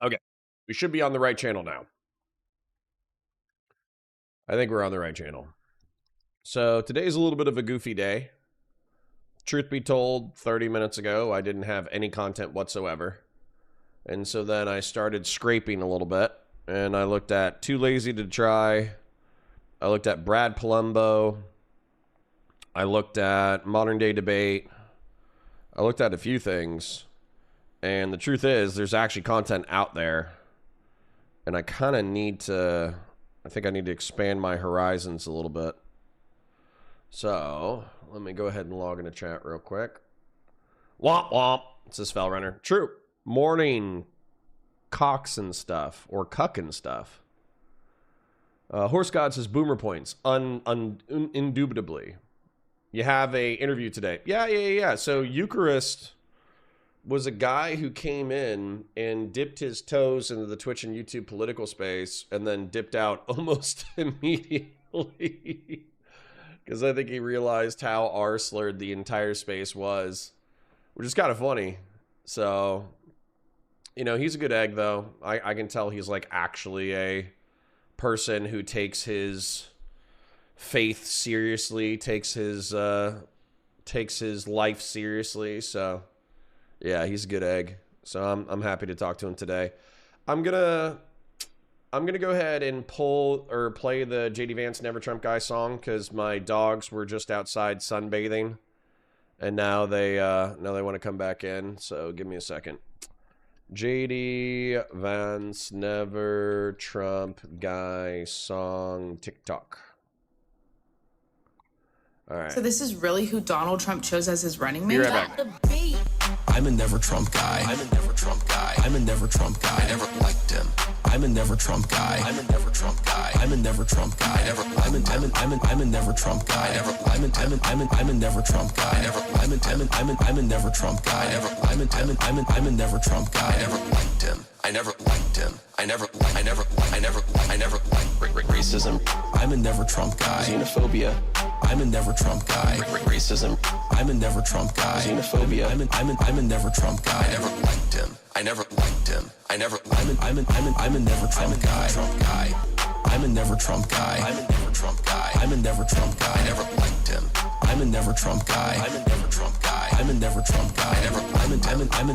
Okay. We should be on the right channel now. I think we're on the right channel. So today's a little bit of a goofy day. Truth be told, 30 minutes ago, I didn't have any content whatsoever. And so then I started scraping a little bit. And I looked at Too Lazy to Try. I looked at Brad Polumbo. I looked at Modern Day Debate. I looked at a few things. And the truth is, there's actually content out there. And I kind of need to... I think I need to expand my horizons a little bit. So, let me go ahead and log into chat real quick. Womp womp. It says Fellrunner. True. Morning cocks and stuff. Or cuck and stuff. Horse God says boomer points. Indubitably. You have a interview today. Yeah. So, Ukerist was a guy who came in and dipped his toes into the Twitch and YouTube political space and then dipped out almost immediately. Because I think he realized how R-slurred the entire space was, which is kind of funny. So, you know, he's a good egg, though. I can tell he's, like, actually a person who takes his faith seriously, takes his life seriously. So, yeah, he's a good egg. So I'm happy to talk to him today. I'm gonna go ahead and pull or play the JD Vance Never Trump Guy song because my dogs were just outside sunbathing, and now they want to come back in. So give me a second. JD Vance Never Trump Guy song TikTok. All right. So this is really who Donald Trump chose as his running mate? Be right back. I'm a never Trump guy. I'm a never Trump guy. I'm a never Trump guy. I never liked him. I'm a never Trump guy. I'm a never Trump guy. I'm a never Trump guy. I never I'm a never Trump guy. I never I'm a never Trump guy. I never I'm a never Trump guy. I never I'm a never Trump guy. I never liked him. I never liked him. I never liked racism. I'm a never Trump guy. Xenophobia. I'm a never Trump guy. Racism. I'm a never Trump guy. Xenophobia. I'm a never Trump guy. I never liked him. I never liked him. I'm a never Trump guy. I'm a never Trump guy. I'm a never Trump guy. I'm a never Trump guy. I never liked him. I'm a never Trump guy. I'm a never Trump guy. I'm a never Trump guy. I never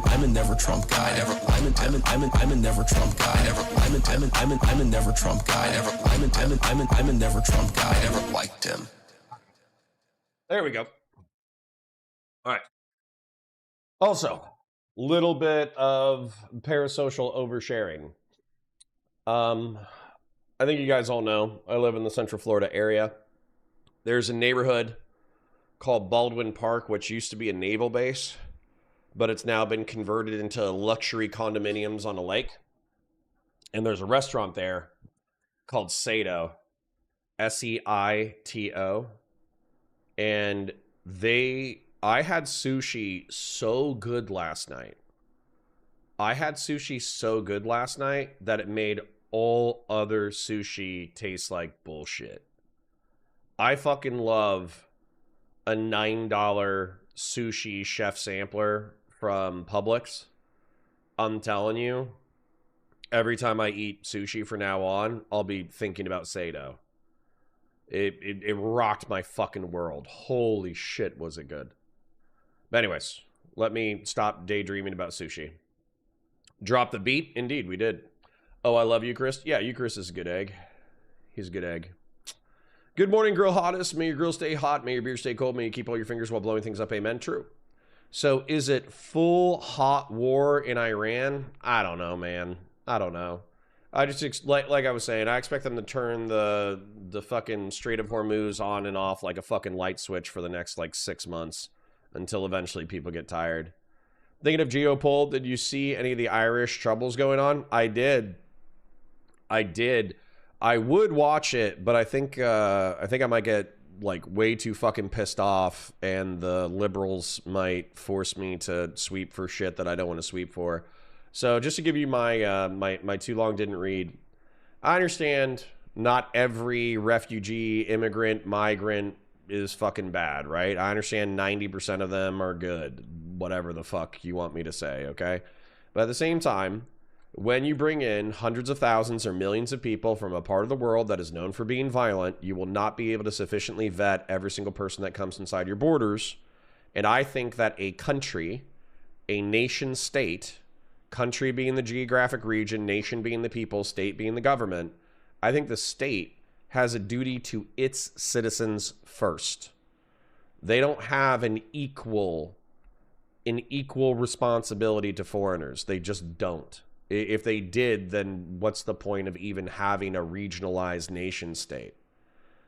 I'm a never Trump guy. I never I'm a never Trump guy. I never I'm a never Trump guy. I never I'm a never Trump guy. I never liked him. There we go. All right. Also, little bit of parasocial oversharing. I think you guys all know I live in the Central Florida area. There's a neighborhood called Baldwin Park, which used to be a naval base, but it's now been converted into luxury condominiums on a lake. And there's a restaurant there called Seito, Seito. And I had sushi so good last night. That it made all other sushi taste like bullshit. I fucking love a $9 sushi chef sampler from Publix. I'm telling you, every time I eat sushi from now on, I'll be thinking about Seito. It rocked my fucking world. Holy shit, was it good. But anyways, let me stop daydreaming about sushi. Drop the beat? Indeed, we did. Oh, I love Ukerist. Yeah, Ukerist is a good egg. He's a good egg. Good morning, grill hottest. May your grill stay hot. May your beer stay cold. May you keep all your fingers while blowing things up. Amen. True. So is it full hot war in Iran? I don't know, man. I don't know. I just, like I was saying, I expect them to turn the fucking Strait of Hormuz on and off like a fucking light switch for the next, like, 6 months until eventually people get tired. Thinking of Geopol, did you see any of the Irish troubles going on? I did. I would watch it, but I think I might get, like, way too fucking pissed off, and the liberals might force me to sweep for shit that I don't want to sweep for. So just to give you my my too long didn't read, I understand not every refugee, immigrant, migrant is fucking bad, right? I understand 90% of them are good, whatever the fuck you want me to say, okay? But at the same time, When you bring in hundreds of thousands or millions of people from a part of the world that is known for being violent, you will not be able to sufficiently vet every single person that comes inside your borders. And I think that a country, a nation state, country being the geographic region, nation being the people, state being the government, I think the state has a duty to its citizens first. They don't have an equal responsibility to foreigners. They just don't. If they did, then what's the point of even having a regionalized nation state?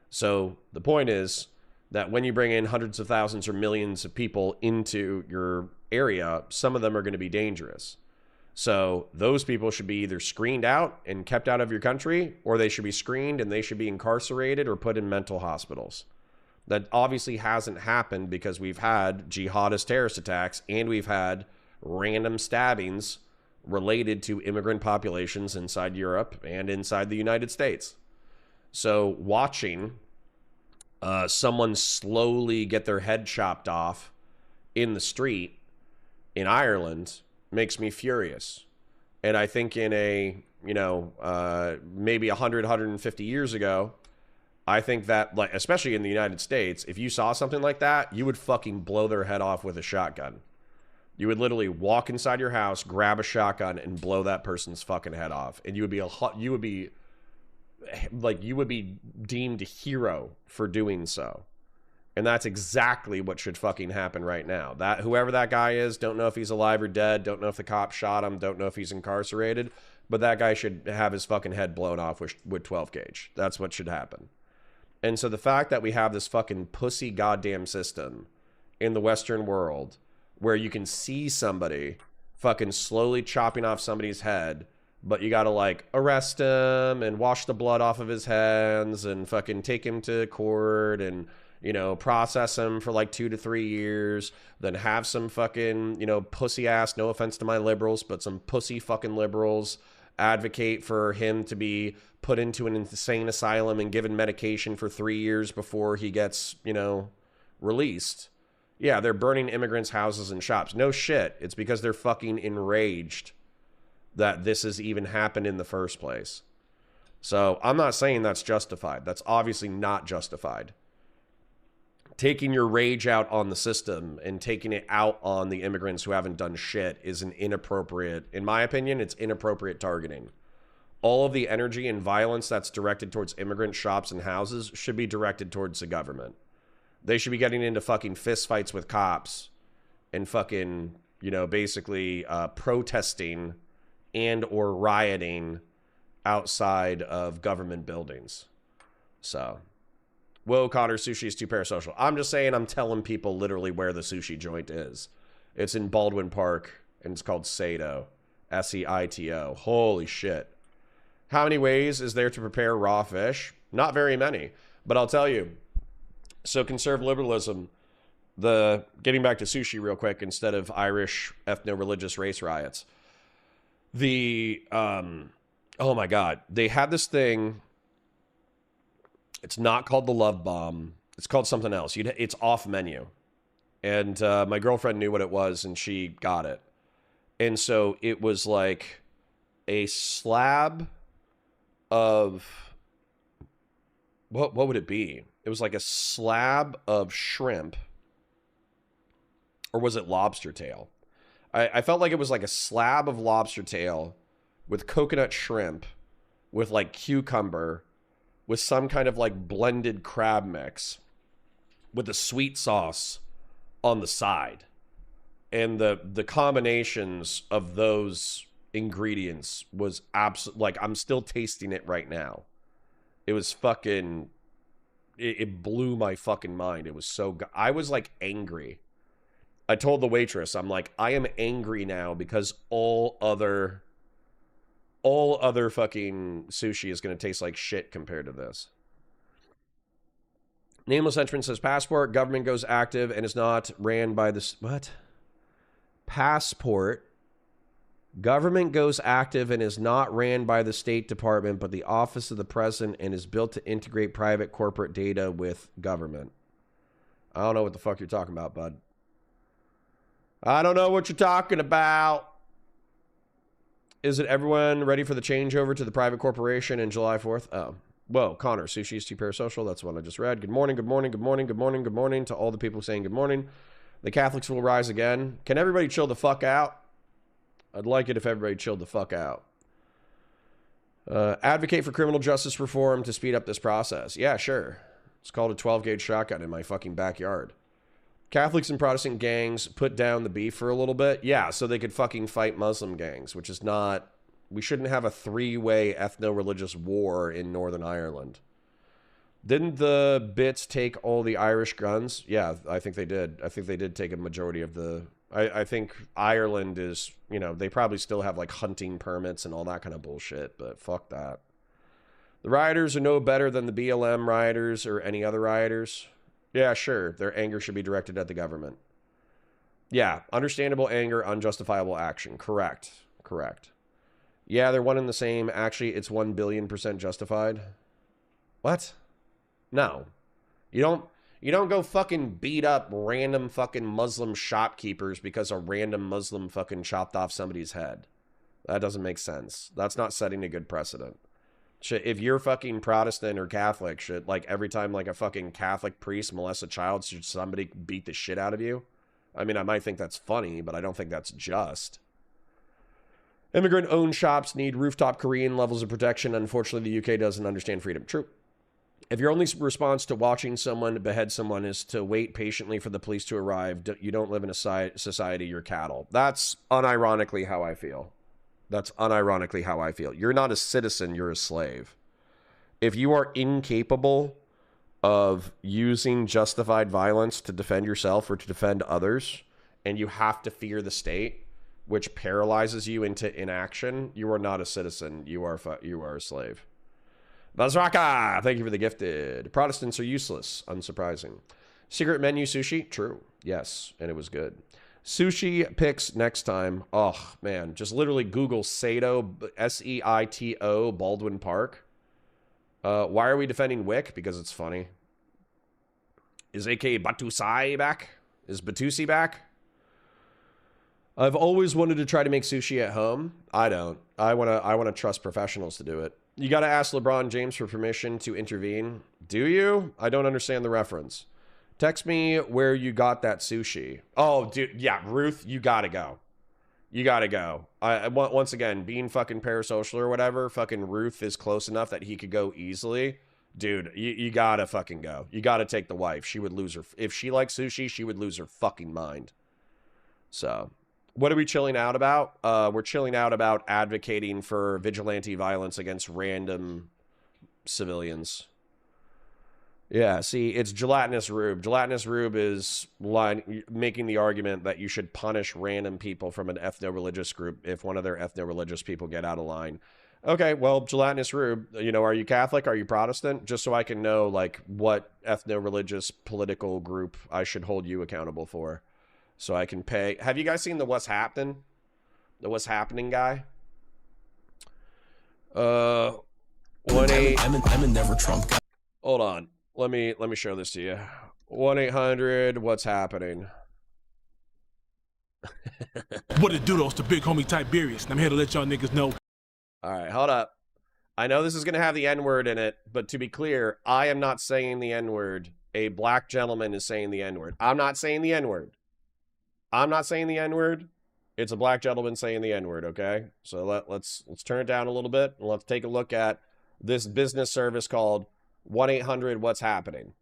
So the point is that when you bring in hundreds of thousands or millions of people into your area, some of them are going to be dangerous. So those people should be either screened out and kept out of your country, or they should be screened and they should be incarcerated or put in mental hospitals. That obviously hasn't happened because we've had jihadist terrorist attacks and we've had random stabbings related to immigrant populations inside Europe and inside the United States. So watching someone slowly get their head chopped off in the street in Ireland makes me furious. And I think in a, maybe 100, 150 years ago, I think that, like, especially in the United States, if you saw something like that, you would fucking blow their head off with a shotgun. You would literally walk inside your house, grab a shotgun, and blow that person's fucking head off. And you would be deemed a hero for doing so. And that's exactly what should fucking happen right now. That whoever that guy is, don't know if he's alive or dead, don't know if the cop shot him, don't know if he's incarcerated, but that guy should have his fucking head blown off with 12 gauge. That's what should happen. And so the fact that we have this fucking pussy goddamn system in the Western world where you can see somebody fucking slowly chopping off somebody's head, but you gotta like arrest him and wash the blood off of his hands and fucking take him to court and, process him for like 2 to 3 years, then have some fucking, pussy ass, no offense to my liberals, but some pussy fucking liberals advocate for him to be put into an insane asylum and given medication for 3 years before he gets, released. Yeah, they're burning immigrants' houses and shops. No shit. It's because they're fucking enraged that this has even happened in the first place. So I'm not saying that's justified. That's obviously not justified. Taking your rage out on the system and taking it out on the immigrants who haven't done shit is an inappropriate, in my opinion, it's inappropriate targeting. All of the energy and violence that's directed towards immigrant shops and houses should be directed towards the government. They should be getting into fucking fistfights with cops and fucking, basically protesting and or rioting outside of government buildings. So, whoa, Connor, sushi is too parasocial. I'm just saying, I'm telling people literally where the sushi joint is. It's in Baldwin Park, and it's called Seito. S-E-I-T-O. Holy shit. How many ways is there to prepare raw fish? Not very many. But I'll tell you. So conservative liberalism, getting back to sushi real quick, instead of Irish ethno-religious race riots. Oh my God. They had this thing. It's not called the Love Bomb. It's called something else. It's off menu. And my girlfriend knew what it was and she got it. And so it was like a slab of, what would it be? It was like a slab of shrimp. Or was it lobster tail? I felt like it was like a slab of lobster tail with coconut shrimp, with like cucumber, with some kind of like blended crab mix, with a sweet sauce on the side. And the combinations of those ingredients was absolutely, like, I'm still tasting it right now. It was fucking, it blew my fucking mind. It was so good. I was like angry. I told the waitress, I'm like, I am angry now because all other fucking sushi is going to taste like shit compared to this. Nameless Entrance says, passport, government goes active and is not ran by the... What? Passport, government goes active and is not ran by the State Department, but the Office of the President, and is built to integrate private corporate data with government. I don't know what the fuck you're talking about, bud. I don't know what you're talking about. Is it everyone ready for the changeover to the private corporation in July 4th? Oh. Whoa, Connor, sushi is too parasocial. That's what I just read. Good morning, good morning, good morning, good morning, good morning to all the people saying good morning. The Catholics will rise again. Can everybody chill the fuck out? I'd like it if everybody chilled the fuck out. Advocate for criminal justice reform to speed up this process. Yeah, sure. It's called a 12-gauge shotgun in my fucking backyard. Catholics and Protestant gangs put down the beef for a little bit. Yeah, so they could fucking fight Muslim gangs, which is not... We shouldn't have a three-way ethno-religious war in Northern Ireland. Didn't the Bits take all the Irish guns? Yeah, I think they did. I think they did take a majority of the... I think Ireland is, you know, they probably still have, like, hunting permits and all that kind of bullshit, but fuck that. The rioters are no better than the BLM rioters or any other rioters. Yeah, sure. Their anger should be directed at the government. Yeah, understandable anger, unjustifiable action. Correct. Correct. Yeah, they're one and the same. Actually, it's 1 billion% justified. What? No. You don't go fucking beat up random fucking Muslim shopkeepers because a random Muslim fucking chopped off somebody's head. That doesn't make sense. That's not setting a good precedent. Shit, if you're fucking Protestant or Catholic, shit, like every time like a fucking Catholic priest molests a child, should somebody beat the shit out of you? I mean, I might think that's funny, but I don't think that's just. Immigrant-owned shops need rooftop Korean levels of protection. Unfortunately, the UK doesn't understand freedom. True. If your only response to watching someone behead someone is to wait patiently for the police to arrive, you don't live in a society, you're cattle. That's unironically how I feel. That's unironically how I feel. You're not a citizen, you're a slave. If you are incapable of using justified violence to defend yourself or to defend others, and you have to fear the state, which paralyzes you into inaction, you are not a citizen. You are a slave. Bazraka, thank you for the gifted. Protestants are useless. Unsurprising. Secret menu sushi? True. Yes, and it was good. Sushi picks next time. Oh, man. Just literally Google Saito, S-E-I-T-O, Baldwin Park. Why are we defending Whick? Because it's funny. Is A.K. Batusai back? Is Batusi back? I've always wanted to try to make sushi at home. I don't. I want to trust professionals to do it. You got to ask LeBron James for permission to intervene. Do you? I don't understand the reference. Text me where you got that sushi. Oh, dude. Yeah, Ruth, you got to go. You got to go. Once again, being fucking parasocial or whatever, fucking Ruth is close enough that he could go easily. Dude, you got to fucking go. You got to take the wife. She would lose her. If she likes sushi, she would lose her fucking mind. So... What are we chilling out about? We're chilling out about advocating for vigilante violence against random civilians. Yeah, see, it's Gelatinous Rube. Gelatinous Rube is making the argument that you should punish random people from an ethno-religious group if one of their ethno-religious people get out of line. Okay, well, Gelatinous Rube, you know, are you Catholic? Are you Protestant? Just so I can know, like, what ethno-religious political group I should hold you accountable for. So I can pay. Have you guys seen the What's Happening? The What's Happening guy? I'm a never Trump guy. Hold on. Let me show this to you. 1-800 What's Happening. What it do, though? It's the big homie Tiberius, and I'm here to let y'all niggas know. All right, hold up. I know this is going to have the N-word in it, but to be clear, I am not saying the N-word. A black gentleman is saying the N-word. I'm not saying the N-word. I'm not saying the N-word. It's a black gentleman saying the N-word, okay? So let's turn it down a little bit, and let's take a look at this business service called 1-800 What's Happening.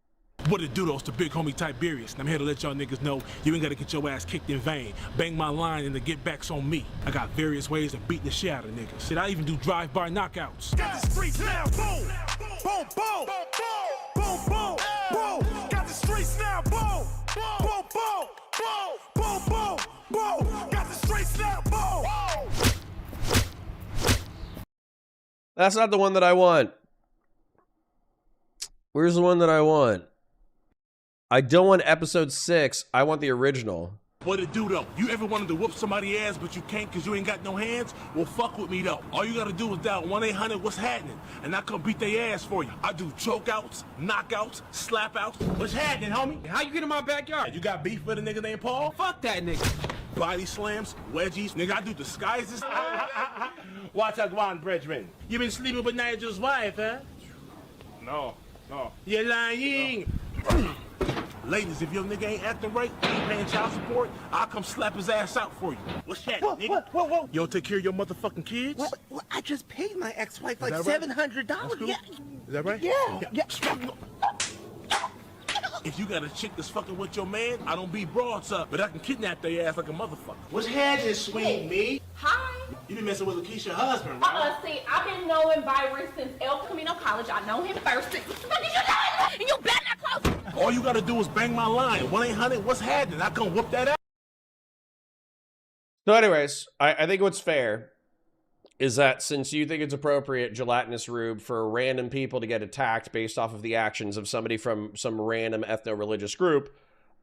What it do, though? It's the big homie Tiberius, and I'm here to let y'all niggas know you ain't got to get your ass kicked in vain. Bang my line and the get backs on me. I got various ways of beating the shit out of niggas. Shit, I even do drive-by knockouts. Got the streets now, boom! Boom, boom! Boom, boom! Boom! Got the streets now, boom! Boom, boom! Boom! Boom, boom! Boom! Got the streets now, boom! That's not the one that I want. Where's the one that I want? I don't want episode 6. I want the original. What it do, though? You ever wanted to whoop somebody's ass, but you can't because you ain't got no hands? Well, fuck with me, though. All you got to do is dial 1-800 What's Happening, and I come beat their ass for you. I do chokeouts, knockouts, slapouts. What's happening, homie? How you get in my backyard? You got beef with a nigga named Paul? Fuck that nigga. body slams, wedgies. Nigga, I do disguises. What's a one, brethren? You been sleeping with Nigel's wife, huh? No. You're lying. Ladies, if your nigga ain't acting right, ain't paying child support, I'll come slap his ass out for you. What's that, nigga? Whoa. You don't take care of your motherfucking kids? Well, I just paid my ex-wife Is like that right? $700. Cool. Yeah. Is that right? Yeah. If you got a chick that's fucking with your man, I don't beat broads up, but I can kidnap their ass like a motherfucker. What's happening, sweet me? Hi. You been messing with Lakeisha's husband, right? See, I've been knowing Byron since El Camino College. I know him first. But did you know him? And you better not close. All you gotta do is bang my line. 1-800, what's happening? I come whoop that ass. So anyways, I think what's fair is that since you think it's appropriate, Gelatinous Rube, for random people to get attacked based off of the actions of somebody from some random ethno-religious group,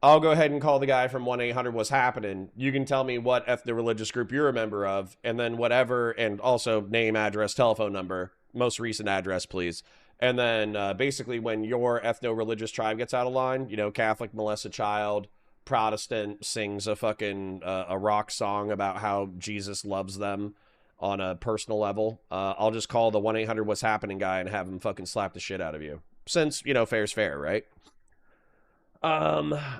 I'll go ahead and call the guy from 1-800 what's happening. You can tell me what ethno-religious group you're a member of, and then whatever, and also name, address, telephone number, most recent address, please. And then basically when your ethno-religious tribe gets out of line, you know, Catholic molest a child, Protestant sings a fucking a rock song about how Jesus loves them on a personal level, I'll just call the 1-800 what's happening guy and have him fucking slap the shit out of you. Since, you know, fair's fair, right? Paleocon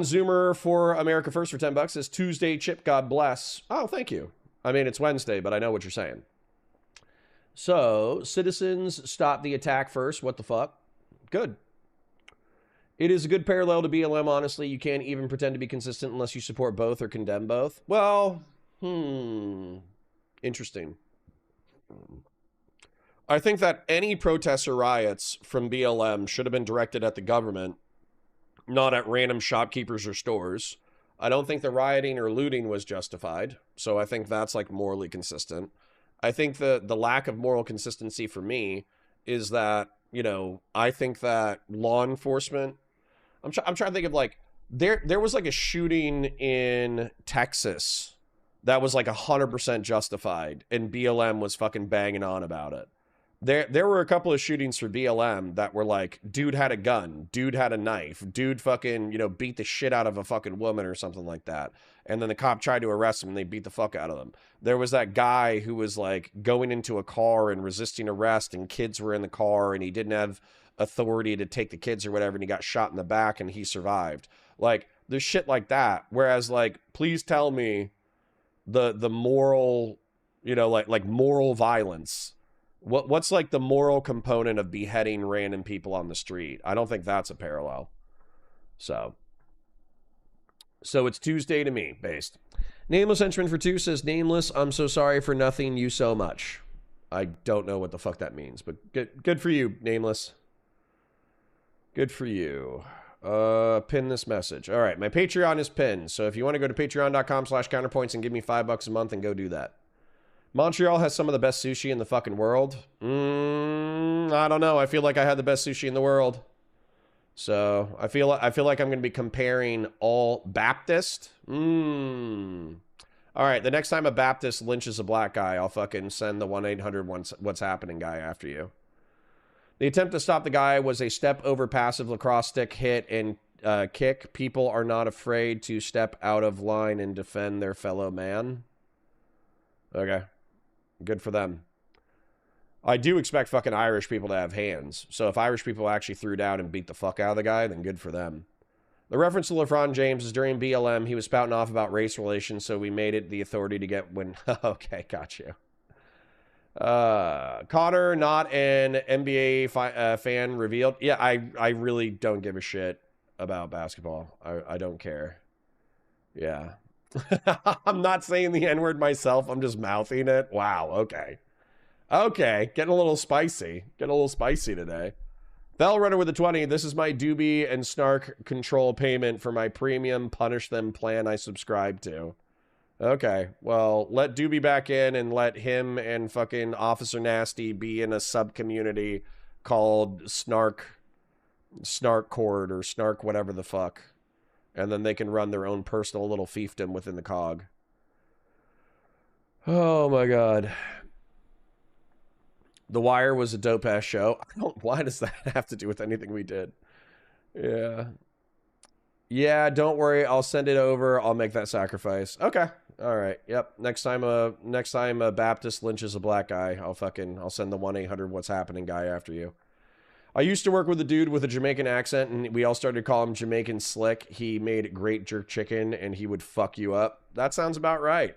Zoomer for America First for $10 says Tuesday chip, God bless. Oh, thank you. I mean, it's Wednesday, but I know what you're saying. So, citizens stop the attack first. What the fuck? Good. It is a good parallel to BLM, honestly. You can't even pretend to be consistent unless you support both or condemn both. Well, interesting. I think that any protests or riots from BLM should have been directed at the government, not at random shopkeepers or stores. I don't think the rioting or looting was justified, so I think that's like morally consistent. I think the lack of moral consistency for me is that, you know, I think that law enforcement, I'm trying to think of like, there was like a shooting in Texas that was like 100% justified, and BLM was fucking banging on about it. There were a couple of shootings for BLM that were like, dude had a gun, dude had a knife, dude fucking, you know, beat the shit out of a fucking woman or something like that. And then the cop tried to arrest him and they beat the fuck out of them. There was that guy who was like going into a car and resisting arrest, and kids were in the car and he didn't have authority to take the kids or whatever, and he got shot in the back and he survived. Like, there's shit like that. Whereas, like, please tell me the moral, you know, like moral violence. What's like the moral component of beheading random people on the street? I don't think that's a parallel. So it's Tuesday to me, based. Nameless Henchman for 2 says, Nameless, I'm so sorry for nothing you so much. I don't know what the fuck that means, but good for you, Nameless. Good for you. Pin this message. All right, my Patreon is pinned, so if you want to go to patreon.com/counterpoints and give me $5 a month, and go do that. Montreal has some of the best sushi in the fucking world. I don't know. I feel like I had the best sushi in the world. So I feel like I'm going to be comparing all Baptist. All right, the next time a Baptist lynches a black guy, I'll fucking send the 1-800 what's happening guy after you. The attempt to stop the guy was a step over passive lacrosse stick hit and kick. People are not afraid to step out of line and defend their fellow man. Okay. Good for them. I do expect fucking Irish people to have hands. So if Irish people actually threw down and beat the fuck out of the guy, then good for them. The reference to LeBron James is during BLM. He was spouting off about race relations, so we made it the authority to get when... Okay, got you. Connor, not an NBA fan, revealed. Yeah, I really don't give a shit about basketball. I don't care. Yeah. I'm not saying the N-word myself. I'm just mouthing it. Wow. Okay. Okay. Getting a little spicy. Getting a little spicy today. Bell Runner with a 20. This is my Doobie and Snark control payment for my premium punish them plan I subscribe to. Okay. Well, let Doobie back in and let him and fucking Officer Nasty be in a sub-community called Snark Court or Snark whatever the fuck. And then they can run their own personal little fiefdom within the cog. Oh my god. The Wire was a dope-ass show. Why does that have to do with anything we did? Yeah. Yeah, don't worry. I'll send it over. I'll make that sacrifice. Okay. All right. Yep. Next time a Baptist lynches a black guy, I'll send the 1-800 what's happening guy after you. I used to work with a dude with a Jamaican accent, and we all started to call him Jamaican Slick. He made great jerk chicken, and he would fuck you up. That sounds about right.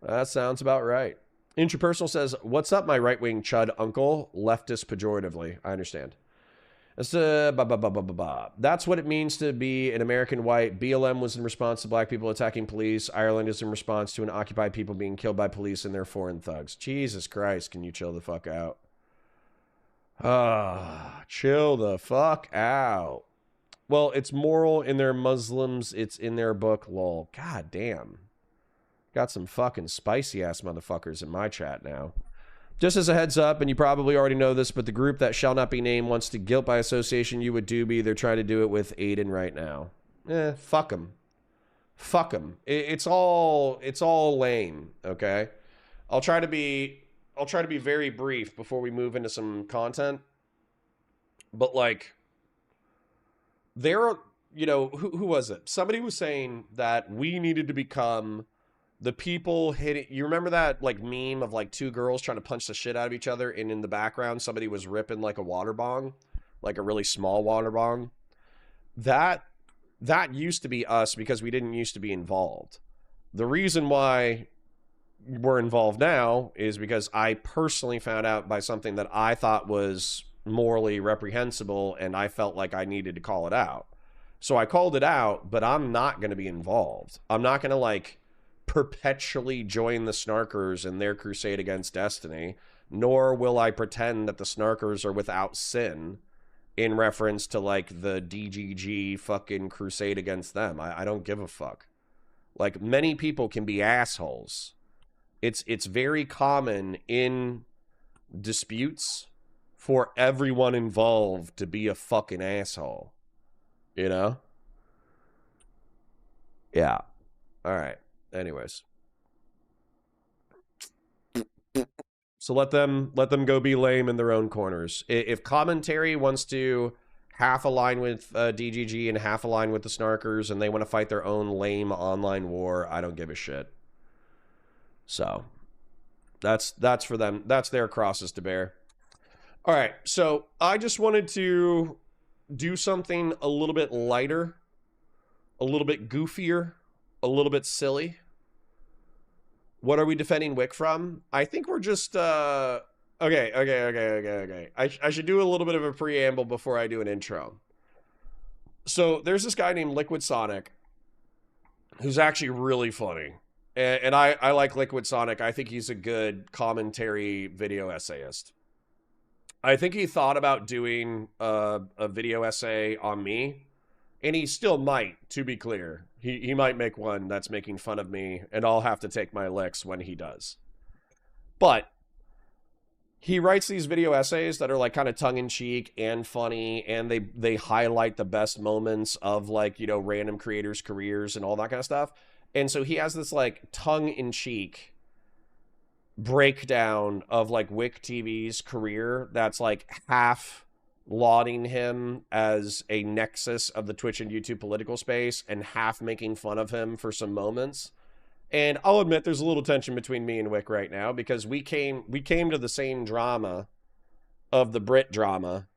That sounds about right. Interpersonal says, "What's up, my right-wing chud uncle?" Leftist pejoratively. I understand. That's what it means to be an American white. BLM was in response to black people attacking police. Ireland is in response to an occupied people being killed by police and their foreign thugs. Jesus Christ, can you chill the fuck out? Chill the fuck out. Well, it's moral in their Muslims. It's in their book, lol. God damn. Got some fucking spicy ass motherfuckers in my chat now. Just as a heads up, and you probably already know this, but the group that shall not be named wants to guilt by association you with Doobie. They're trying to do it with Aiden right now. Fuck them. Fuck them. It's all lame, okay? I'll try to be very brief before we move into some content. But like, who was it? Somebody was saying that we needed to become the people hitting. You remember that like meme of like two girls trying to punch the shit out of each other, and in the background somebody was ripping like a water bong, like a really small water bong. That used to be us because we didn't used to be involved. The reason why we're involved now is because I personally found out by something that I thought was morally reprehensible, and I felt like I needed to call it out. So I called it out, but I'm not going to be involved. I'm not going to like perpetually join the Snarkers in their crusade against destiny, nor will I pretend that the Snarkers are without sin in reference to like the DGG fucking crusade against them. I don't give a fuck. Like, many people can be assholes. It's very common in disputes for everyone involved to be a fucking asshole. You know? Yeah. All right. Anyways. So let them go be lame in their own corners. If commentary wants to half align with DGG and half align with the Snarkers, and they want to fight their own lame online war, I don't give a shit. So that's for them. That's their crosses to bear. All right. So I just wanted to do something a little bit lighter, a little bit goofier, a little bit silly. What are we defending Whick from? I think we're just okay. I should do a little bit of a preamble before I do an intro. So there's this guy named Liquid Sonic who's actually really funny. And I like Liquid Sonic. I think he's a good commentary video essayist. I think he thought about doing a video essay on me, and he still might, to be clear. He might make one that's making fun of me, and I'll have to take my licks when he does. But he writes these video essays that are like kind of tongue-in-cheek and funny, and they highlight the best moments of like, you know, random creators' careers and all that kind of stuff. And so he has this like tongue-in-cheek breakdown of like Whick TV's career that's like half lauding him as a nexus of the Twitch and YouTube political space and half making fun of him for some moments. And I'll admit there's a little tension between me and Whick right now because we came to the same drama of the Brit drama,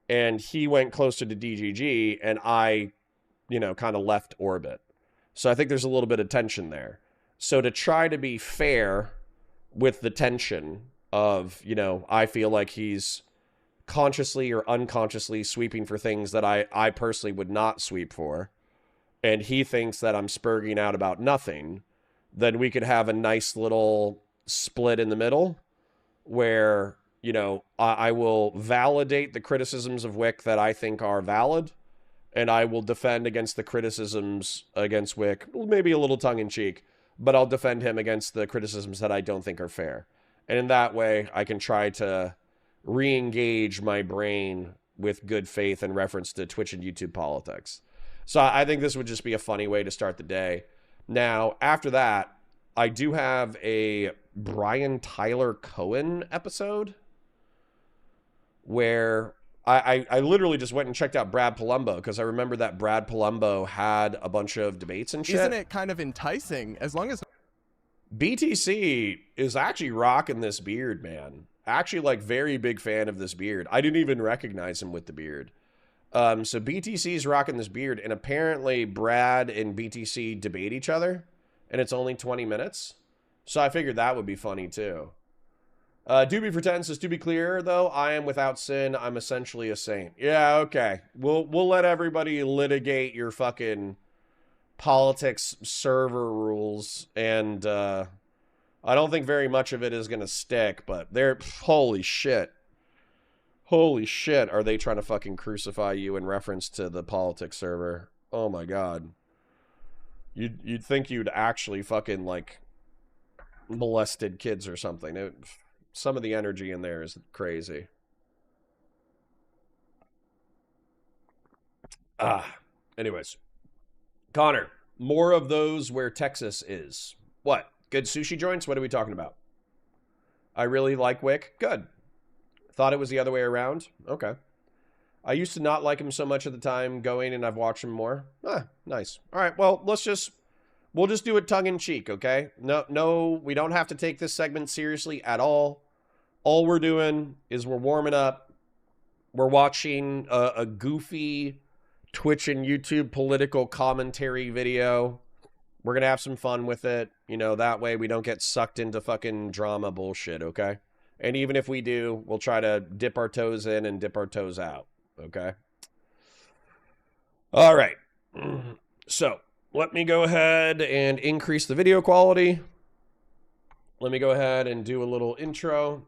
and he went closer to DGG and I, you know, kind of left orbit. So I think there's a little bit of tension there. So to try to be fair with the tension of, you know, I feel like he's consciously or unconsciously sweeping for things that I personally would not sweep for, and he thinks that I'm spurging out about nothing, then we could have a nice little split in the middle where, you know, I will validate the criticisms of Whick that I think are valid, and I will defend against the criticisms against Whick, maybe a little tongue-in-cheek, but I'll defend him against the criticisms that I don't think are fair. And in that way, I can try to re-engage my brain with good faith in reference to Twitch and YouTube politics. So I think this would just be a funny way to start the day. Now, after that, I do have a Brian Tyler Cohen episode where I literally just went and checked out Brad Polumbo because I remember that Brad Polumbo had a bunch of debates and shit. Isn't it kind of enticing as long as BTC is actually rocking this beard, man. Actually, like, very big fan of this beard. I didn't even recognize him with the beard. So BTC is rocking this beard, and apparently Brad and BTC debate each other, and it's only 20 minutes. So I figured that would be funny too. Doobie pretends says, to be clear, though, I am without sin. I'm essentially a saint. Yeah, okay. We'll let everybody litigate your fucking politics server rules, and I don't think very much of it is going to stick, but they're... Holy shit. Holy shit, are they trying to fucking crucify you in reference to the politics server? Oh my god. You'd think you'd actually fucking, like, molested kids or something. Some of the energy in there is crazy. Anyways. Connor, more of those where Texas is. What? Good sushi joints? What are we talking about? I really like Whick. Good. Thought it was the other way around? Okay. I used to not like him so much at the time going, and I've watched him more. Nice. All right, well, we'll just do it tongue-in-cheek, okay? No, we don't have to take this segment seriously at all. All we're doing is we're warming up. We're watching a goofy Twitch and YouTube political commentary video. We're going to have some fun with it. You know, that way we don't get sucked into fucking drama bullshit, okay? And even if we do, we'll try to dip our toes in and dip our toes out, okay? All right. So, let me go ahead and increase the video quality. Let me go ahead and do a little intro.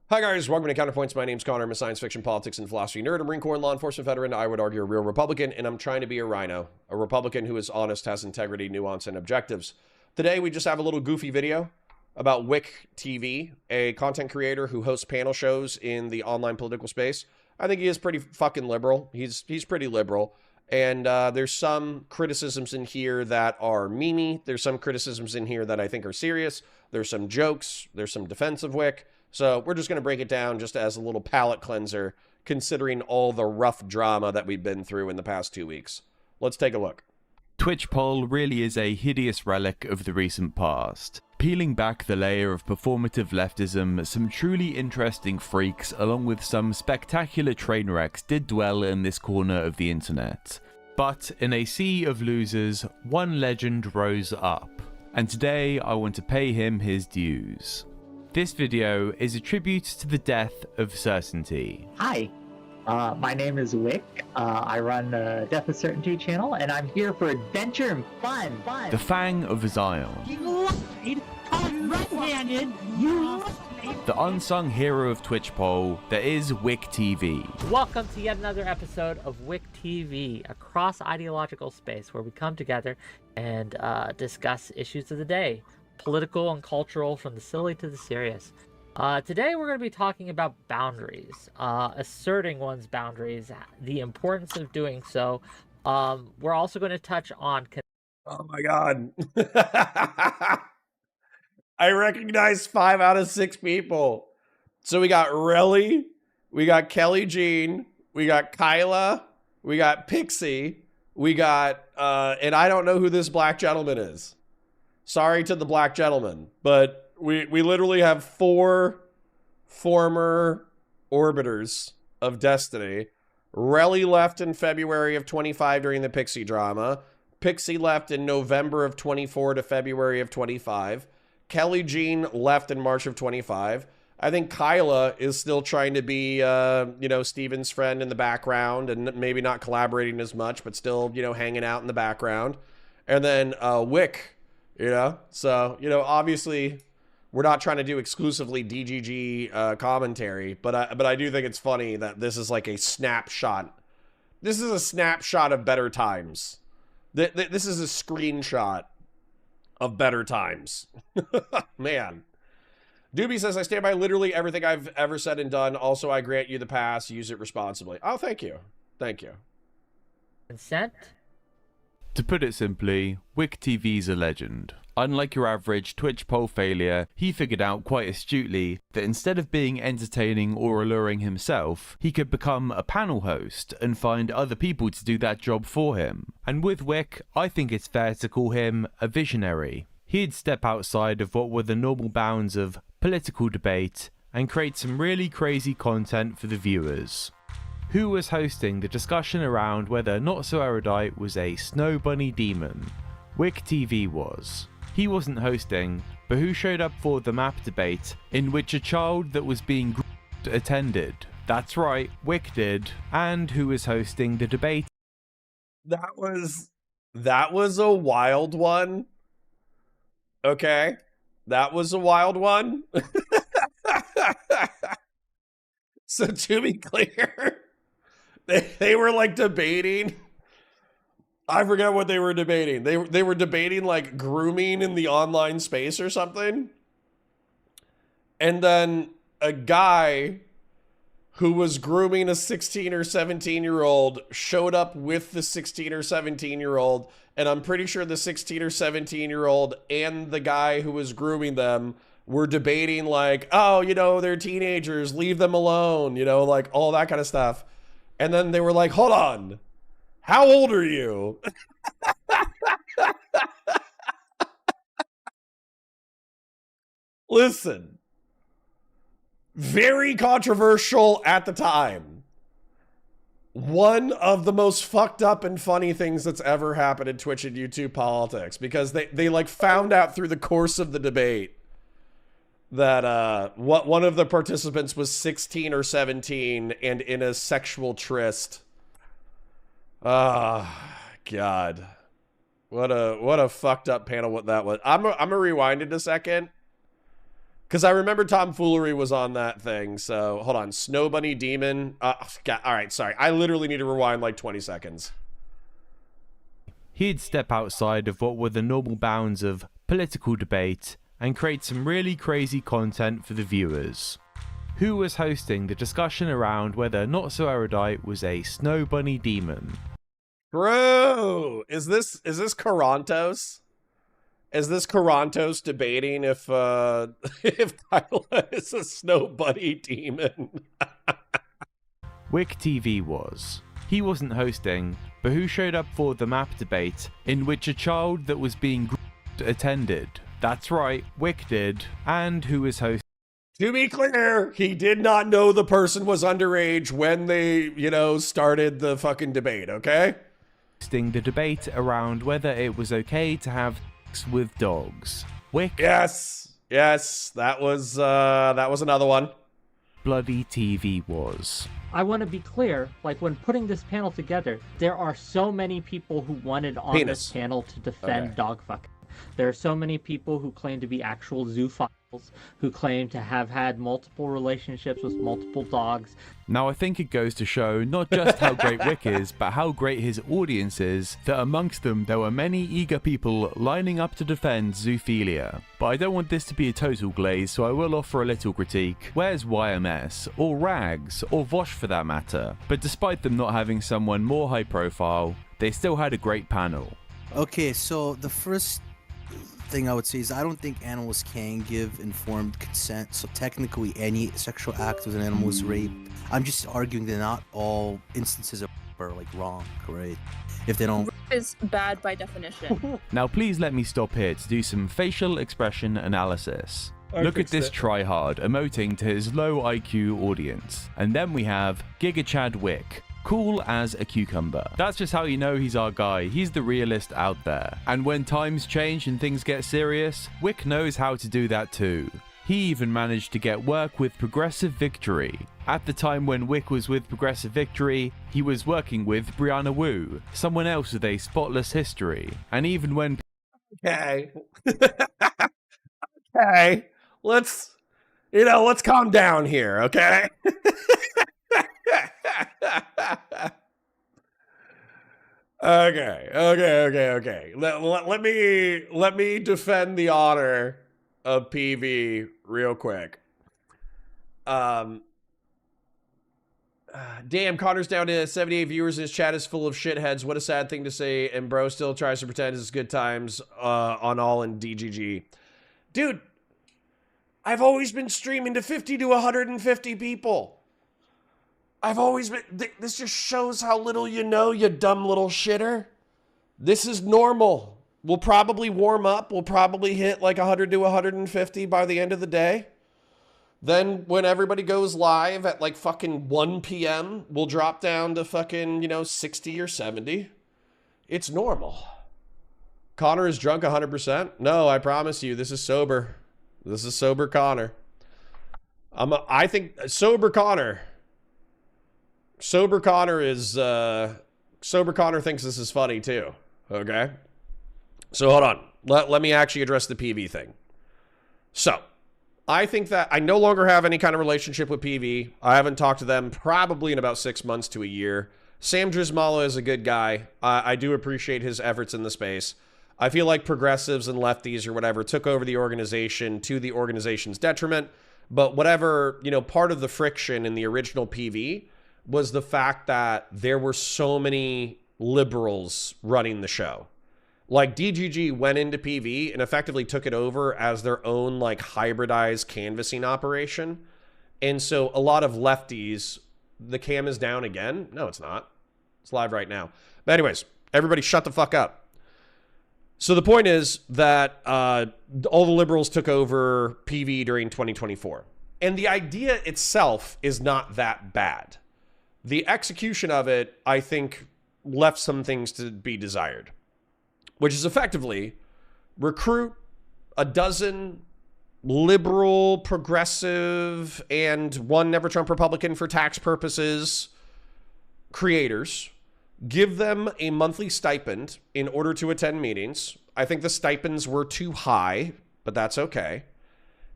Hi guys, welcome to Counterpoints. My name's Connor. I'm a science fiction, politics, and philosophy nerd, a Marine Corps and law enforcement veteran. I would argue a real Republican, and I'm trying to be a rhino. A Republican who is honest, has integrity, nuance, and objectives. Today, we just have a little goofy video about Whick TV, a content creator who hosts panel shows in the online political space. I think he is pretty fucking liberal. He's pretty liberal. And there's some criticisms in here that are memey. There's some criticisms in here that I think are serious. There's some jokes. There's some defense of Whick. So we're just going to break it down just as a little palate cleanser, considering all the rough drama that we've been through in the past 2 weeks. Let's take a look. Twitch poll really is a hideous relic of the recent past. Peeling back the layer of performative leftism, some truly interesting freaks along with some spectacular train wrecks did dwell in this corner of the internet. But in a sea of losers, one legend rose up, and today I want to pay him his dues. This video is a tribute to the death of certainty. Hi, my name is Whick. I run the Death of Certainty channel, and I'm here for adventure and fun. The Fang of Zion. You lied. I'm red-handed. You lied. The unsung hero of Twitch poll, that is Whick TV. Welcome to yet another episode of Whick TV, a cross-ideological space where we come together and discuss issues of the day. Political and cultural, from the silly to the serious. Today we're going to be talking about boundaries, asserting one's boundaries, the importance of doing so. We're also going to touch on... Oh my god. I recognize 5 out of 6 people. So we got Relly, we got Kelly Jean, we got Kyla, we got Pixie, we got, and I don't know who this black gentleman is. Sorry to the black gentleman, but we literally have 4 former orbiters of Destiny. Relly left in February of 25 during the Pixie drama. Pixie left in November of 24 to February of 25. Kelly Jean left in March of 25. I think Kyla is still trying to be, you know, Steven's friend in the background and maybe not collaborating as much, but still, you know, hanging out in the background. And then Whick, you know, so, you know, obviously we're not trying to do exclusively DGG commentary, but I do think it's funny that this is like a snapshot. This is a snapshot of better times. This is a screenshot of better times. Man. Doobie says, I stand by literally everything I've ever said and done. Also, I grant you the pass. Use it responsibly. Oh, thank you. Thank you. Consent. To put it simply, Whick TV's a legend. Unlike your average Twitch poll failure, he figured out quite astutely that instead of being entertaining or alluring himself, he could become a panel host and find other people to do that job for him. And with Whick, I think it's fair to call him a visionary. He'd step outside of what were the normal bounds of political debate and create some really crazy content for the viewers. Who was hosting the discussion around whether Not So Erudite was a snow bunny demon? Whick TV was. He wasn't hosting, but who showed up for the map debate in which a child that was being attended? That's right, Whick did. And who was hosting the debate? That was a wild one. Okay. That was a wild one. So to be clear, they were like debating. I forget what they were debating. They were debating like grooming in the online space or something. And then a guy who was grooming a 16 or 17-year-old showed up with the 16 or 17-year-old. And I'm pretty sure the 16 or 17-year-old and the guy who was grooming them were debating like, oh, you know, they're teenagers, leave them alone, you know, like all that kind of stuff. And then they were like, hold on. How old are you? Listen, very controversial at the time. One of the most fucked up and funny things that's ever happened in Twitch and YouTube politics, because they like found out through the course of the debate that one of the participants was 16 or 17 and in a sexual tryst. God, what a fucked up panel what that was. I'm gonna rewind it a second because I remember tomfoolery was on that thing. So hold on, Snow Bunny Demon. God, all right, sorry, I literally need to rewind like 20 seconds. He'd step outside of what were the normal bounds of political debate and create some really crazy content for the viewers. Who was hosting the discussion around whether Not So Erudite was a snow bunny demon? Bro, is this Carantos? Is this Carantos debating if if Kyla is a snow bunny demon? Whick TV was. He wasn't hosting, but who showed up for the map debate in which a child that was being attended? That's right, Whick did. And who was hosting? To be clear, he did not know the person was underage when they, you know, started the fucking debate, okay? The debate around whether it was okay to have sex with dogs. Whick. Yes, that was another one. Bloody TV was. I want to be clear, like when putting this panel together, there are so many people who wanted on this panel to defend dog fucking. There are so many people who claim to be actual zoophiles, who claim to have had multiple relationships with multiple dogs. Now I think it goes to show not just how great Whick is, but how great his audience is, that amongst them there were many eager people lining up to defend zoophilia. But I don't want this to be a total glaze, so I will offer a little critique. Where's YMS, or Rags, or Vosh for that matter? But despite them not having someone more high profile, they still had a great panel. Okay, so the first thing I would say is I don't think animals can give informed consent. So technically any sexual act with an animal is rape. I'm just arguing that not all instances are like wrong, correct? If they don't... Rape is bad by definition. Now please let me stop here to do some facial expression analysis. Look at this tryhard emoting to his low IQ audience. And then we have Giga Chad Whick. Cool as a cucumber. That's just how you know he's our guy. He's the realist out there. And when times change and things get serious, Whick knows how to do that too. He even managed to get work with Progressive Victory. At the time when Whick was with Progressive Victory, he was working with Brianna Wu, someone else with a spotless history. And even when... Okay. Okay. Let's calm down here, okay? Okay. Let me defend the honor of PV real quick. Damn, Connor's down to 78 viewers. His chat is full of shitheads. What a sad thing to say. And bro still tries to pretend it's good times on all in DGG. Dude, I've always been streaming to 50 to 150 people. I've always been... This just shows how little you know, you dumb little shitter. This is normal. We'll probably warm up. We'll probably hit like 100 to 150 by the end of the day. Then when everybody goes live at like fucking 1 p.m., we'll drop down to fucking, 60 or 70. It's normal. Connor is drunk 100%? No, I promise you, this is sober. This is sober Connor. I think sober Connor. Sober Connor is, sober Connor thinks this is funny too. Okay? So hold on. Let me actually address the PV thing. So, I think that I no longer have any kind of relationship with PV. I haven't talked to them probably in about 6 months to a year. Sam Drismala is a good guy. I do appreciate his efforts in the space. I feel like progressives and lefties or whatever took over the organization to the organization's detriment. But whatever, part of the friction in the original PV was the fact that there were so many liberals running the show. Like DGG went into PV and effectively took it over as their own like hybridized canvassing operation. And so a lot of lefties, the cam is down again. No, it's not. It's live right now. But anyways, everybody shut the fuck up. So the point is that all the liberals took over PV during 2024. And the idea itself is not that bad. The execution of it, I think, left some things to be desired. Which is effectively recruit a dozen liberal, progressive, and one Never Trump Republican for tax purposes creators, give them a monthly stipend in order to attend meetings. I think the stipends were too high, but that's okay.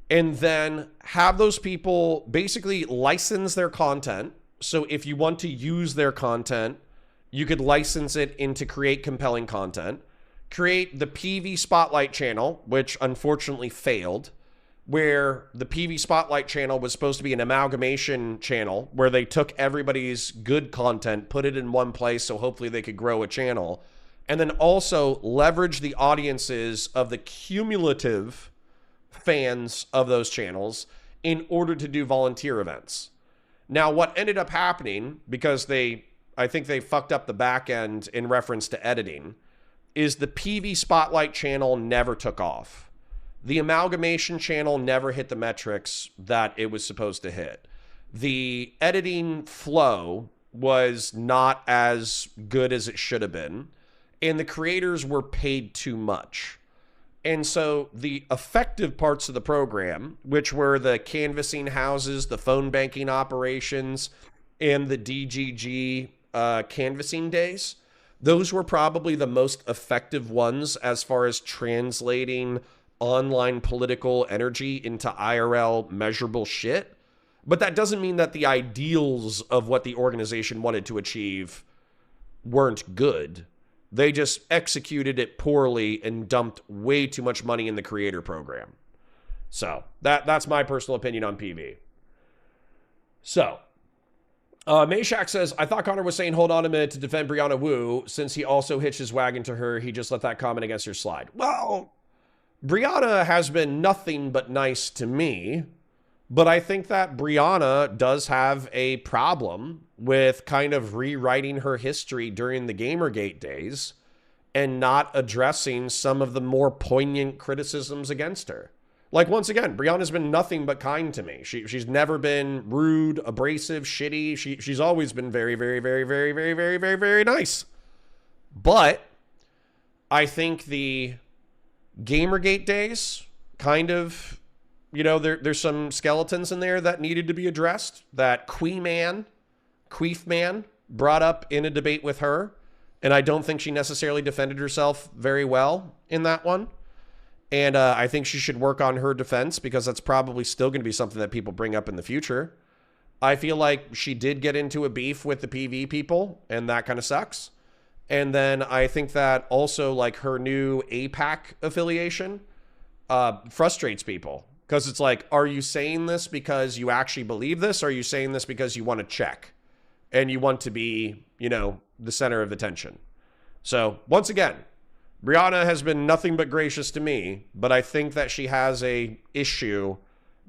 And then have those people basically license their content. So if you want to use their content, you could license it into create compelling content. Create the PV Spotlight channel, which unfortunately failed, where the PV Spotlight channel was supposed to be an amalgamation channel where they took everybody's good content, put it in one place so hopefully they could grow a channel, and then also leverage the audiences of the cumulative fans of those channels in order to do volunteer events. Now, what ended up happening, because I think they fucked up the back end in reference to editing, is the PV Spotlight channel never took off. The amalgamation channel never hit the metrics that it was supposed to hit. The editing flow was not as good as it should have been, and the creators were paid too much. And so the effective parts of the program, which were the canvassing houses, the phone banking operations, and the DGG canvassing days, those were probably the most effective ones as far as translating online political energy into IRL measurable shit. But that doesn't mean that the ideals of what the organization wanted to achieve weren't good. They just executed it poorly and dumped way too much money in the creator program. So that's my personal opinion on PV. So Meshack says, I thought Connor was saying hold on a minute to defend Brianna Wu. Since he also hitched his wagon to her, he just let that comment against her slide. Well, Brianna has been nothing but nice to me, but I think that Brianna does have a problem with kind of rewriting her history during the Gamergate days and not addressing some of the more poignant criticisms against her. Like, once again, Brianna's been nothing but kind to me. She's never been rude, abrasive, shitty. She's always been very, very, very, very, very, very, very, very nice. But I think the Gamergate days kind of, there's some skeletons in there that needed to be addressed. That Queef Man brought up in a debate with her. And I don't think she necessarily defended herself very well in that one. And I think she should work on her defense because that's probably still going to be something that people bring up in the future. I feel like she did get into a beef with the PV people, and that kind of sucks. And then I think that also like her new APAC affiliation frustrates people because it's like, are you saying this because you actually believe this? Or are you saying this because you want to check? and you want to be, you know, the center of attention. So once again, Brianna has been nothing but gracious to me, but I think that she has a issue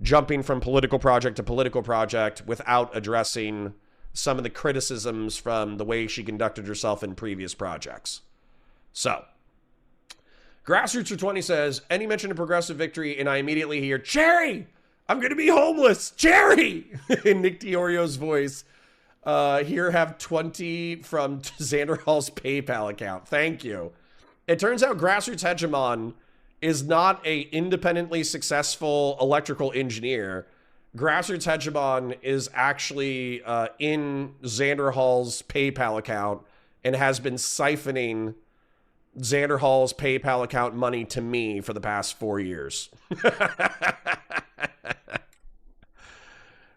jumping from political project to political project without addressing some of the criticisms from the way she conducted herself in previous projects. So, Grassroots for 20 says, any mention of progressive victory, and I immediately hear, Cherry, I'm going to be homeless. Cherry, in Nick Dioreo's voice. Here have 20 from Xander Hall's PayPal account. Thank you. It turns out Grassroots Hegemon is not a independently successful electrical engineer. Grassroots Hegemon is actually in Xander Hall's PayPal account and has been siphoning Xander Hall's PayPal account money to me for the past 4 years.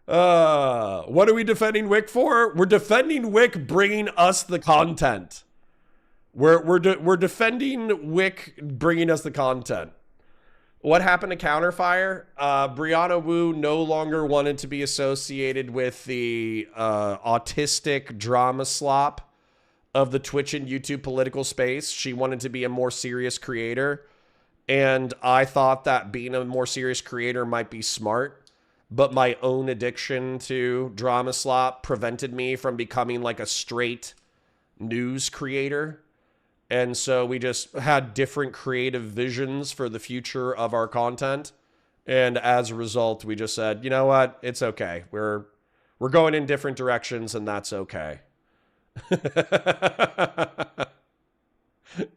What are we defending Whick for? We're defending Whick bringing us the content. We're defending Whick bringing us the content. What happened to Counterfire? Brianna Wu no longer wanted to be associated with the autistic drama slop of the Twitch and YouTube political space. She wanted to be a more serious creator. And I thought that being a more serious creator might be smart. But my own addiction to drama slop prevented me from becoming like a straight news creator. And so we just had different creative visions for the future of our content. And as a result, we just said, you know what? It's okay. We're going in different directions, and that's okay.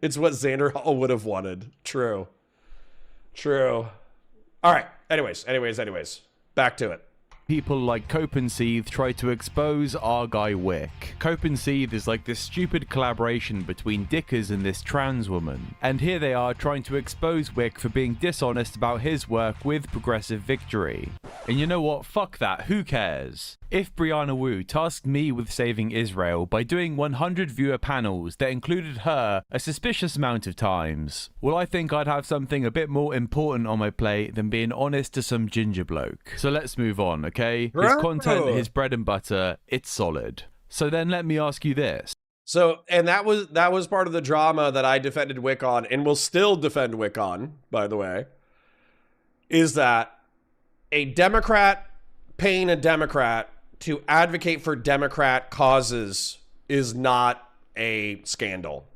It's what Xander Hall would have wanted. True. All right. Anyways. Back to it. People like Cohen try to expose our guy Whick. Cohen is like this stupid collaboration between Dickers and this trans woman. And here they are trying to expose Whick for being dishonest about his work with Progressive Victory. And you know what? Fuck that. Who cares? If Brianna Wu tasked me with saving Israel by doing 100 viewer panels that included her a suspicious amount of times, well, I think I'd have something a bit more important on my plate than being honest to some ginger bloke. So let's move on, okay? His content, his bread and butter, it's solid. So then let me ask you this. So, and that was part of the drama that I defended Whick on, and will still defend Whick on, by the way, is that a Democrat paying a Democrat to advocate for Democrat causes is not a scandal.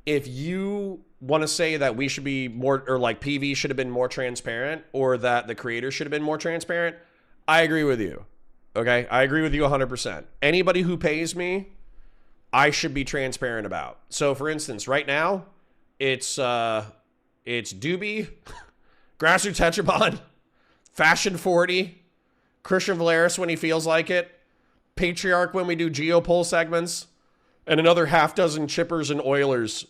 If you want to say that we should be more, or like PV should have been more transparent, or that the creators should have been more transparent, I agree with you. Okay? I agree with you 100%. Anybody who pays me, I should be transparent about. So for instance, right now, it's Doobie, Grassroots Hegemon, Fashion 40, Christian Valeris when he feels like it, Patriarch when we do Geopol segments, and another half dozen chippers and oilers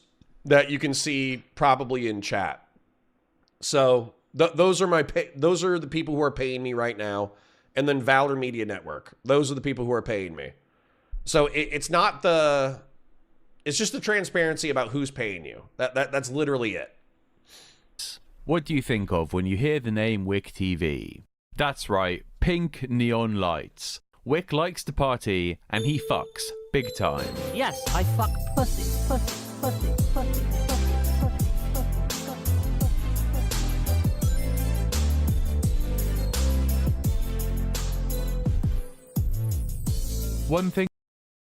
that you can see probably in chat. So those are the people who are paying me right now. And then Valor Media Network. Those are the people who are paying me. So it's just the transparency about who's paying you. That's literally it. What do you think of when you hear the name Whick TV? That's right, pink neon lights. Whick likes to party, and he fucks big time. Yes, I fuck pussy. One thing.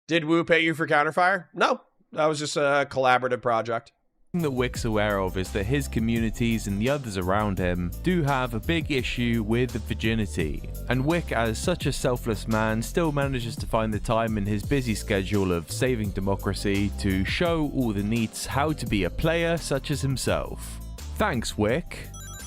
Did Wu pay you for Counterfire? No, that was just a collaborative project. That Whick's aware of is that his communities and the others around him do have a big issue with virginity, and Whick, as such a selfless man, still manages to find the time in his busy schedule of saving democracy to show all the neets how to be a player such as himself. Thanks, Whick.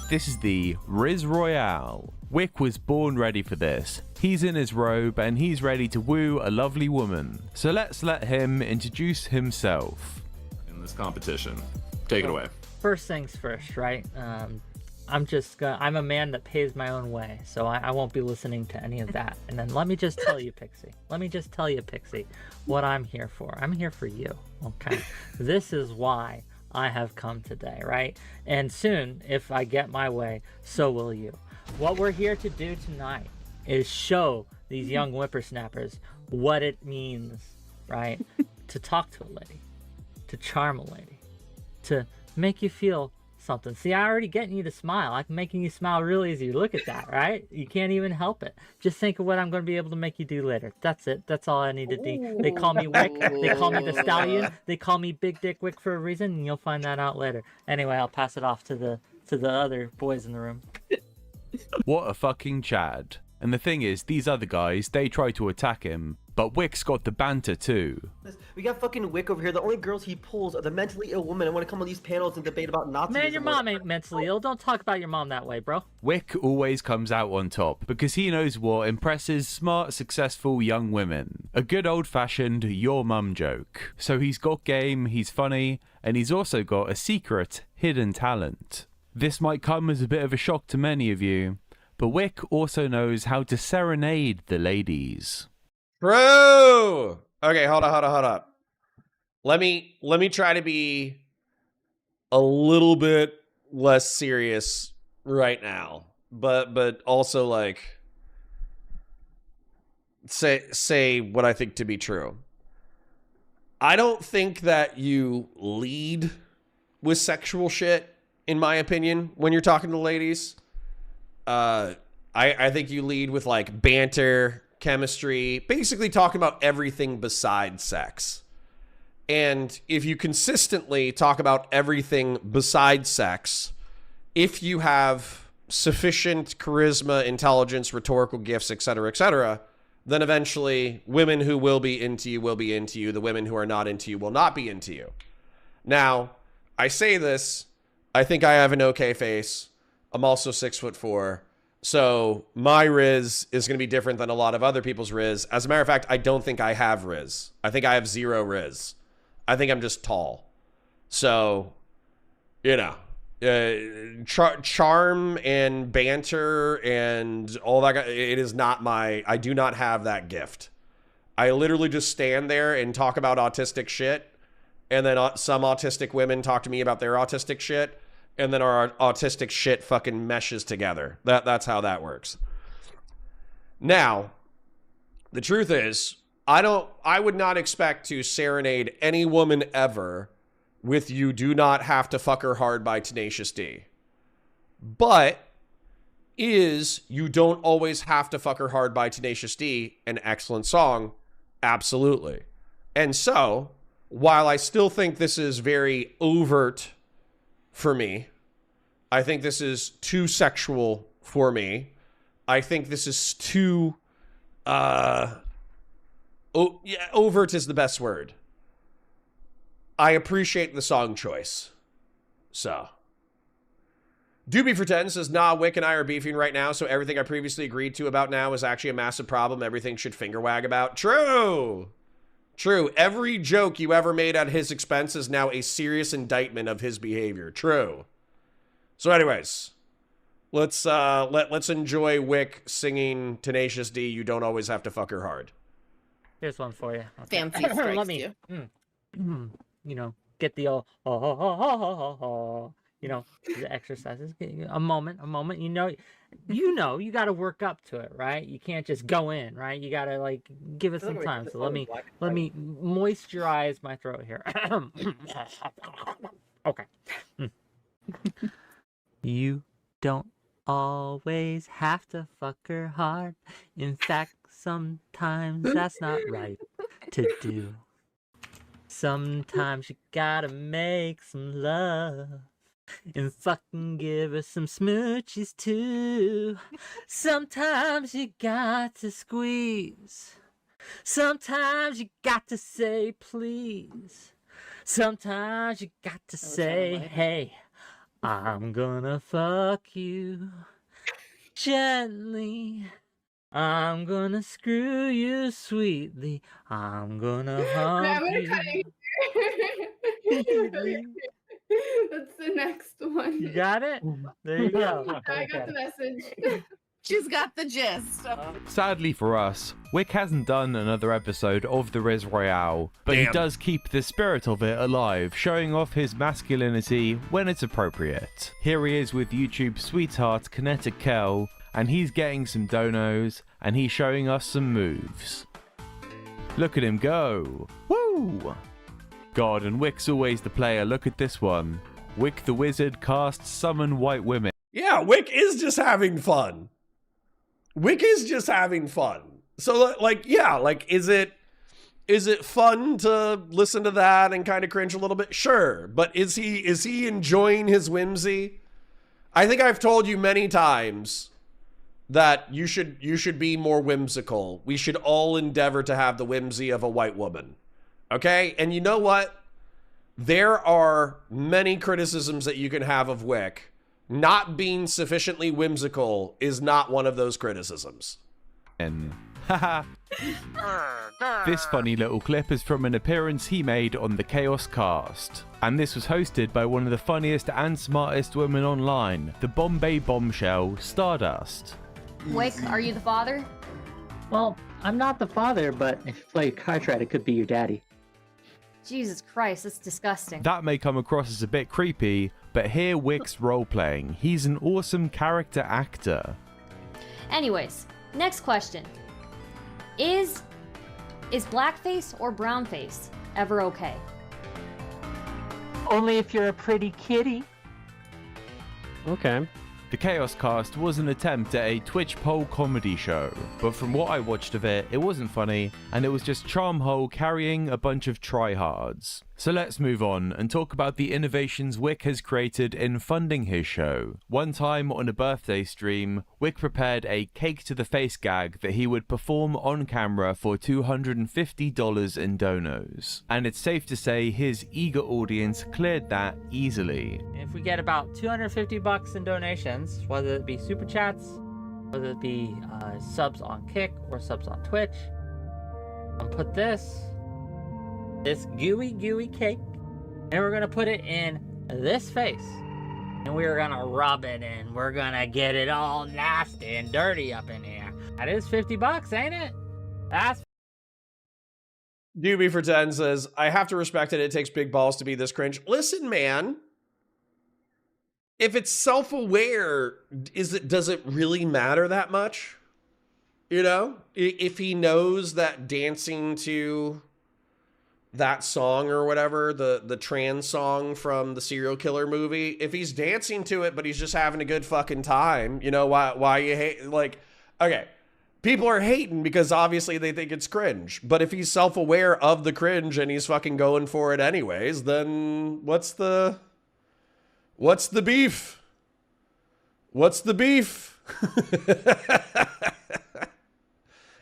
This is the Riz Royale. Whick was born ready for this. He's in his robe and he's ready to woo a lovely woman. So let's let him introduce himself. This competition. Take it away. First things first, right? I'm a man that pays my own way, so I won't be listening to any of that. And then let me just tell you, Pixie, what I'm here for. I'm here for you, okay? This is why I have come today, right? And soon, if I get my way, so will you. What we're here to do tonight is show the these young whippersnappers what it means, right? To talk to a lady, to charm a lady, to make you feel something. See, I already getting you to smile. I'm making you smile real easy. Look at that, right? You can't even help it. Just think of what I'm going to be able to make you do later. That's it. That's all I need to do. They call me Whick. They call me the Stallion. They call me Big Dick Whick for a reason, and you'll find that out later. Anyway, I'll pass it off to the other boys in the room. What a fucking Chad. And the thing is, these other guys, they try to attack him, but Whick's got the banter too. We got fucking Whick over here. The only girls he pulls are the mentally ill women. I want to come on these panels and debate about Nazis. Man, your mom ain't mentally ill. Don't talk about your mom that way, bro. Whick always comes out on top because he knows what impresses smart, successful young women. A good old-fashioned your mum joke. So he's got game, he's funny, and he's also got a secret, hidden talent. This might come as a bit of a shock to many of you, but Whick also knows how to serenade the ladies. True. Okay, hold up. Let me try to be a little bit less serious right now, but also like say what I think to be true. I don't think that you lead with sexual shit, in my opinion, when you're talking to ladies. I think you lead with like banter, chemistry, basically talking about everything besides sex. And if you consistently talk about everything besides sex, if you have sufficient charisma, intelligence, rhetorical gifts, etc., then eventually women who will be into you. The women who are not into you will not be into you. Now, I say this, I think I have an okay face. I'm also 6'4". So my Riz is going to be different than a lot of other people's Riz. As a matter of fact, I don't think I have Riz. I think I have 0 Riz. I think I'm just tall. So, you know, charm and banter and all that, it is not I do not have that gift. I literally just stand there and talk about autistic shit. And then some autistic women talk to me about their autistic shit. And then our autistic shit fucking meshes together. That's how that works. Now, the truth is, I would not expect to serenade any woman ever with "You Do Not Have to Fuck Her Hard" by Tenacious D. But is "You Don't Always Have to Fuck Her Hard" by Tenacious D an excellent song? Absolutely. And so, while I still think this is very overt for me, I think this is too sexual for me. I think this is too, overt is the best word. I appreciate the song choice. So, Doobie for 10 says, nah, Whick and I are beefing right now, so everything I previously agreed to about now is actually a massive problem. Everything should finger wag about. True. Every joke you ever made at his expense is now a serious indictment of his behavior. True. So anyways, let's enjoy Whick singing Tenacious D, "You Don't Always Have to Fuck Her Hard." Here's one for you. Fancy strikes Let me, you know, get the old, you know, the exercises. A moment. You know, you got to work up to it, right? You can't just go in, right? You got to like give it some time. So let me moisturize my throat here. Okay. You don't always have to fuck her hard. In fact, sometimes that's not right to do. Sometimes you gotta make some love and fucking give her some smooches too. Sometimes you got to squeeze. Sometimes you got to say please. Sometimes you got to say, hey, I'm gonna fuck you gently. I'm gonna screw you sweetly. I'm gonna hump you. That's the next one. You got it? There you go. I got the message. She's got the gist. Sadly for us, Whick hasn't done another episode of the Riz Royale, but he does keep the spirit of it alive, showing off his masculinity when it's appropriate. Here he is with YouTube sweetheart Kinetic Kel, and he's getting some donos, and he's showing us some moves. Look at him go! Woo! God, and Wick's always the player. Look at this one. Wick the Wizard casts Summon White Women. Yeah, Wick is just having fun. Wick is just having fun. So, like, yeah, like, is it fun to listen to that and kind of cringe a little bit? Sure, but is he enjoying his whimsy? I think I've told you many times that you should be more whimsical. We should all endeavor to have the whimsy of a white woman. Okay? And you know what? There are many criticisms that you can have of Wick. Not being sufficiently whimsical is not one of those criticisms. And this funny little clip is from an appearance he made on the Chaos Cast, and this was hosted by one of the funniest and smartest women online, the Bombay bombshell Stardust. Wick, are you the father? Well, I'm not the father, but if you play card right, it could be your daddy. Jesus Christ, that's disgusting. That may come across as a bit creepy, but hear Wick's role-playing. He's an awesome character actor. Anyways, next question. Is blackface or brownface ever okay? Only if you're a pretty kitty. Okay. The Chaos Cast was an attempt at a Twitch poll comedy show, but from what I watched of it, it wasn't funny, and it was just Charmhole carrying a bunch of tryhards. So let's move on and talk about the innovations Wick has created in funding his show. One time on a birthday stream, Wick prepared a cake to the face gag that he would perform on camera for $250 in donos. And it's safe to say his eager audience cleared that easily. If we get about $250 in donations, whether it be super chats, whether it be subs on Kick or subs on Twitch, I'll put this gooey cake, and we're gonna put it in this face, and we're gonna rub it in. We're gonna get it all nasty and dirty up in here. That is $50, ain't it? That's Doobie for 10 says, I have to respect it. It takes big balls to be this cringe. Listen, man. If it's self-aware, does it really matter that much? You know? If he knows that dancing to that song or whatever, the trans song from the serial killer movie, if he's dancing to it but he's just having a good fucking time, you know, why you hate, like, okay, people are hating because obviously they think it's cringe, but if he's self-aware of the cringe and he's fucking going for it anyways, then what's the beef? What's the beef?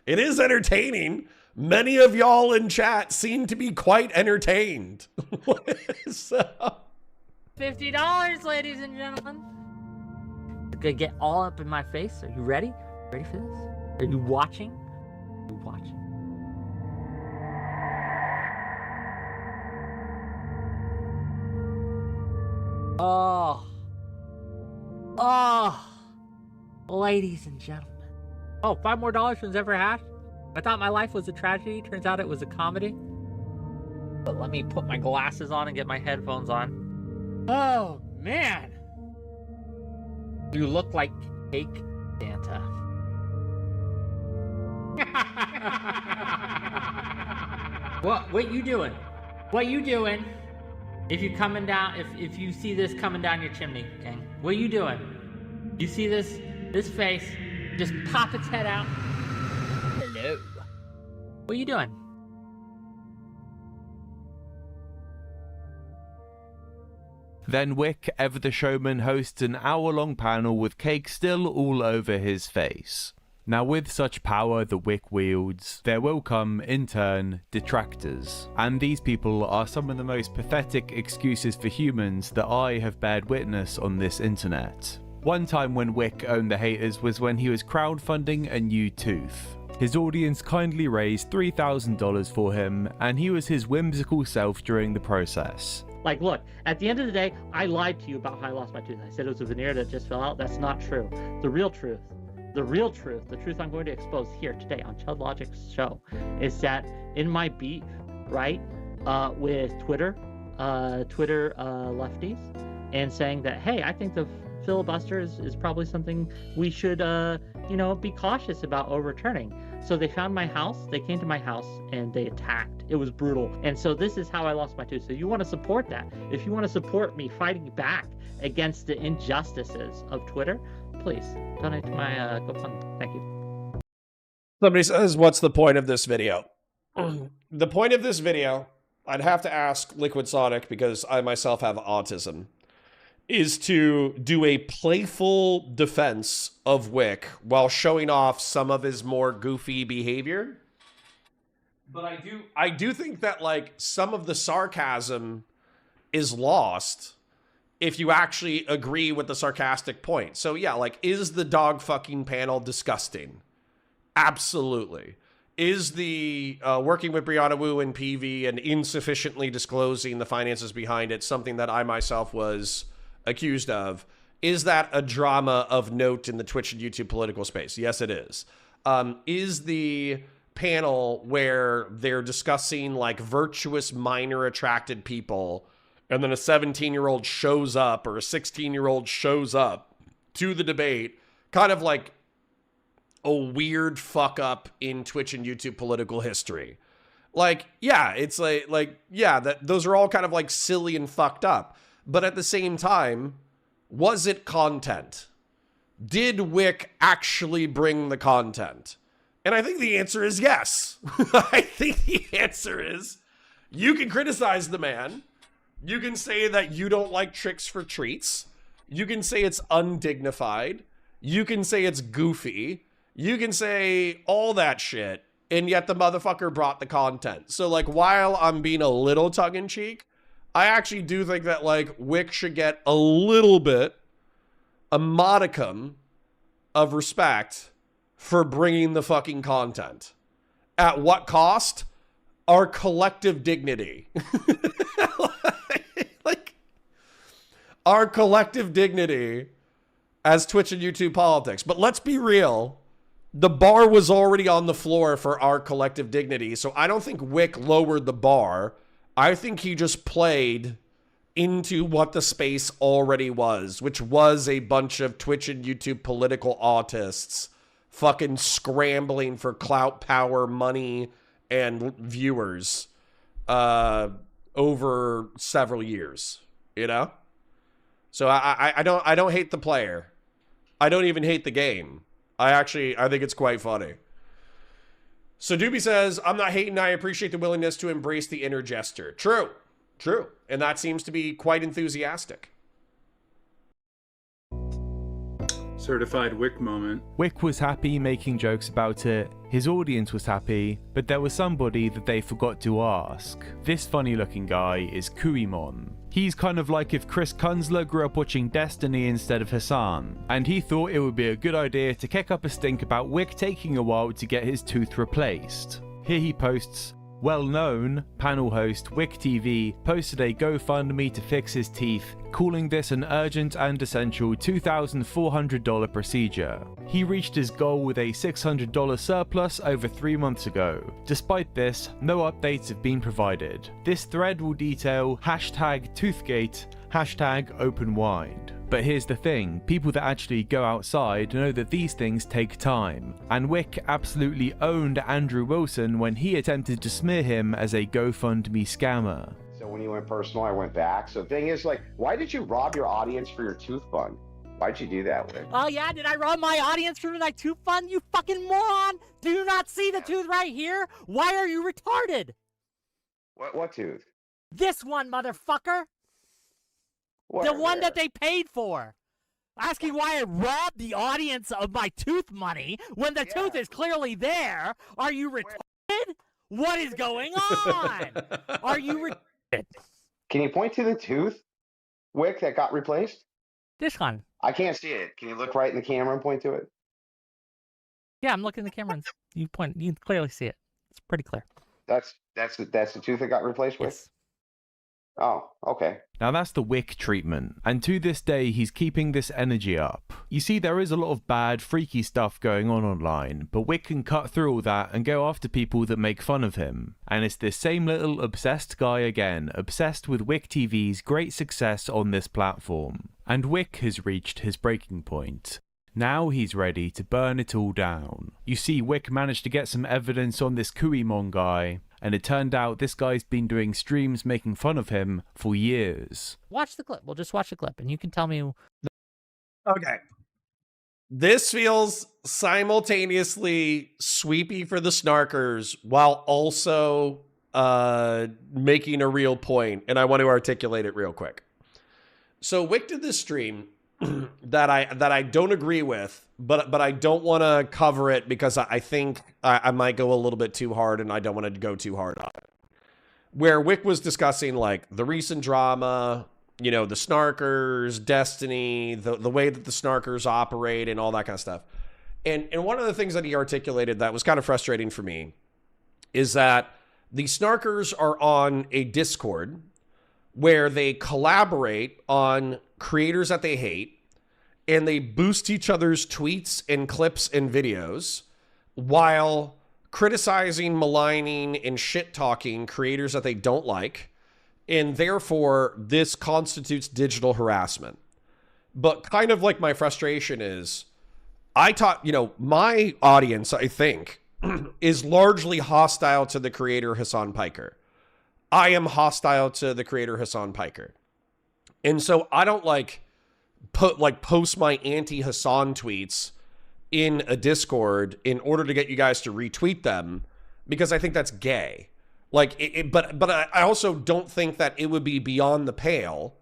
It is entertaining. Many of y'all in chat seem to be quite entertained. So. $50, ladies and gentlemen. It's gonna get all up in my face. Are you ready? Ready for this? Are you watching? Are you watching? Oh, ladies and gentlemen. Oh, $5 more from Zephyr I thought my life was a tragedy. Turns out it was a comedy. But let me put my glasses on and get my headphones on. Oh, man. You look like Cake Santa. What you doing? What you doing? If you coming down, if you see this coming down your chimney, gang, what you doing? You see this face just pop its head out? Hello. What are you doing? Then Wick, ever the showman, hosts an hour-long panel with cake still all over his face. Now with such power that Wick wields, there will come, in turn, detractors. And these people are some of the most pathetic excuses for humans that I have bared witness on this internet. One time when Wick owned the haters was when he was crowdfunding a new tooth. His audience kindly raised $3,000 for him, and he was his whimsical self during the process. Like, look, at the end of the day, I lied to you about how I lost my tooth. I said it was a veneer that just fell out. That's not true. The real truth I'm going to expose here today on Chud Logic's show is that in my beef, right, with Twitter lefties, and saying that, hey, I think the filibuster is probably something we should, be cautious about overturning. So they found my house, they came to my house, and they attacked. It was brutal. And so this is how I lost my tooth. So you want to support that. If you want to support me fighting back against the injustices of Twitter, please donate to my GoFundMe. Thank you. Somebody says, what's the point of this video? The point of this video, I'd have to ask Liquid Sonic because I myself have autism, is to do a playful defense of Whick while showing off some of his more goofy behavior. But I do think that like some of the sarcasm is lost if you actually agree with the sarcastic point. So yeah, like, is the dog fucking panel disgusting? Absolutely. Is the working with Brianna Wu and PV and insufficiently disclosing the finances behind it something that I myself was accused of? Is that a drama of note in the Twitch and YouTube political space? Yes, it is. Is the panel where they're discussing like virtuous minor attracted people and then a 17-year-old shows up or a 16-year-old shows up to the debate kind of like a weird fuck up in Twitch and YouTube political history? Like, yeah, it's like, yeah, those are all kind of like silly and fucked up. But at the same time, was it content? Did Whick actually bring the content? And I think the answer is yes. I think the answer is you can criticize the man. You can say that you don't like tricks for treats. You can say it's undignified. You can say it's goofy. You can say all that shit. And yet the motherfucker brought the content. So like, while I'm being a little tongue-in-cheek, I actually do think that like Whick should get a little bit, a modicum of respect for bringing the fucking content. At what cost? Our collective dignity. Like, our collective dignity as Twitch and YouTube politics. But let's be real. The bar was already on the floor for our collective dignity. So I don't think Whick lowered the bar. I think he just played into what the space already was, which was a bunch of Twitch and YouTube political autists fucking scrambling for clout, power, money, and viewers over several years, you know? So I don't hate the player. I don't even hate the game. I think it's quite funny. So Doobie says, I'm not hating. I appreciate the willingness to embrace the inner jester. True. True. And that seems to be quite enthusiastic. Certified Whick moment. Whick was happy making jokes about it, his audience was happy, but there was somebody that they forgot to ask. This funny looking guy is Kuimon. He's kind of like if Chris Kunzler grew up watching Destiny instead of Hassan, and he thought it would be a good idea to kick up a stink about Whick taking a while to get his tooth replaced. Here he posts, well-known panel host Whick TV posted a GoFundMe to fix his teeth, calling this an urgent and essential $2,400 procedure. He reached his goal with a $600 surplus over 3 months ago. Despite this, no updates have been provided. This thread will detail #Toothgate, #OpenWide. But here's the thing, people that actually go outside know that these things take time, and Whick absolutely owned Andrew Wilson when he attempted to smear him as a GoFundMe scammer. So when you went personal, I went back. So the thing is, like, why did you rob your audience for your tooth fund? Why'd you do that, Whick? Oh yeah, did I rob my audience for my tooth fund, you fucking moron? Do you not see the tooth right here? Why are you retarded? What tooth? This one, motherfucker! Where, the one that they paid for. Asking why I robbed the audience of my tooth money when the tooth is clearly there. Are you retarded? What is going on? Are you retarded? Can you point to the tooth, Whick, that got replaced? This one. I can't see it. Can you look right in the camera and point to it? Yeah, I'm looking in the camera and you can clearly see it. It's pretty clear. That's the tooth that got replaced with? Yes. Oh, okay. Now that's the Whick treatment, and to this day he's keeping this energy up. You see, there is a lot of bad, freaky stuff going on online, but Whick can cut through all that and go after people that make fun of him. And it's this same little obsessed guy again, obsessed with Whick TV's great success on this platform. And Whick has reached his breaking point. Now he's ready to burn it all down. You see, Whick managed to get some evidence on this Kuimon guy, and it turned out this guy's been doing streams making fun of him for years. Watch the clip. We'll just watch the clip, and you can tell me. Okay. This feels simultaneously sweepy for the snarkers while also making a real point, and I want to articulate it real quick. So Whick did this stream that I don't agree with, but I don't want to cover it because I think I might go a little bit too hard, and I don't want to go too hard on it. Where Whick was discussing like the recent drama, you know, the snarkers, Destiny, the way that the snarkers operate and all that kind of stuff. And one of the things that he articulated that was kind of frustrating for me is that the snarkers are on a Discord where they collaborate on creators that they hate, and they boost each other's tweets and clips and videos while criticizing, maligning, and shit-talking creators that they don't like, and therefore this constitutes digital harassment. But kind of like my frustration is, my audience, I think, is largely hostile to the creator Hassan Piker. I am hostile to the creator Hassan Piker. And so I don't post my anti-Hassan tweets in a Discord in order to get you guys to retweet them because I think that's gay. But I also don't think that it would be beyond the pale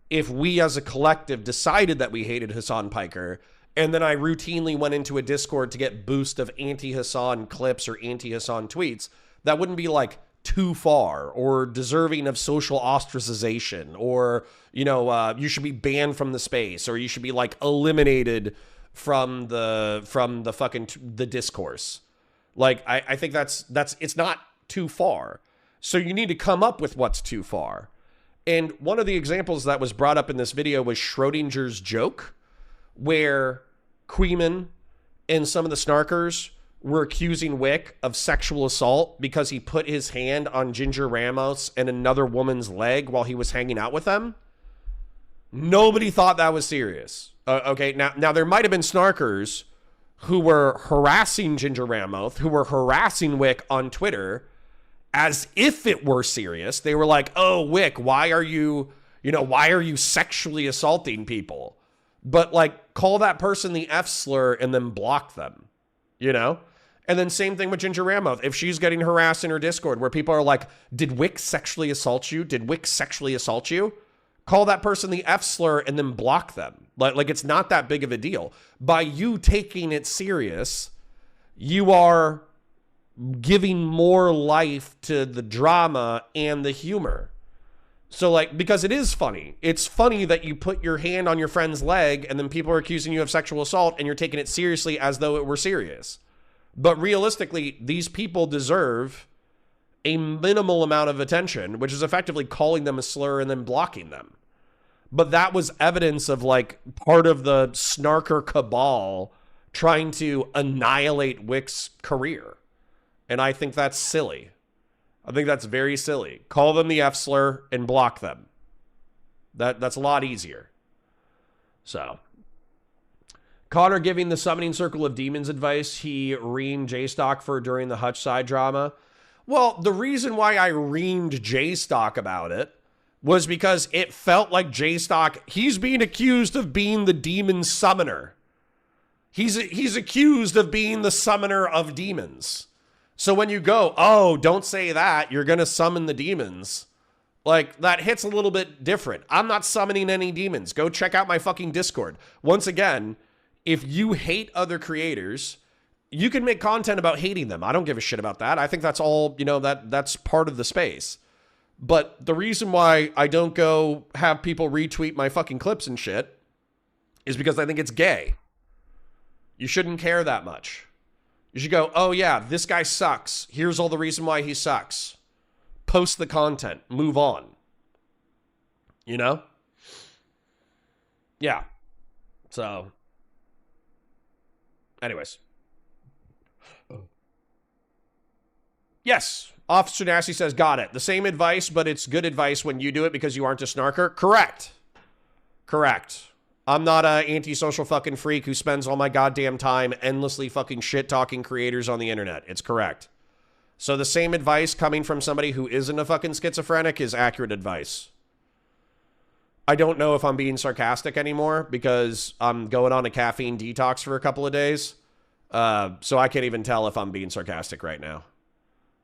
if we as a collective decided that we hated Hassan Piker, and then I routinely went into a Discord to get boost of anti-Hassan clips or anti-Hassan tweets. That wouldn't be like too far or deserving of social ostracization, or you should be banned from the space, or you should be like eliminated from the fucking the discourse. Like I think that's it's not too far. So you need to come up with what's too far. And one of the examples that was brought up in this video was Schrodinger's joke, where Queeman and some of the snarkers were accusing Whick of sexual assault because he put his hand on Ginger Ramos and another woman's leg while he was hanging out with them. Nobody thought that was serious. Okay, now there might have been snarkers who were harassing Ginger Ramos, who were harassing Whick on Twitter as if it were serious. They were like, "Oh, Whick, why are you sexually assaulting people?" But like, call that person the F slur and then block them, And then same thing with Ginger Ramos. If she's getting harassed in her Discord where people are like, "Did Whick sexually assault you? Did Whick sexually assault you?" Call that person the F slur and then block them. Like it's not that big of a deal. By you taking it serious, you are giving more life to the drama and the humor. So because it is funny. It's funny that you put your hand on your friend's leg and then people are accusing you of sexual assault and you're taking it seriously as though it were serious. But realistically, these people deserve a minimal amount of attention, which is effectively calling them a slur and then blocking them. But that was evidence of part of the snarker cabal trying to annihilate Whick's career. And I think that's silly. I think that's very silly. Call them the F slur and block them. That's a lot easier. So, Connor giving the Summoning Circle of Demons advice he reamed J-Stock for during the Hutch side drama. Well, the reason why I reamed J-Stock about it was because it felt like J-Stock, he's being accused of being the demon summoner. He's accused of being the summoner of demons. So when you go, "Oh, don't say that, you're going to summon the demons," that hits a little bit different. I'm not summoning any demons. Go check out my fucking Discord. Once again, if you hate other creators, you can make content about hating them. I don't give a shit about that. I think that's all, that's part of the space. But the reason why I don't go have people retweet my fucking clips and shit is because I think it's gay. You shouldn't care that much. You should go, "Oh yeah, this guy sucks. Here's all the reason why he sucks." Post the content. Move on. You know? Yeah. So, anyways. Yes. Officer Nasty says, got it. The same advice, but it's good advice when you do it because you aren't a snarker. Correct. Correct. I'm not a antisocial fucking freak who spends all my goddamn time endlessly fucking shit-talking creators on the internet. It's correct. So the same advice coming from somebody who isn't a fucking schizophrenic is accurate advice. I don't know if I'm being sarcastic anymore because I'm going on a caffeine detox for a couple of days. So I can't even tell if I'm being sarcastic right now.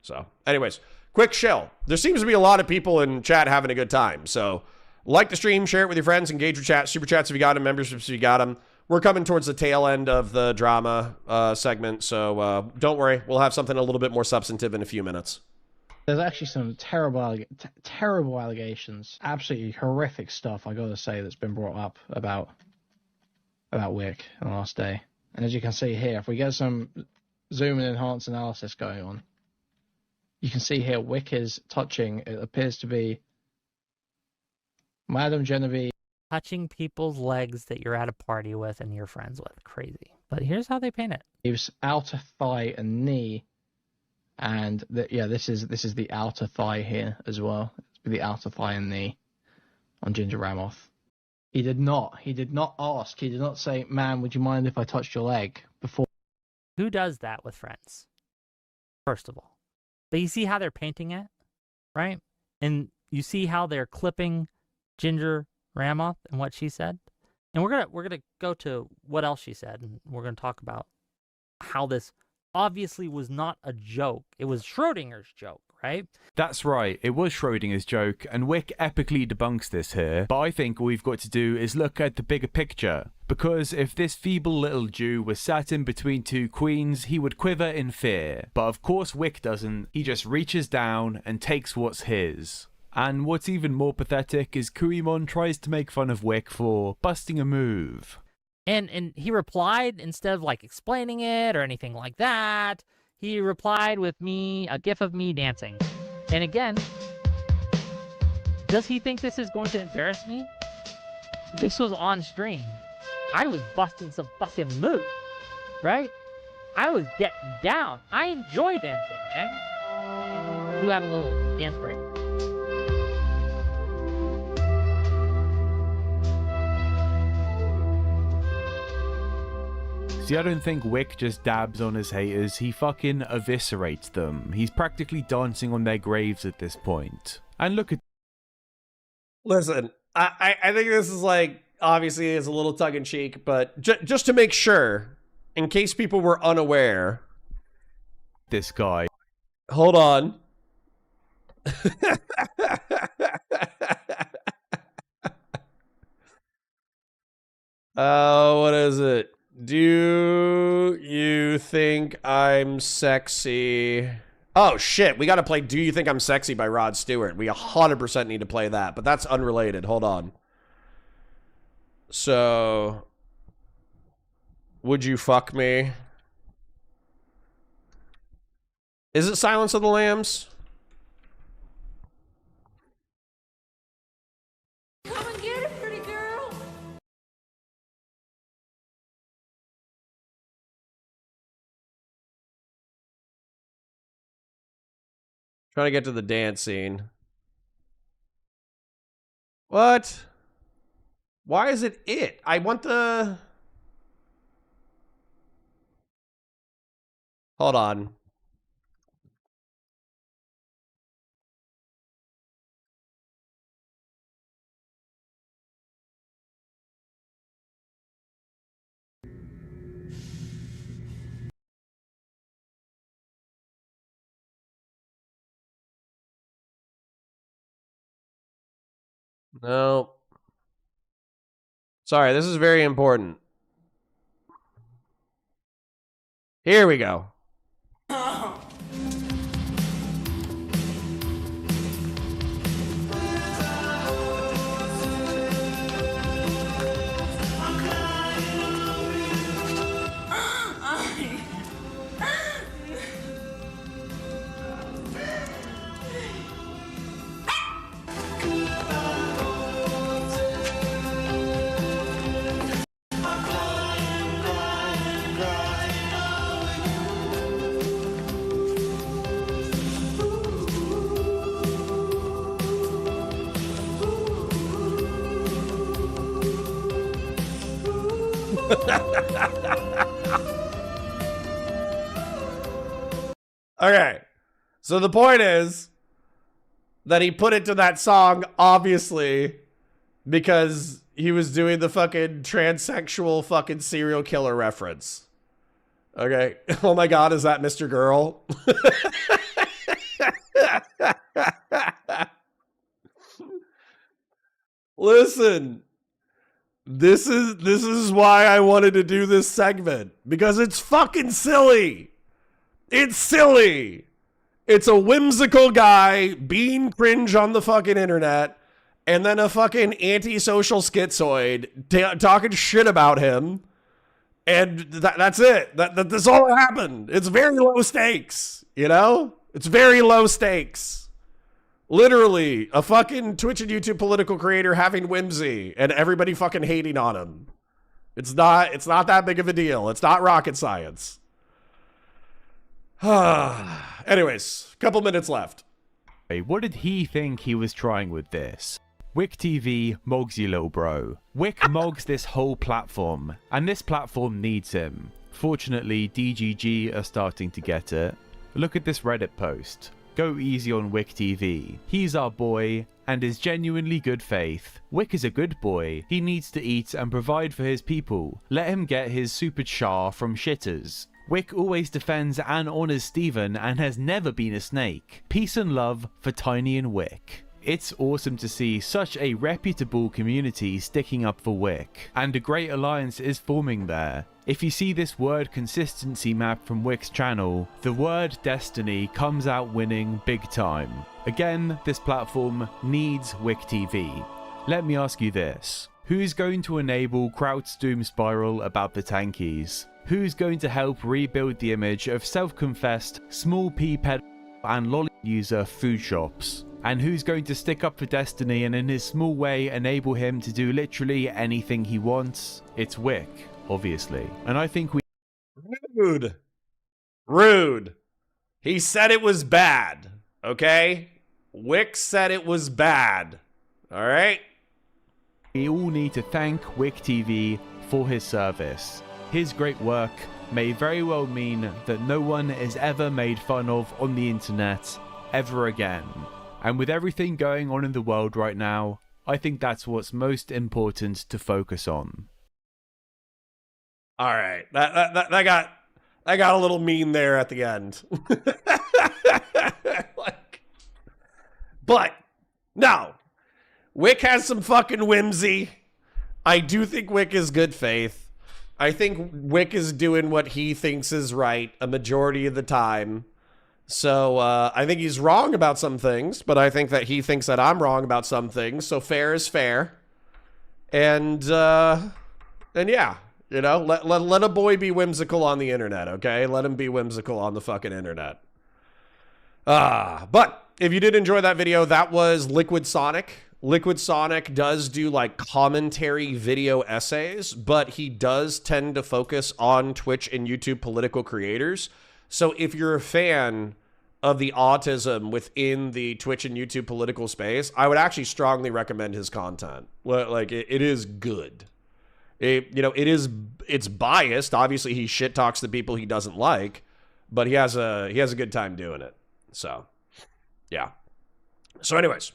So, anyways, quick shill. There seems to be a lot of people in chat having a good time. So, like the stream, share it with your friends, engage with chat, super chats if you got them, memberships if you got them. We're coming towards the tail end of the drama segment, so don't worry. We'll have something a little bit more substantive in a few minutes. There's actually some terrible allegations, absolutely horrific stuff, I gotta say, that's been brought up about Whick in the last day. And as you can see here, if we get some zoom and enhance analysis going on, you can see here Whick is touching, it appears to be Madam Genevieve. Touching people's legs that you're at a party with and you're friends with. Crazy. But here's how they paint it. Eve's outer thigh and knee. And this is the outer thigh here as well. The outer thigh and knee on Ginger Ramoth. He did not ask. He did not say, "Man, would you mind if I touched your leg?" before. Who does that with friends? First of all. But you see how they're painting it, right? And you see how they're clipping Ginger Ramoth and what she said. And we're gonna go to what else she said, and we're gonna talk about how this obviously was not a joke. It was Schrodinger's joke, right? That's right, it was Schrodinger's joke, and Whick epically debunks this here, but I think all we've got to do is look at the bigger picture. Because if this feeble little Jew was sat in between two queens, he would quiver in fear. But of course Whick doesn't, he just reaches down and takes what's his. And what's even more pathetic is Kuimon tries to make fun of Whick for busting a move. And he replied, instead of like explaining it or anything like that, he replied with a gif of me dancing. And again, does he think this is going to embarrass me? This was on stream. I was busting some fucking moves, right? I was getting down. I enjoy dancing, okay? You have a little dance break. See, I don't think Whick just dabs on his haters, he fucking eviscerates them. He's practically dancing on their graves at this point. And look at... Listen, I think this is like, obviously is a little tongue-in-cheek, but just to make sure, in case people were unaware... This guy. Hold on. What is it? Do you think I'm sexy? Oh, shit. We got to play Do You Think I'm Sexy by Rod Stewart. We 100% need to play that, but that's unrelated. Hold on. So, would you fuck me? Is it Silence of the Lambs? Come and get it, pretty girl. Trying to get to the dance scene. What? Why is it? I want the... Hold on. No. Sorry, this is very important. Here we go. Okay. So the point is that he put it to that song, obviously, because he was doing the fucking transsexual fucking serial killer reference. Okay. Oh my God, is that Mr. Girl? Listen, this is why I wanted to do this segment, because it's fucking silly. It's silly. It's a whimsical guy being cringe on the fucking internet, and then a fucking antisocial schizoid talking shit about him, and that's it. That's all that happened. It's very low stakes, you know? It's very low stakes. Literally, a fucking Twitch and YouTube political creator having whimsy and everybody fucking hating on him. It's not that big of a deal. It's not rocket science. Anyways, couple minutes left. What did he think he was trying with this? Whick TV mogs you, little bro. Whick mogs this whole platform, and this platform needs him. Fortunately, DGG are starting to get it. Look at this Reddit post. Go easy on Whick TV. He's our boy and is genuinely good faith. Whick is a good boy. He needs to eat and provide for his people. Let him get his super char from shitters. Whick always defends and honors Steven and has never been a snake. Peace and love for Tiny and Whick. It's awesome to see such a reputable community sticking up for Whick, and a great alliance is forming there. If you see this word consistency map from Whick's channel, the word destiny comes out winning big time. Again, this platform needs Whick TV. Let me ask you this. Who's going to enable Kraut's doom spiral about the tankies? Who's going to help rebuild the image of self-confessed small p ped and lolly user food shops? And who's going to stick up for Destiny and in his small way enable him to do literally anything he wants? It's Whick, obviously. And I think we... Rude. He said it was bad, okay? Whick said it was bad, all right? We all need to thank Whick TV for his service. His great work may very well mean that no one is ever made fun of on the internet ever again. And with everything going on in the world right now, I think that's what's most important to focus on. All right, that got a little mean there at the end. But no, Whick has some fucking whimsy. I do think Whick is good faith. I think Whick is doing what he thinks is right a majority of the time. So I think he's wrong about some things, but I think that he thinks that I'm wrong about some things. So fair is fair. And yeah, you know, let a boy be whimsical on the internet, okay? Let him be whimsical on the fucking internet. But if you did enjoy that video, that was Liquid Sonic. Liquid Sonic does do like commentary video essays, but he does tend to focus on Twitch and YouTube political creators. So if you're a fan of the autism within the Twitch and YouTube political space, I would actually strongly recommend his content. Like it is good. It's biased. Obviously, he shit talks the people he doesn't like, but he has a good time doing it. So, yeah. So, anyways,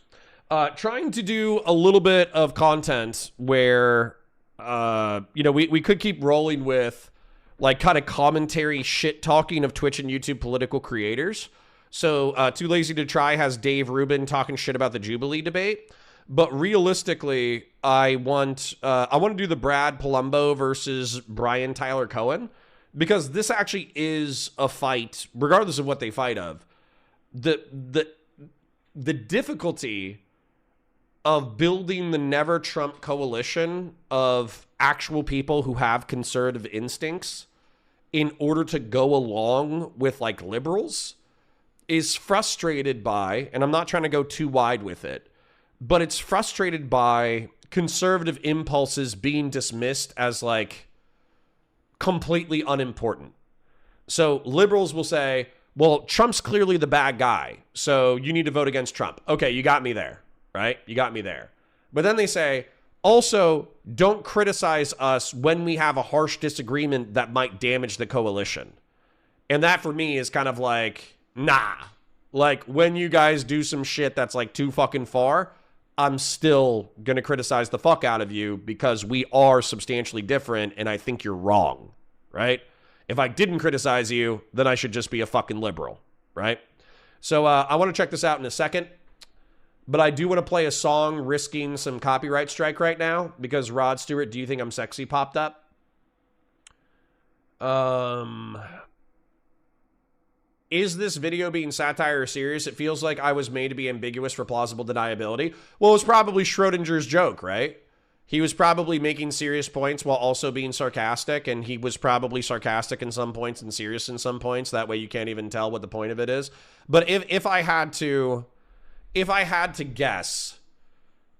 trying to do a little bit of content where, we could keep rolling with like kind of commentary shit talking of Twitch and YouTube political creators. So Too Lazy to Try has Dave Rubin talking shit about the Jubilee debate. But realistically, I want to do the Brad Polumbo versus Brian Tyler Cohen, because this actually is a fight, regardless of what they fight of. The difficulty of building the Never Trump coalition of actual people who have conservative instincts in order to go along with like liberals is frustrated by, and I'm not trying to go too wide with it, but it's frustrated by conservative impulses being dismissed as like completely unimportant. So liberals will say, well, Trump's clearly the bad guy, so you need to vote against Trump. Okay, you got me there, right? You got me there. But then they say, Also, don't criticize us when we have a harsh disagreement that might damage the coalition. And that for me is kind of like, nah. Like, when you guys do some shit that's like too fucking far, I'm still going to criticize the fuck out of you because we are substantially different and I think you're wrong, right? If I didn't criticize you, then I should just be a fucking liberal, right? So I want to check this out in a second. But I do want to play a song risking some copyright strike right now because Rod Stewart, Do You Think I'm Sexy popped up. Is this video being satire or serious? It feels like I was made to be ambiguous for plausible deniability. Well, it was probably Schrodinger's joke, right? He was probably making serious points while also being sarcastic, and he was probably sarcastic in some points and serious in some points. That way you can't even tell what the point of it is. But if I had to guess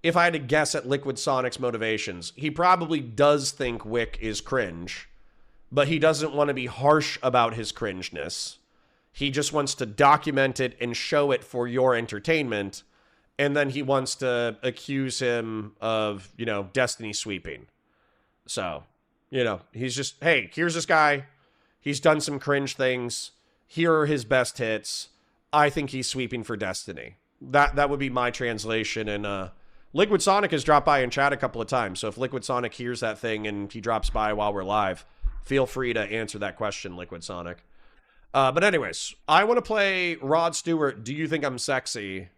at Liquid Sonic's motivations, he probably does think Whick is cringe, but he doesn't want to be harsh about his cringeness. He just wants to document it and show it for your entertainment, and then he wants to accuse him of, destiny sweeping. So, he's just, hey, here's this guy. He's done some cringe things. Here are his best hits. I think he's sweeping for destiny. That would be my translation. And Liquid Sonic has dropped by in chat a couple of times. So if Liquid Sonic hears that thing and he drops by while we're live, feel free to answer that question, Liquid Sonic. But anyways, I want to play Rod Stewart, Do You Think I'm Sexy,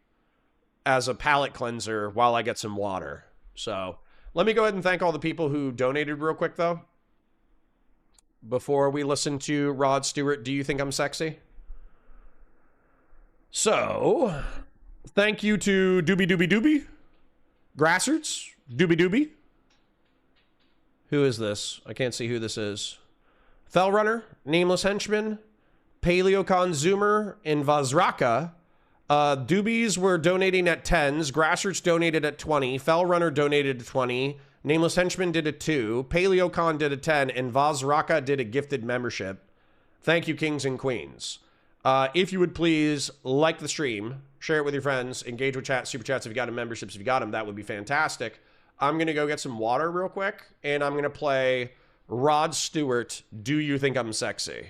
as a palate cleanser while I get some water. So let me go ahead and thank all the people who donated real quick, though, before we listen to Rod Stewart, Do You Think I'm Sexy? So, thank you to Doobie, Grassroots, Doobie. Who is this? I can't see who this is. Fellrunner, Nameless Henchman, Paleocon Zoomer, and Vazraka. Doobies were donating at 10s. Grassroots donated at 20. Fellrunner donated 20. Nameless Henchman did a 2. Paleocon did a 10. And Vazraka did a gifted membership. Thank you, kings and queens. If you would please like the stream, share it with your friends, engage with chat, super chats if you got them, memberships if you got them, that would be fantastic. I'm going to go get some water real quick, and I'm going to play Rod Stewart, Do You Think I'm Sexy?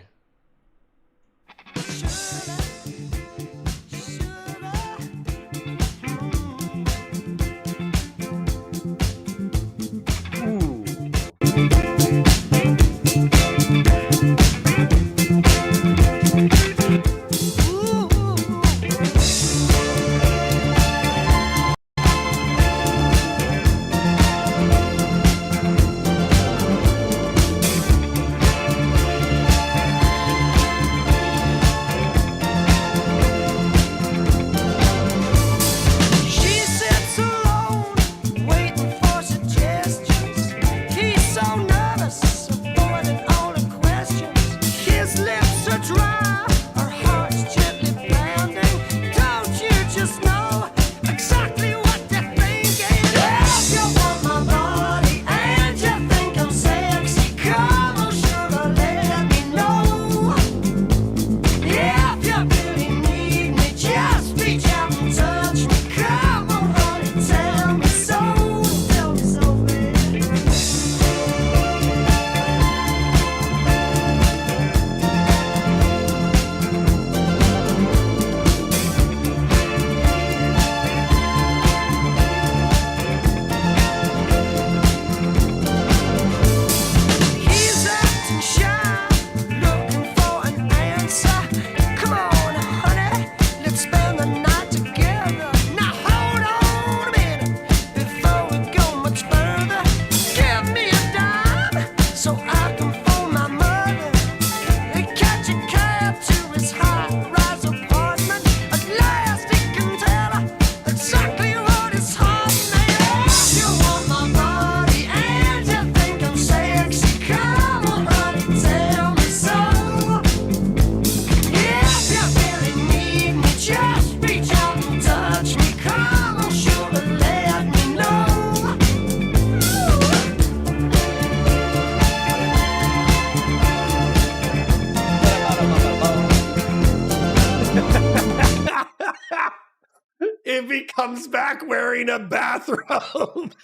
comes back wearing a bathrobe.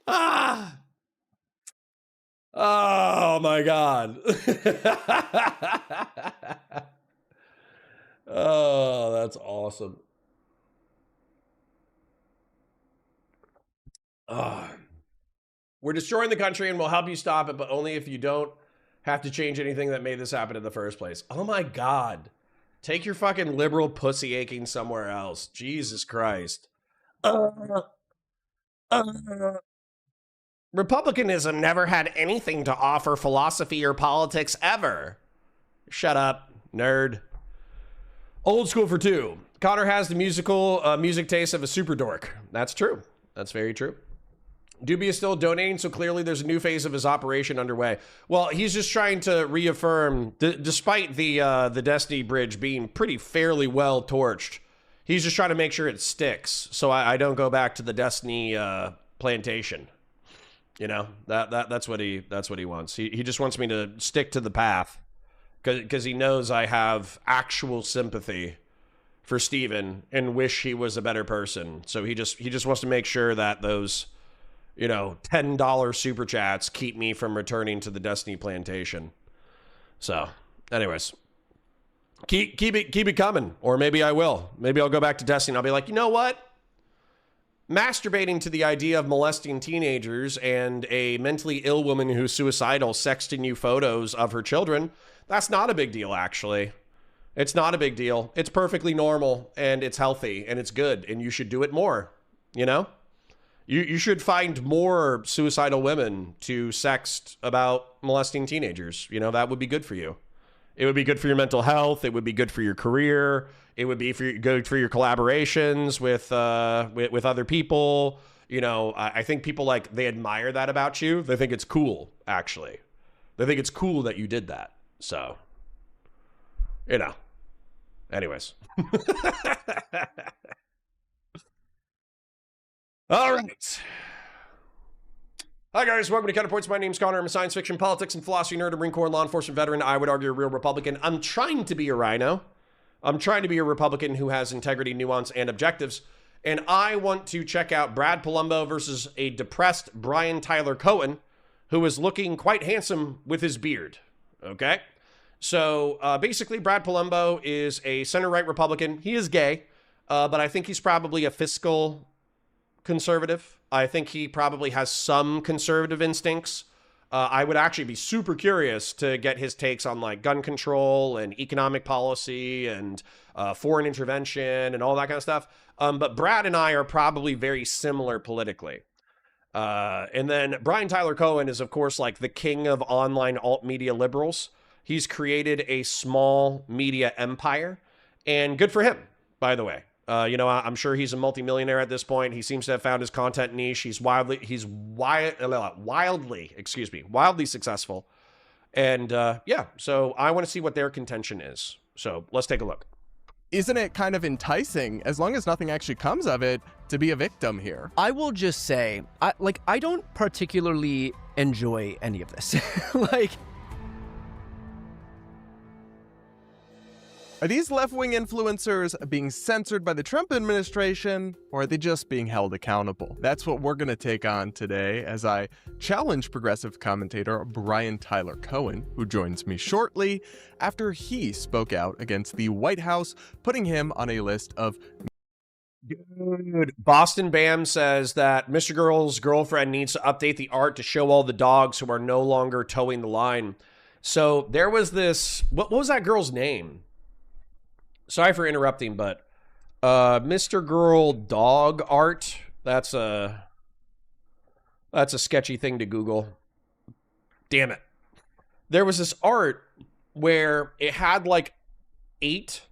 Ah. Oh my God. Oh, that's awesome. We're destroying the country and we'll help you stop it, but only if you don't have to change anything that made this happen in the first place. Oh my God. Take your fucking liberal pussy aching somewhere else. Jesus Christ. Republicanism never had anything to offer philosophy or politics ever. Shut up, nerd. Old school for two. Connor has the music taste of a super dork. That's true. That's very true. Doobie is still donating, so clearly there's a new phase of his operation underway. Well, he's just trying to reaffirm, despite the Destiny Bridge being pretty fairly well torched, he's just trying to make sure it sticks, so I don't go back to the Destiny plantation. You know, that's what he wants. He just wants me to stick to the path, because he knows I have actual sympathy for Steven and wish he was a better person. So he just wants to make sure that those, you know, $10 super chats keep me from returning to the Destiny plantation. So, anyways, keep it coming, or maybe I will. Maybe I'll go back to Destiny and I'll be like, you know what? Masturbating to the idea of molesting teenagers and a mentally ill woman who's suicidal sexting you photos of her children, that's not a big deal, actually. It's not a big deal. It's perfectly normal, and it's healthy, and it's good, and you should do it more, you know? You should find more suicidal women to sext about molesting teenagers. You know, that would be good for you. It would be good for your mental health. It would be good for your career. It would be good for your collaborations with other people. You know, I think people, like, they admire that about you. They think it's cool, actually. They think it's cool that you did that. So, you know. Anyways. All right. Hi, guys. Welcome to Counterpoints. My name's Connor. I'm a science fiction, politics, and philosophy nerd, a Marine Corps law enforcement veteran. I would argue a real Republican. I'm trying to be a rhino. I'm trying to be a Republican who has integrity, nuance, and objectives. And I want to check out Brad Polumbo versus a depressed Brian Tyler Cohen, who is looking quite handsome with his beard. Okay? So basically, Brad Polumbo is a center-right Republican. He is gay, but I think he's probably a fiscal conservative. I think he probably has some conservative instincts. I would actually be super curious to get his takes on, like, gun control and economic policy and foreign intervention and all that kind of stuff. But Brad and I are probably very similar politically. And then Brian Tyler Cohen is, of course, like the king of online alt media liberals. He's created a small media empire, and good for him, by the way. You know, I'm sure he's a multimillionaire at this point. He seems to have found his content niche. He's wildly successful. And yeah, so I want to see what their contention is. So let's take a look. Isn't it kind of enticing, as long as nothing actually comes of it, to be a victim here? I will just say, I don't particularly enjoy any of this. Like, are these left-wing influencers being censored by the Trump administration, or are they just being held accountable? That's what we're going to take on today as I challenge progressive commentator Brian Tyler Cohen, who joins me shortly, after he spoke out against the White House, putting him on a list of... Dude, Boston Bam says that Mr. Girl's girlfriend needs to update the art to show all the dogs who are no longer towing the line. So there was this... What was that girl's name? Sorry for interrupting, but Mr. Girl dog art, that's a sketchy thing to Google. Damn it. There was this art where it had like 8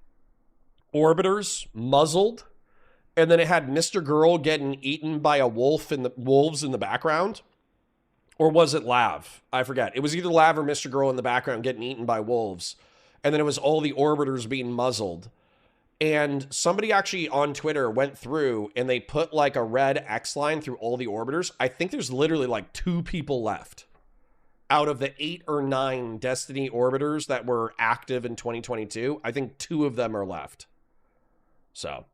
orbiters muzzled, and then it had Mr. Girl getting eaten by a wolf and the wolves in the background. Or was it Lav? I forget. It was either Lav or Mr. Girl in the background getting eaten by wolves. And then it was all the orbiters being muzzled. And somebody actually on Twitter went through and they put like a red X line through all the orbiters. I think there's literally like 2 people left out of the 8 or 9 Destiny orbiters that were active in 2022. I think 2 of them are left. So.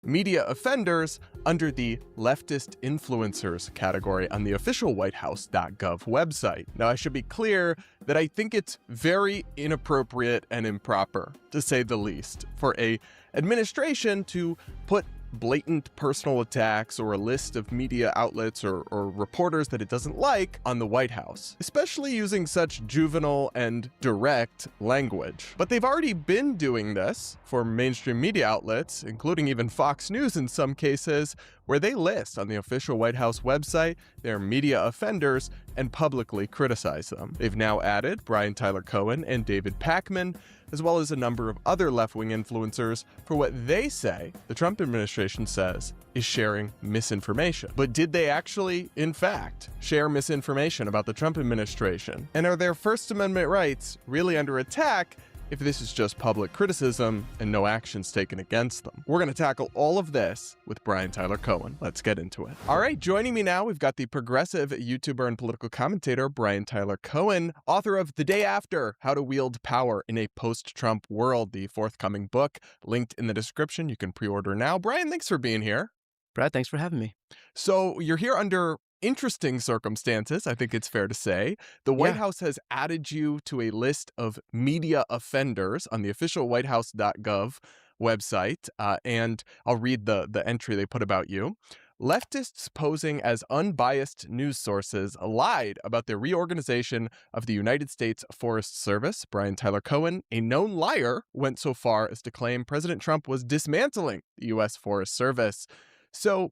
Media offenders under the leftist influencers category on the official whitehouse.gov website. Now, I should be clear that I think it's very inappropriate and improper, to say the least, for a administration to put blatant personal attacks or a list of media outlets or reporters that it doesn't like on the White House, especially using such juvenile and direct language. But they've already been doing this for mainstream media outlets, including even Fox News in some cases, where they list on the official White House website their media offenders and publicly criticize them. They've now added Brian Tyler Cohen and David Pakman, as well as a number of other left-wing influencers for what they say the Trump administration says is sharing misinformation. But did they actually, in fact, share misinformation about the Trump administration? And are their First Amendment rights really under attack if this is just public criticism and no actions taken against them? We're going to tackle all of this with Brian Tyler Cohen. Let's get into it. All right, joining me now, we've got the progressive YouTuber and political commentator Brian Tyler Cohen, author of The Day After: How to Wield Power in a Post-Trump World, the forthcoming book, linked in the description. You can pre-order now. Brian, thanks for being here. Brad, thanks for having me. So you're here under interesting circumstances, I think it's fair to say. The White House has added you to a list of media offenders on the official whitehouse.gov website, and I'll read the entry they put about you. Leftists posing as unbiased news sources lied about the reorganization of the United States Forest Service. Brian Tyler Cohen, a known liar, went so far as to claim President Trump was dismantling the U.S. Forest Service. So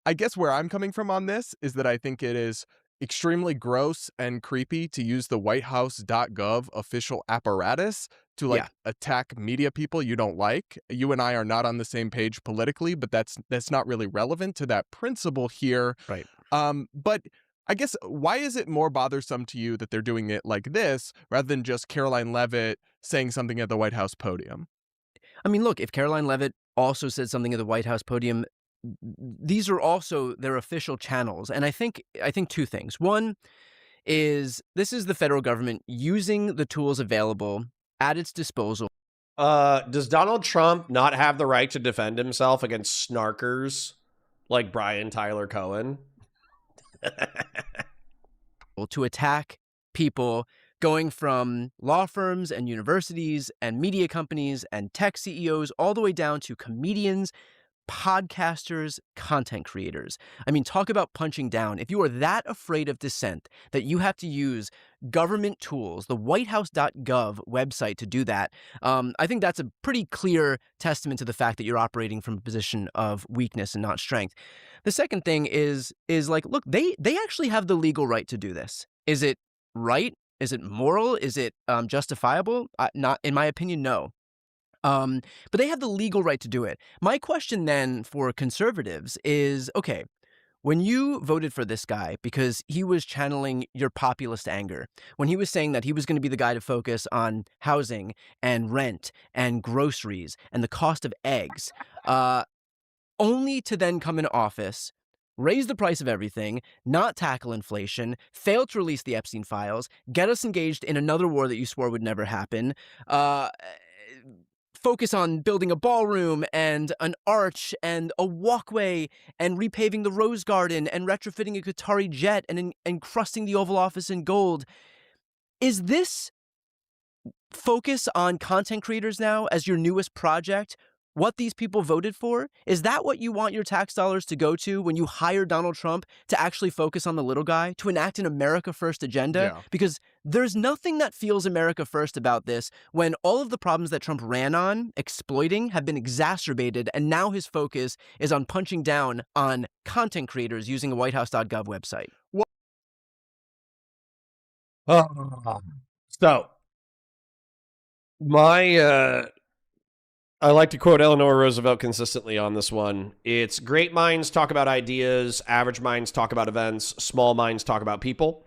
I guess where I'm coming from on this is that I think it is extremely gross and creepy to use the whitehouse.gov official apparatus to attack media people you don't like. You and I are not on the same page politically, but that's not really relevant to that principle here. Right. But I guess why is it more bothersome to you that they're doing it like this rather than just Caroline Leavitt saying something at the White House podium? I mean, look, if Caroline Leavitt also said something at the White House podium, these are also their official channels. And I think 2 things. One is this is the federal government using the tools available at its disposal. Does Donald Trump not have the right to defend himself against snarkers like Brian Tyler Cohen? To attack people going from law firms and universities and media companies and tech CEOs all the way down to comedians, podcasters, content creators. I mean, talk about punching down. If you are that afraid of dissent that you have to use government tools, the whitehouse.gov website to do that, I think that's a pretty clear testament to the fact that you're operating from a position of weakness and not strength. The second thing is like, look, they actually have the legal right to do this. Is it right? Is it moral? Is it justifiable? Not, in my opinion, no. But they have the legal right to do it. My question then for conservatives is, okay, when you voted for this guy because he was channeling your populist anger, when he was saying that he was going to be the guy to focus on housing and rent and groceries and the cost of eggs, only to then come into office, raise the price of everything, not tackle inflation, fail to release the Epstein files, get us engaged in another war that you swore would never happen, focus on building a ballroom and an arch and a walkway and repaving the Rose Garden and retrofitting a Qatari jet and encrusting the Oval Office in gold. Is this focus on content creators now as your newest project what these people voted for? Is that what you want your tax dollars to go to when you hire Donald Trump to actually focus on the little guy, to enact an America First agenda? Yeah. Because there's nothing that feels America First about this when all of the problems that Trump ran on, exploiting, have been exacerbated, and now his focus is on punching down on content creators using a whitehouse.gov website. So, I like to quote Eleanor Roosevelt consistently on this one. It's great minds talk about ideas, average minds talk about events, small minds talk about people.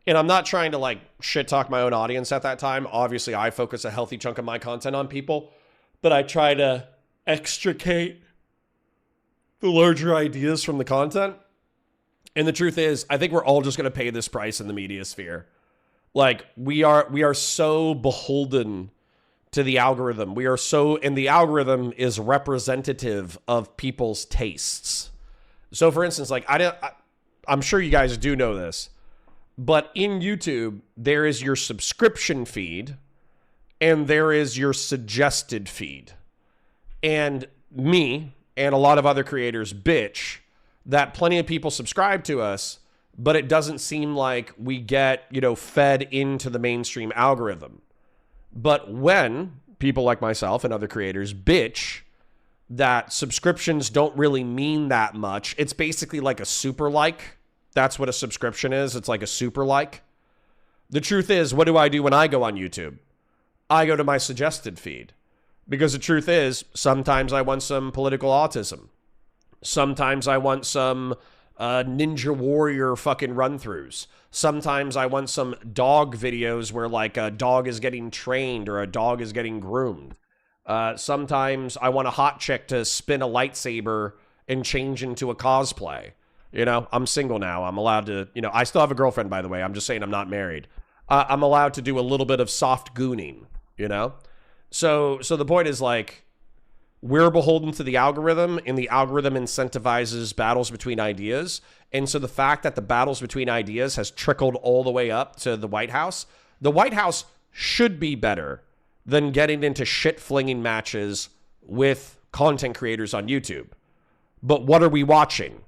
And I'm not trying to shit talk my own audience at that time. Obviously, I focus a healthy chunk of my content on people. but I try to extricate the larger ideas from the content. And the truth is, I think we're all just going to pay this price in the media sphere. Like, we are so beholden to the algorithm. And the algorithm is representative of people's tastes. So for instance, like I'm sure you guys do know this, but in YouTube, there is your subscription feed and there is your suggested feed. And me and a lot of other creators bitch that plenty of people subscribe to us, but it doesn't seem like we get, fed into the mainstream algorithm. But when people like myself and other creators bitch that subscriptions don't really mean that much, it's basically like a super like. That's what a subscription is. It's like a super like. The truth is, what do I do when I go on YouTube? I go to my suggested feed. Because the truth is, sometimes I want some political autism. Sometimes I want some Ninja Warrior fucking run-throughs. Sometimes I want some dog videos where like a dog is getting trained or a dog is getting groomed. Sometimes I want a hot chick to spin a lightsaber and change into a cosplay. I'm single now. I'm allowed to, I still have a girlfriend, by the way. I'm just saying I'm not married. I'm allowed to do a little bit of soft gooning, So the point is, like, we're beholden to the algorithm, and the algorithm incentivizes battles between ideas. And so the fact that the battles between ideas has trickled all the way up to the White House should be better than getting into shit-flinging matches with content creators on YouTube. But what are we watching?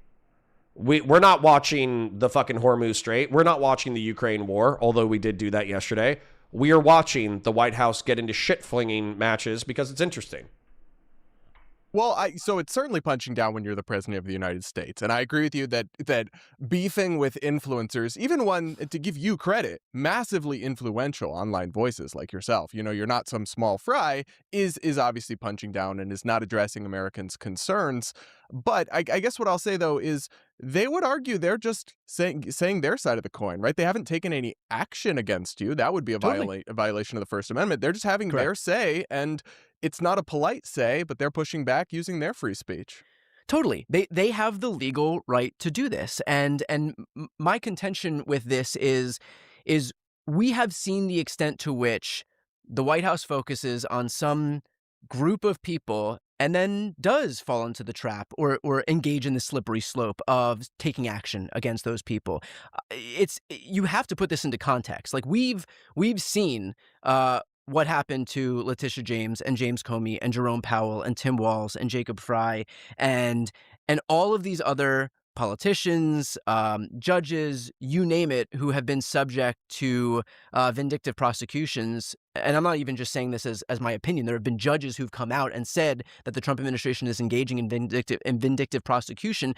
We're not watching the fucking Hormuz Strait. We're not watching the Ukraine war, although we did do that yesterday. We are watching the White House get into shit-flinging matches because it's interesting. Well, so it's certainly punching down when you're the president of the United States. And I agree with you that beefing with influencers, even one, to give you credit, massively influential online voices like yourself, you're not some small fry, is obviously punching down and is not addressing Americans' concerns. But I guess what I'll say, though, is they would argue they're just saying their side of the coin, right? They haven't taken any action against you. That would be a violation of the First Amendment. They're just having their say, and it's not a polite say, but they're pushing back using their free speech. Totally. They have the legal right to do this. And my contention with this is we have seen the extent to which the White House focuses on some group of people and then does fall into the trap or engage in the slippery slope of taking action against those people. You have to put this into context. Like we've seen what happened to Letitia James and James Comey and Jerome Powell and Tim Walz and Jacob Fry and all of these other politicians, judges, you name it, who have been subject to vindictive prosecutions. And I'm not even just saying this as my opinion. There have been judges who've come out and said that the Trump administration is engaging in vindictive prosecution.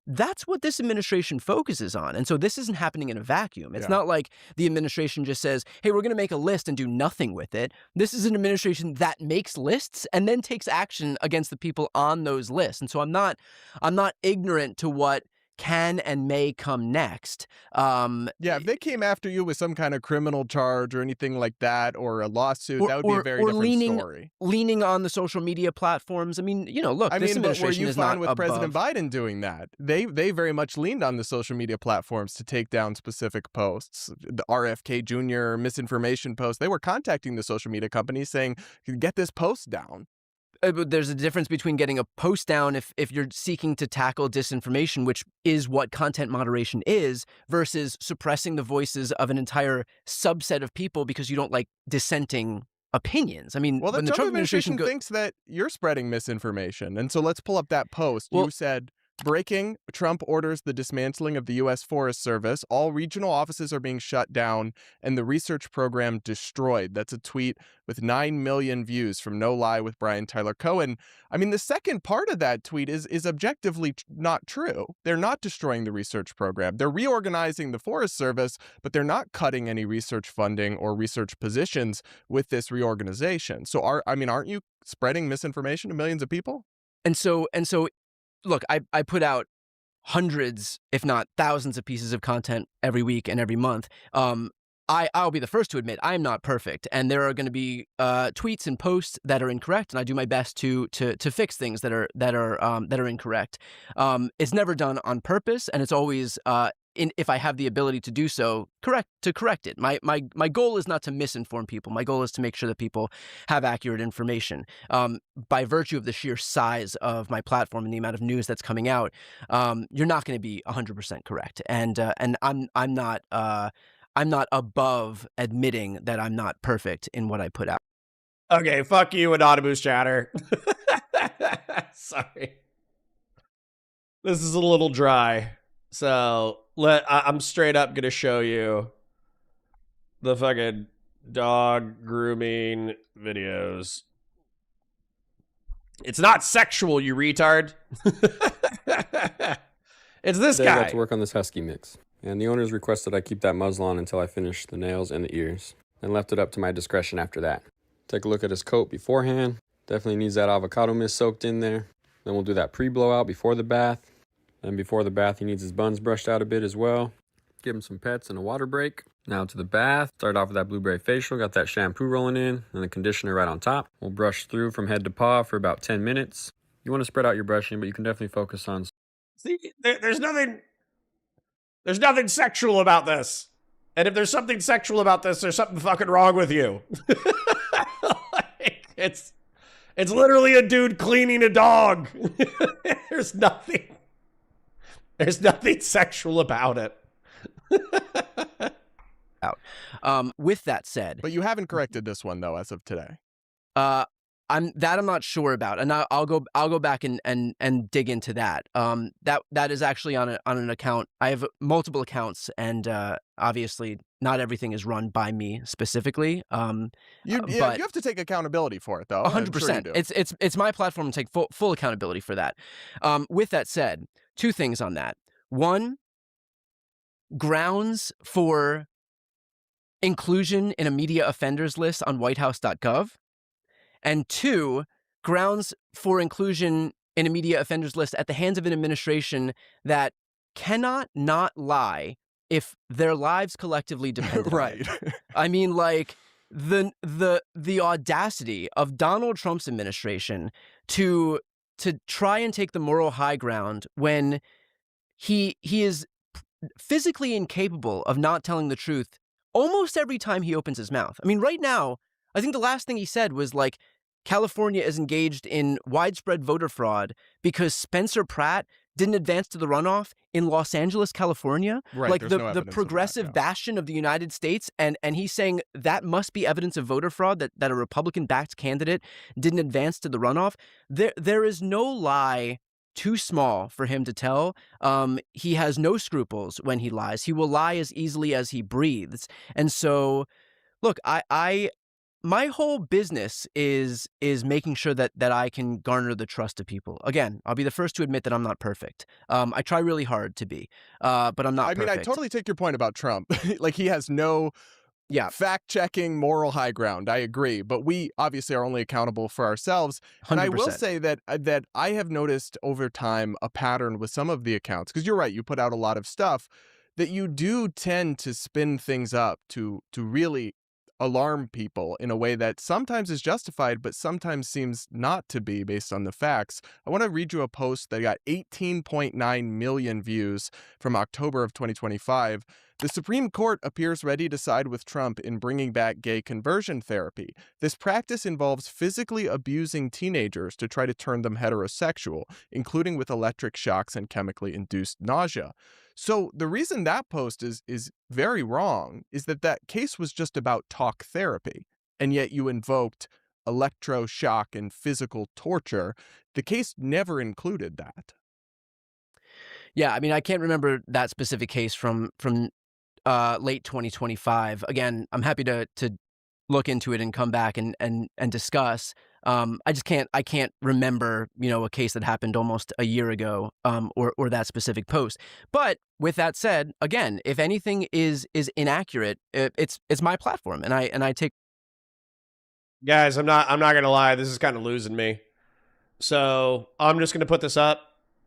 That's what this administration focuses on. And so this isn't happening in a vacuum. It's not like the administration just says, hey, we're going to make a list and do nothing with it. This is an administration that makes lists and then takes action against the people on those lists. And so I'm not ignorant to what can and may come next. If they came after you with some kind of criminal charge or anything like that, or a lawsuit, that would be a very different story. Leaning on the social media platforms. I mean, look, this administration is not with above. President Biden doing that. They very much leaned on the social media platforms to take down specific posts. The RFK Jr. misinformation post, they were contacting the social media companies saying, get this post down. But there's a difference between getting a post down if you're seeking to tackle disinformation, which is what content moderation is, versus suppressing the voices of an entire subset of people because you don't like dissenting opinions. I mean, well, the Trump administration thinks that you're spreading misinformation. And so let's pull up that post. You said, breaking, Trump orders the dismantling of the U.S. Forest Service. All regional offices are being shut down and the research program destroyed. That's a tweet with 9 million views from No Lie with Brian Tyler Cohen. I mean, the second part of that tweet is objectively not true. They're not destroying the research program. They're reorganizing the Forest Service, but they're not cutting any research funding or research positions with this reorganization. So aren't you spreading misinformation to millions of people? And so look, I put out hundreds, if not thousands of pieces of content every week and every month. I'll be the first to admit I'm not perfect, and there are going to be tweets and posts that are incorrect, and I do my best to fix things that are incorrect. It's never done on purpose, and it's always if I have the ability to do so, correct it. My goal is not to misinform people. My goal is to make sure that people have accurate information. By virtue of the sheer size of my platform and the amount of news that's coming out, you're not going to be 100% correct. And I'm not above admitting that I'm not perfect in what I put out. Okay, fuck you, Anonymous Chatter. Sorry. This is a little dry. So I'm straight up gonna show you the fucking dog grooming videos. It's not sexual, you retard. It's this Today I guy. got to work on this husky mix, and the owners requested I keep that muzzle on until I finish the nails and the ears, and left it up to my discretion after that. Take a look at his coat beforehand. Definitely needs that avocado mist soaked in there. Then we'll do that pre-blowout before the bath. Then before the bath, he needs his buns brushed out a bit as well. Give him some pets and a water break. Now to the bath. Start off with that blueberry facial. Got that shampoo rolling in and the conditioner right on top. We'll brush through from head to paw for about 10 minutes. You want to spread out your brushing, but you can definitely focus on... See, there's nothing sexual about this. And if there's something sexual about this, there's something fucking wrong with you. Like, it's literally a dude cleaning a dog. There's nothing sexual about it. With that said, but you haven't corrected this one though as of today. I'm not sure about, and I'll go back and dig into that. That is actually on an account. I have multiple accounts, and obviously not everything is run by me specifically. You have to take accountability for it though. 100%. It's my platform to take full accountability for that. With that said, two things on that. One, grounds for inclusion in a media offenders list on whitehouse.gov. And two, grounds for inclusion in a media offenders list at the hands of an administration that cannot not lie if their lives collectively depend on it. I mean, like, the audacity of Donald Trump's administration to try and take the moral high ground when he is physically incapable of not telling the truth almost every time he opens his mouth. I mean, right now, I think the last thing he said was like, California is engaged in widespread voter fraud because Spencer Pratt didn't advance to the runoff in Los Angeles, California, like the progressive bastion of the United States. And he's saying that must be evidence of voter fraud, that a Republican-backed candidate didn't advance to the runoff. There is no lie too small for him to tell. He has no scruples when he lies. He will lie as easily as he breathes. And so, look, my whole business is making sure that I can garner the trust of people. Again, I'll be the first to admit that I'm not perfect. I try really hard to be, but I'm not perfect. I mean, I totally take your point about Trump. Like, he has no fact-checking moral high ground. I agree. But we obviously are only accountable for ourselves. 100%. And I will say that I have noticed over time a pattern with some of the accounts, because you're right, you put out a lot of stuff, that you do tend to spin things up to really alarm people in a way that sometimes is justified, but sometimes seems not to be based on the facts. I want to read you a post that got 18.9 million views from October of 2025. The Supreme Court appears ready to side with Trump in bringing back gay conversion therapy. This practice involves physically abusing teenagers to try to turn them heterosexual, including with electric shocks and chemically induced nausea. So the reason that post is very wrong is that case was just about talk therapy, and yet you invoked electroshock and physical torture. The case never included that. Yeah, I mean, I can't remember that specific case from late 2025. Again, I'm happy to look into it and come back and discuss. I can't remember, a case that happened almost a year ago, or that specific post. But with that said, again, if anything is inaccurate, it's my platform, and I take. Guys, I'm not gonna lie, this is kind of losing me. So I'm just gonna put this up.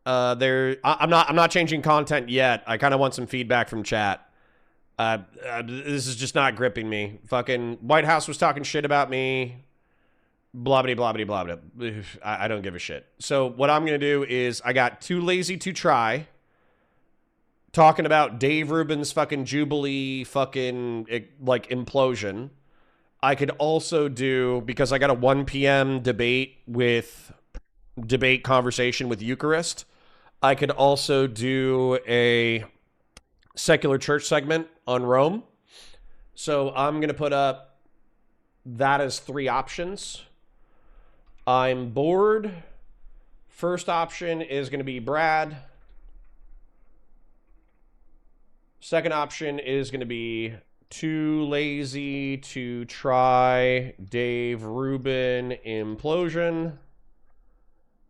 I'm not changing content yet. I kind of want some feedback from chat. This is just not gripping me. Fucking White House was talking shit about me. Blah, blah, blah, blah, blah, blah. I don't give a shit. So what I'm going to do is I got Too Lazy to Try. Talking about Dave Rubin's fucking Jubilee fucking, like, implosion. I could also do, because I got a 1 p.m. debate conversation with Ukerist, I could also do a secular church segment on Rome. So I'm going to put up that as 3 options. I'm bored. First option is going to be Brad. Second option is going to be Too Lazy to Try Dave Rubin implosion.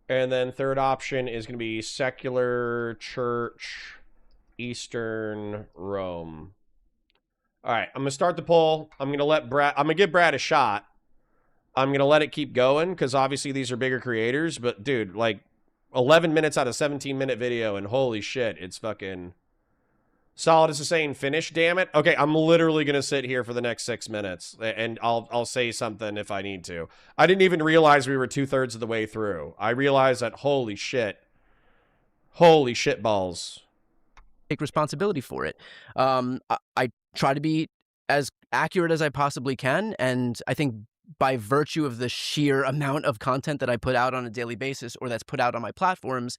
And then third option is going to be secular church Eastern Rome. All right, I'm going to start the poll. I'm going to give Brad a shot. I'm going to let it keep going because obviously these are bigger creators. But dude, like 11 minutes out of 17-minute video and holy shit, it's fucking... Solid is saying finish, damn it. Okay, I'm literally going to sit here for the next 6 minutes, and I'll say something if I need to. I didn't even realize we were 2/3 of the way through. I realized that, holy shit balls. Take responsibility for it. I try to be as accurate as I possibly can, and I think by virtue of the sheer amount of content that I put out on a daily basis or that's put out on my platforms,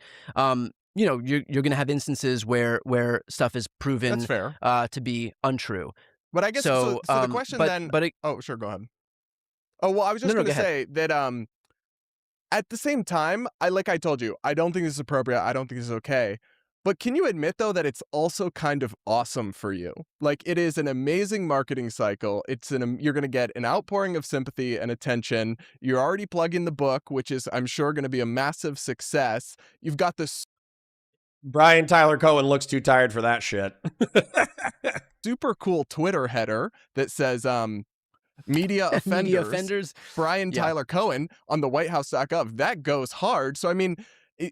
you know, you're going to have instances where stuff is proven That's fair. To be untrue. But I guess so the question oh, sure, go ahead. Oh, well, I was just going to say that at the same time, like I told you, I don't think this is appropriate. I don't think this is okay. But can you admit, though, that it's also kind of awesome for you? Like, it is an amazing marketing cycle. You're going to get an outpouring of sympathy and attention. You're already plugging the book, which is, I'm sure, going to be a massive success. You've got this... Brian Tyler Cohen looks too tired for that shit. super cool Twitter header that says, media offenders, Brian Tyler Cohen on the whitehouse.gov. That goes hard. So, I mean,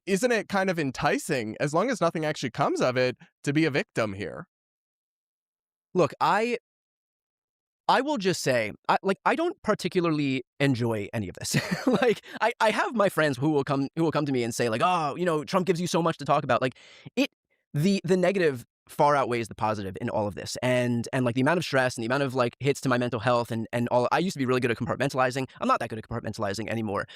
isn't it kind of enticing, as long as nothing actually comes of it, to be a victim here? Look, I will just say, I don't particularly enjoy any of this. Like, I have my friends who will come to me and say, like, oh, you know, Trump gives you so much to talk about. Like, the negative far outweighs the positive in all of this, and like the amount of stress and the amount of like hits to my mental health and all. I used to be really good at compartmentalizing. I'm not that good at compartmentalizing anymore.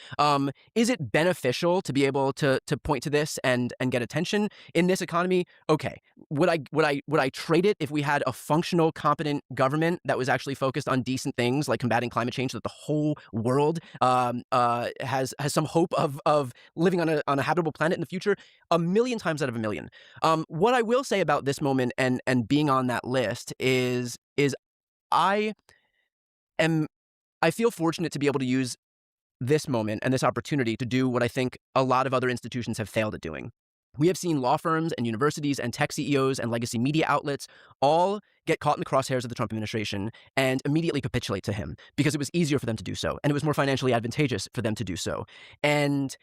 Is it beneficial to be able to point to this and get attention in this economy? Okay. Would I trade it if we had a functional, competent government that was actually focused on decent things like combating climate change, so that the whole world has some hope of living on a habitable planet in the future? 1,000,000 times out of 1,000,000. What I will say about this moment and being on that list is I feel fortunate to be able to use this moment and this opportunity to do what I think a lot of other institutions have failed at doing. We have seen law firms and universities and tech CEOs and legacy media outlets all get caught in the crosshairs of the Trump administration and immediately capitulate to him because it was easier for them to do so, and it was more financially advantageous for them to do so. And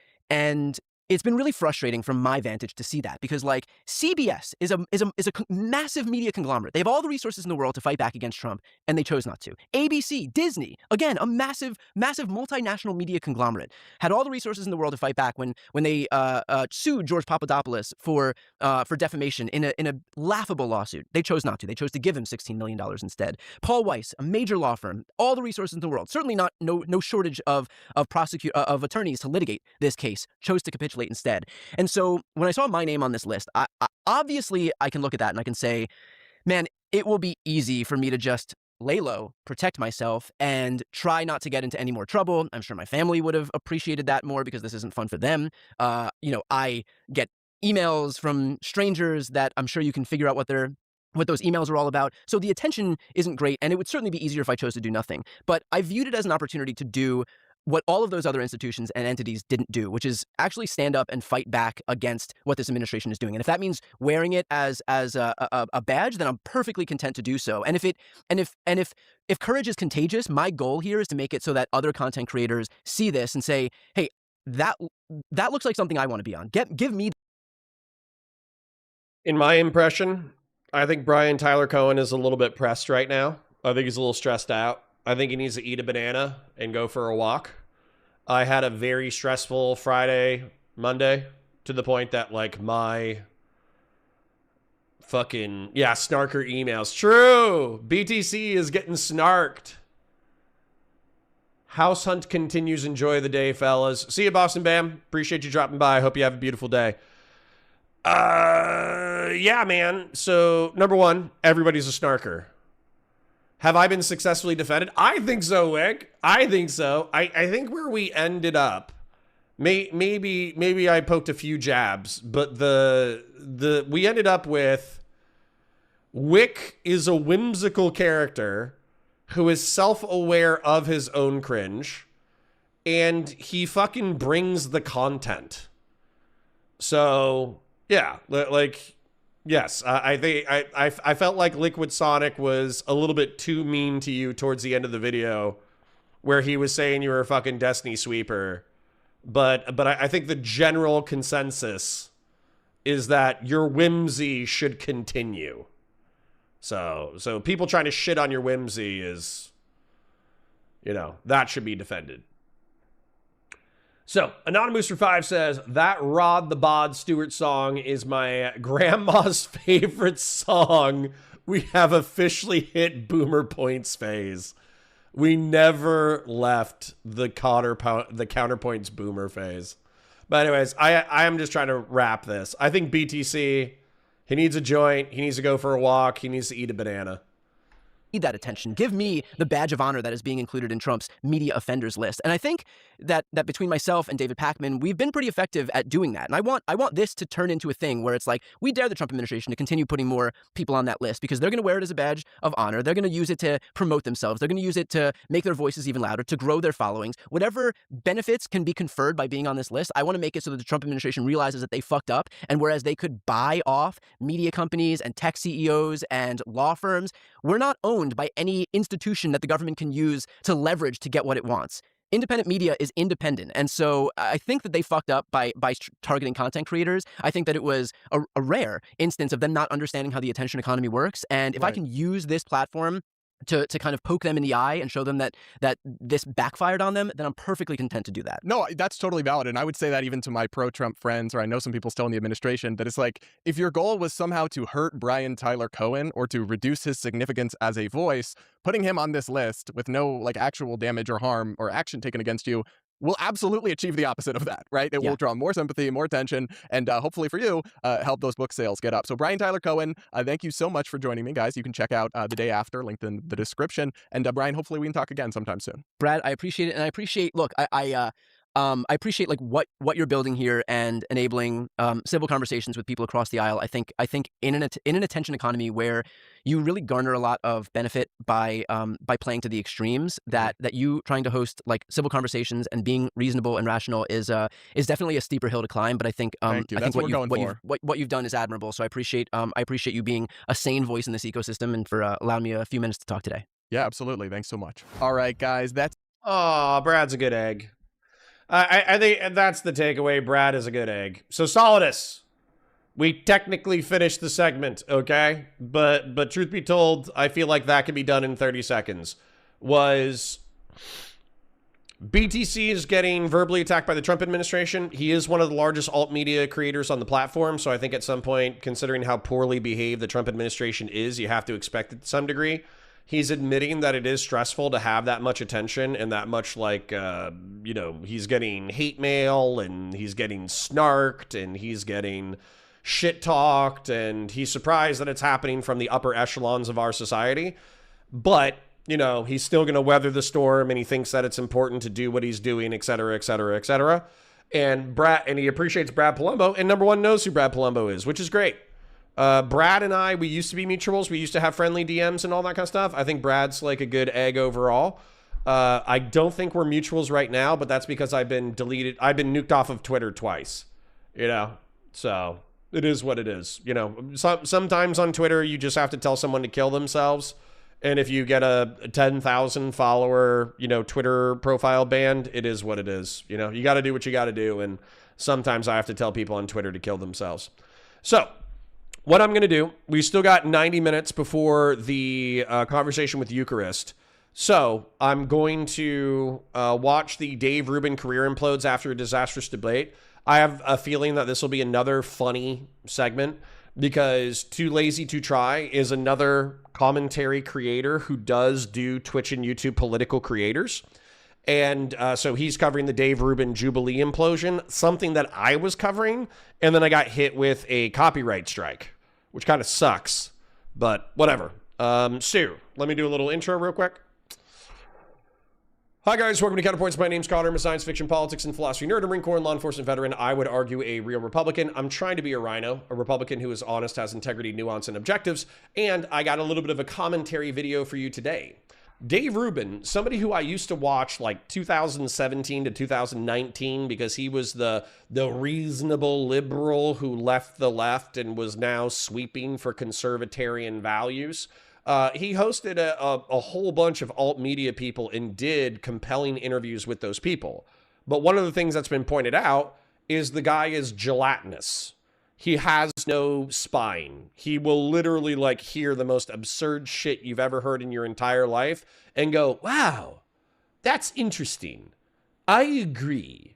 it's been really frustrating from my vantage to see that, because like CBS is a massive media conglomerate. They have all the resources in the world to fight back against Trump, and they chose not to. ABC, Disney, again, a massive multinational media conglomerate, had all the resources in the world to fight back when they sued George Papadopoulos for defamation in a laughable lawsuit. They chose not to. They chose to give him $16 million instead. Paul Weiss, a major law firm, all the resources in the world, certainly no shortage of attorneys to litigate this case, chose to capitulate instead. And so when I saw my name on this list, I obviously I can look at that and I can say, man, it will be easy for me to just lay low, protect myself, and try not to get into any more trouble. I'm sure my family would have appreciated that more because this isn't fun for them. I get emails from strangers that I'm sure you can figure out what those emails are all about. So the attention isn't great, and it would certainly be easier if I chose to do nothing. But I viewed it as an opportunity to do what all of those other institutions and entities didn't do, which is actually stand up and fight back against what this administration is doing. And if that means wearing it as a badge, then I'm perfectly content to do so. And if courage is contagious, my goal here is to make it so that other content creators see this and say, hey, that looks like something I want to be on. Give me. In my impression, I think Brian Tyler Cohen is a little bit pressed right now. I think he's a little stressed out. I think he needs to eat a banana and go for a walk. I had a very stressful Friday, Monday, to the point that, like, my fucking, yeah, snarker emails. True! BTC is getting snarked. House hunt continues. Enjoy the day, fellas. See you, Boston Bam. Appreciate you dropping by. Hope you have a beautiful day. Yeah, man. So, number one, everybody's a snarker. Have I been successfully defended? I think so, Wick. I think so. I think where we ended up, maybe I poked a few jabs, but we ended up with Wick is a whimsical character who is self-aware of his own cringe, and he fucking brings the content. So, yeah, like, yes, I think I felt like Liquid Sonic was a little bit too mean to you towards the end of the video, where he was saying you were a fucking Destiny sweeper. But I think the general consensus is that your whimsy should continue. So people trying to shit on your whimsy is, that should be defended. So, Anonymous for 5 says, that Rod the Bod Stewart song is my grandma's favorite song. We have officially hit boomer points phase. We never left the counterpoints boomer phase. But anyways, I am just trying to wrap this. I think BTC, he needs a joint. He needs to go for a walk. He needs to eat a banana. Need that attention. Give me the badge of honor that is being included in Trump's media offenders list. And I think that between myself and David Pakman, we've been pretty effective at doing that. And I want this to turn into a thing where it's like, we dare the Trump administration to continue putting more people on that list because they're going to wear it as a badge of honor. They're going to use it to promote themselves. They're going to use it to make their voices even louder, to grow their followings. Whatever benefits can be conferred by being on this list, I want to make it so that the Trump administration realizes that they fucked up. And whereas they could buy off media companies and tech CEOs and law firms, we're not owned by any institution that the government can use to leverage to get what it wants. Independent media is independent. And so I think that they fucked up by targeting content creators. I think that it was a rare instance of them not understanding how the attention economy works. And if I can use this platform to kind of poke them in the eye and show them that this backfired on them, then I'm perfectly content to do that. No, that's totally valid. And I would say that even to my pro-Trump friends, or I know some people still in the administration, that it's like, if your goal was somehow to hurt Brian Tyler Cohen or to reduce his significance as a voice, putting him on this list with no like actual damage or harm or action taken against you will absolutely achieve the opposite of that, right? It will draw more sympathy, more attention, and hopefully for you, help those book sales get up. So Brian Tyler Cohen, thank you so much for joining me, guys. You can check out The Day After, linked in the description. And Brian, hopefully we can talk again sometime soon. Brad, I appreciate it. And I appreciate, look, I appreciate like what you're building here and enabling civil conversations with people across the aisle. I think in an attention economy where you really garner a lot of benefit by playing to the extremes, that you trying to host like civil conversations and being reasonable and rational is definitely a steeper hill to climb. But I think what you've done is admirable. So I appreciate you being a sane voice in this ecosystem and for allowing me a few minutes to talk today. Yeah, absolutely. Thanks so much. All right, guys. Brad's a good egg. I think that's the takeaway. Brad is a good egg. So Solidus, we technically finished the segment, okay? But truth be told, I feel like that can be done in 30 seconds. Was BTC is getting verbally attacked by the Trump administration. He is one of the largest alt media creators on the platform. So I think at some point, considering how poorly behaved the Trump administration is, you have to expect it to some degree. He's admitting that it is stressful to have that much attention and that much, like, he's getting hate mail and he's getting snarked and he's getting shit talked and he's surprised that it's happening from the upper echelons of our society. But, he's still going to weather the storm and he thinks that it's important to do what he's doing, et cetera, et cetera, et cetera. And he appreciates Brad Polumbo, and number one knows who Brad Polumbo is, which is great. Brad and I, we used to be mutuals. We used to have friendly DMs and all that kind of stuff. I think Brad's like a good egg overall. I don't think we're mutuals right now, but that's because I've been deleted. I've been nuked off of Twitter twice, so it is what it is. Sometimes on Twitter, you just have to tell someone to kill themselves. And if you get a 10,000 follower, Twitter profile banned, it is what it is. You got to do what you got to do. And sometimes I have to tell people on Twitter to kill themselves. So what I'm going to do, we still got 90 minutes before the conversation with Ukerist. So I'm going to watch the Dave Rubin career implodes after a disastrous debate. I have a feeling that this will be another funny segment because Too Lazy to Try is another commentary creator who does do Twitch and YouTube political creators. And so he's covering the Dave Rubin Jubilee implosion, something that I was covering. And then I got hit with a copyright strike, which kind of sucks, but whatever. Stu, let me do a little intro real quick. Hi guys, welcome to Counterpoints. My name's Connor. I'm a science fiction, politics, and philosophy nerd, a Marine Corps and law enforcement veteran. I would argue a real Republican. I'm trying to be a rhino, a Republican who is honest, has integrity, nuance, and objectives. And I got a little bit of a commentary video for you today. Dave Rubin, somebody who I used to watch like 2017 to 2019 because he was the reasonable liberal who left the left and was now sweeping for conservatarian values. He hosted a whole bunch of alt media people and did compelling interviews with those people. But one of the things that's been pointed out is the guy is gelatinous. He has no spine. He will literally like hear the most absurd shit you've ever heard in your entire life and go, wow, that's interesting. I agree.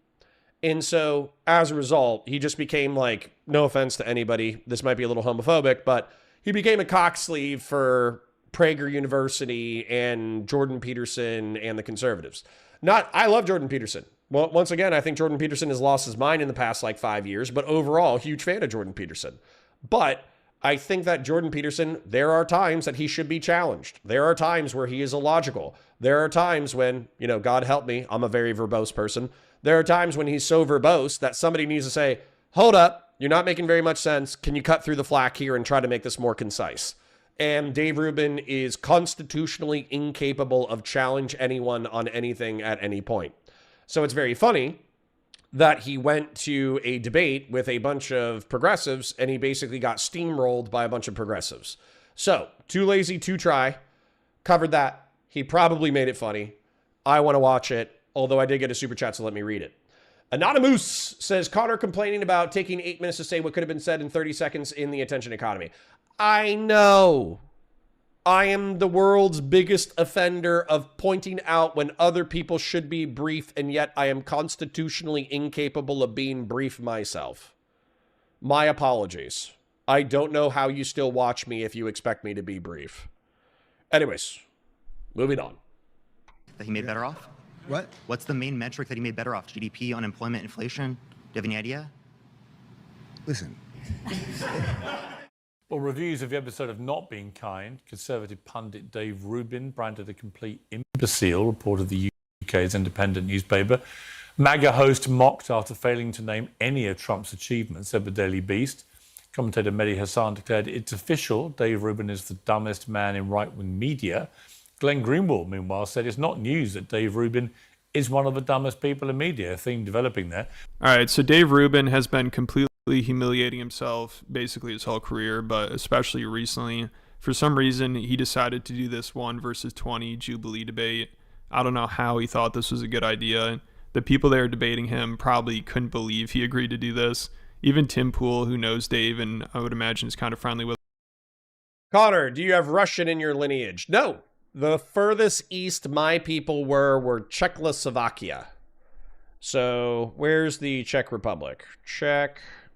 And so as a result, he just became like, no offense to anybody, this might be a little homophobic, but he became a cocksleeve for Prager University and Jordan Peterson and the conservatives. I love Jordan Peterson. Well, once again, I think Jordan Peterson has lost his mind in the past like 5 years, but overall, huge fan of Jordan Peterson. But I think that Jordan Peterson, there are times that he should be challenged. There are times where he is illogical. There are times when, God help me, I'm a very verbose person. There are times when he's so verbose that somebody needs to say, hold up, you're not making very much sense. Can you cut through the flack here and try to make this more concise? And Dave Rubin is constitutionally incapable of challenge anyone on anything at any point. So it's very funny that he went to a debate with a bunch of progressives and he basically got steamrolled by a bunch of progressives. So, Too Lazy to Try, covered that. He probably made it funny. I want to watch it, although I did get a super chat, so let me read it. Anonymous says, Connor complaining about taking 8 minutes to say what could have been said in 30 seconds in the attention economy. I know. I am the world's biggest offender of pointing out when other people should be brief, and yet I am constitutionally incapable of being brief myself. My apologies. I don't know how you still watch me if you expect me to be brief. Anyways, moving on. That he made better off? What? What's the main metric that he made better off? GDP, unemployment, inflation? Do you have any idea? Listen. Well, reviews of the episode have not been kind. Conservative pundit Dave Rubin, branded a complete imbecile, reported the UK's independent newspaper. MAGA host mocked after failing to name any of Trump's achievements, said the Daily Beast. Commentator Mehdi Hassan declared it's official. Dave Rubin is the dumbest man in right-wing media. Glenn Greenwald, meanwhile, said it's not news that Dave Rubin is one of the dumbest people in media, a theme developing there. All right, so Dave Rubin has been completely humiliating himself basically his whole career, but especially recently. For some reason, he decided to do this 1 versus 20 Jubilee debate. I don't know how he thought this was a good idea. The people there debating him probably couldn't believe he agreed to do this. Even Tim Pool, who knows Dave and I would imagine is kind of friendly with him. Connor, do you have Russian in your lineage? No. The furthest east my people were Czechoslovakia. So where's the Czech Republic?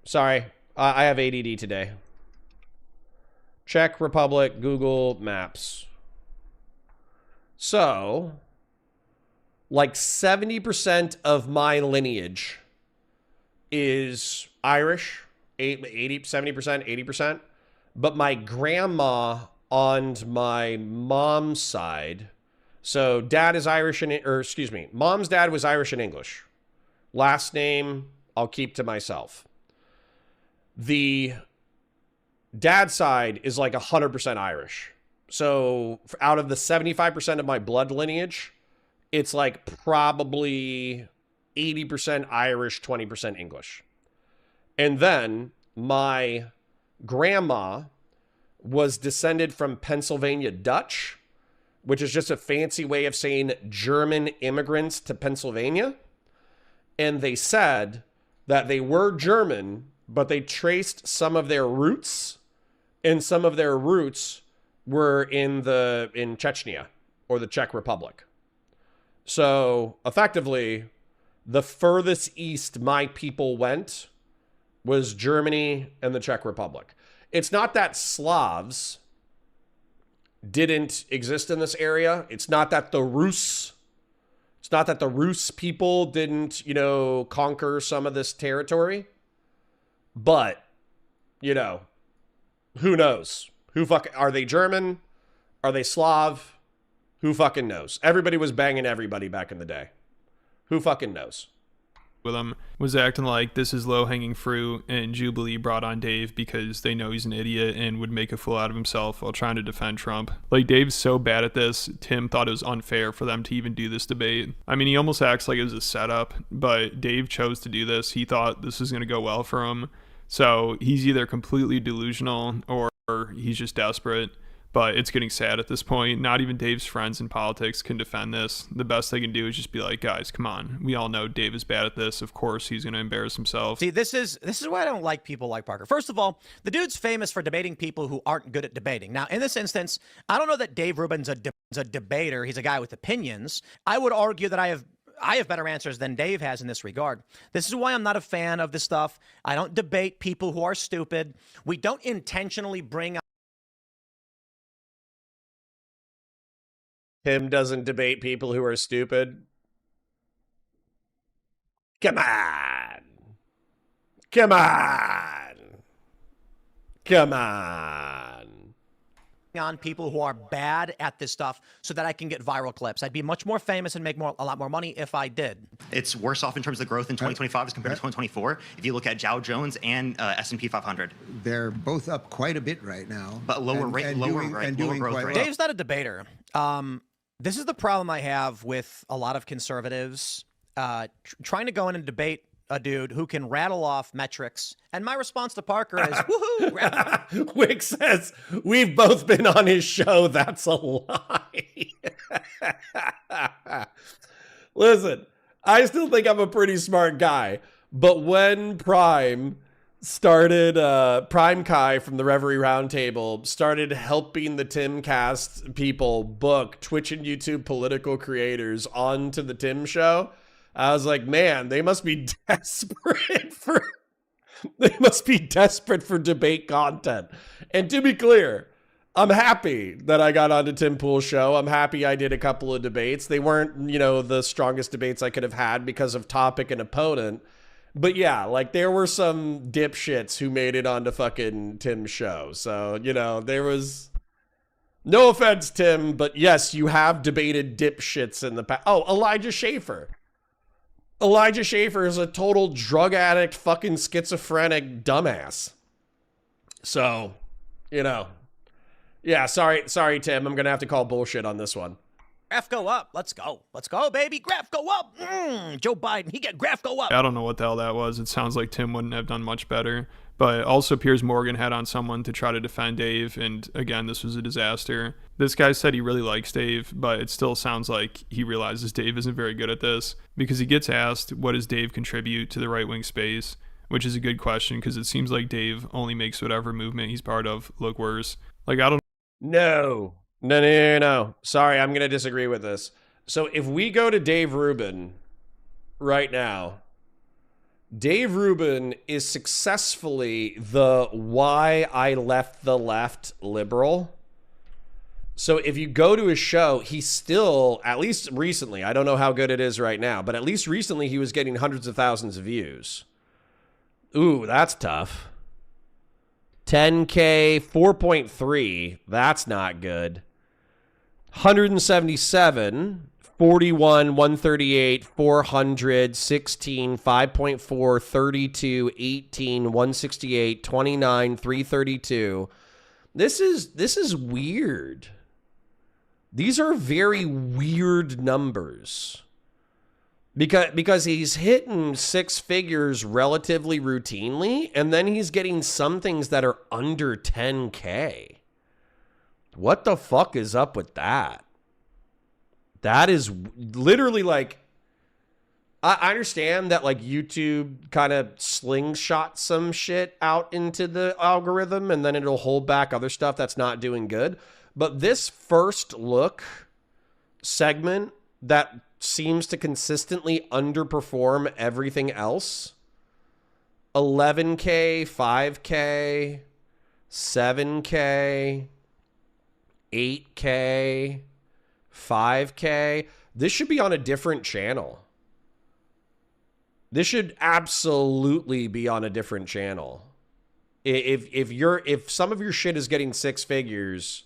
Sorry, I have ADD today. Czech Republic, Google Maps. So, like 70% of my lineage is Irish, 70%, 80%. But my grandma on my mom's side, so dad is Irish mom's dad was Irish and English. Last name, I'll keep to myself. The dad side is like 100% Irish. So out of the 75% of my blood lineage, it's like probably 80% Irish, 20% English. And then my grandma was descended from Pennsylvania Dutch, which is just a fancy way of saying German immigrants to Pennsylvania. And they said that they were German, but they traced some of their roots and some of their roots were in Chechnya or the Czech Republic. So effectively, the furthest east my people went was Germany and the Czech Republic. It's not that Slavs didn't exist in this area. It's not that the Rus people didn't, conquer some of this territory. But, who knows? Are they German? Are they Slav? Who fucking knows? Everybody was banging everybody back in the day. Who fucking knows? With him was acting like this is low-hanging fruit, and Jubilee brought on Dave because they know he's an idiot and would make a fool out of himself while trying to defend Trump. Like, Dave's so bad at this, Tim thought it was unfair for them to even do this debate. I mean, he almost acts like it was a setup, but Dave chose to do this. He thought this was going to go well for him. So he's either completely delusional or he's just desperate. But it's getting sad at this point. Not even Dave's friends in politics can defend this. The best they can do is just be like, guys, come on. We all know Dave is bad at this. Of course, he's going to embarrass himself. See, this is why I don't like people like Parker. First of all, the dude's famous for debating people who aren't good at debating. Now, in this instance, I don't know that Dave Rubin's a debater. He's a guy with opinions. I would argue that I have better answers than Dave has in this regard. This is why I'm not a fan of this stuff. I don't debate people who are stupid. We don't intentionally bring Tim doesn't debate people who are stupid. Come on. Come on. Come on people who are bad at this stuff so that I can get viral clips. I'd be much more famous and make a lot more money if I did. It's worse off in terms of growth in 2025 as compared to 2024. If you look at Dow Jones and S&P 500, they're both up quite a bit right now, but lower growth rate. Dave's not a debater. This is the problem I have with a lot of conservatives trying to go in and debate a dude who can rattle off metrics. And my response to Parker is, woohoo! Whick says, we've both been on his show. That's a lie. Listen, I still think I'm a pretty smart guy. But when Prime Kai from the Reverie Roundtable started helping the Timcast people book Twitch and YouTube political creators onto the Tim show, I was like, man, they must be desperate for debate content. And to be clear, I'm happy that I got onto Tim Pool's show. I'm happy I did a couple of debates. They weren't, the strongest debates I could have had because of topic and opponent. But yeah, like there were some dipshits who made it onto fucking Tim's show. So, there was no offense, Tim, but yes, you have debated dipshits in the past. Oh, Elijah Schaffer. Elijah Schaffer is a total drug addict, fucking schizophrenic dumbass. So, yeah, sorry, Tim. I'm going to have to call bullshit on this one. Graph go up. Let's go, baby. Graph go up. Joe Biden, he get graph go up. I don't know what the hell that was. It sounds like Tim wouldn't have done much better. But also Piers Morgan had on someone to try to defend Dave. And again, this was a disaster. This guy said he really likes Dave, but it still sounds like he realizes Dave isn't very good at this. Because he gets asked, what does Dave contribute to the right-wing space? Which is a good question, because it seems like Dave only makes whatever movement he's part of look worse. Like, I don't No. Sorry, I'm going to disagree with this. So if we go to Dave Rubin right now, Dave Rubin is successfully the why I left the left liberal. So if you go to his show, he's still, at least recently, I don't know how good it is right now, but at least recently he was getting hundreds of thousands of views. Ooh, that's tough. 10K, 4.3. That's not good. 177, 41, 138, 400, 16, 5.4, 32, 18, 168, 29, 332. This is weird. These are very weird numbers. Because he's hitting six figures relatively routinely, and then he's getting some things that are under 10K. What the fuck is up with that? That is literally like, I understand that like YouTube kind of slingshot some shit out into the algorithm and then it'll hold back other stuff that's not doing good. But this first look segment that seems to consistently underperform everything else, 11K, 5K, 7K, 8K, 5K. This should be on a different channel. This should absolutely be on a different channel. If some of your shit is getting 6 figures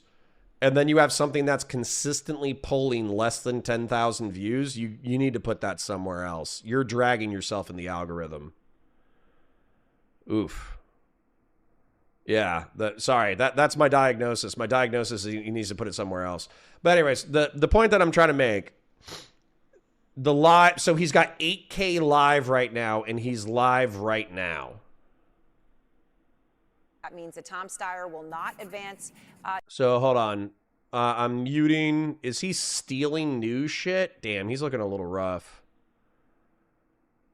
and then you have something that's consistently pulling less than 10,000 views, you need to put that somewhere else. You're dragging yourself in the algorithm. Oof. Yeah, that's my diagnosis. My diagnosis is he needs to put it somewhere else. But anyways, the point that I'm trying to make, the live, so he's got 8K live right now, and he's live right now. That means that Tom Steyer will not advance. So hold on. I'm muting. Is he stealing news shit? Damn, he's looking a little rough.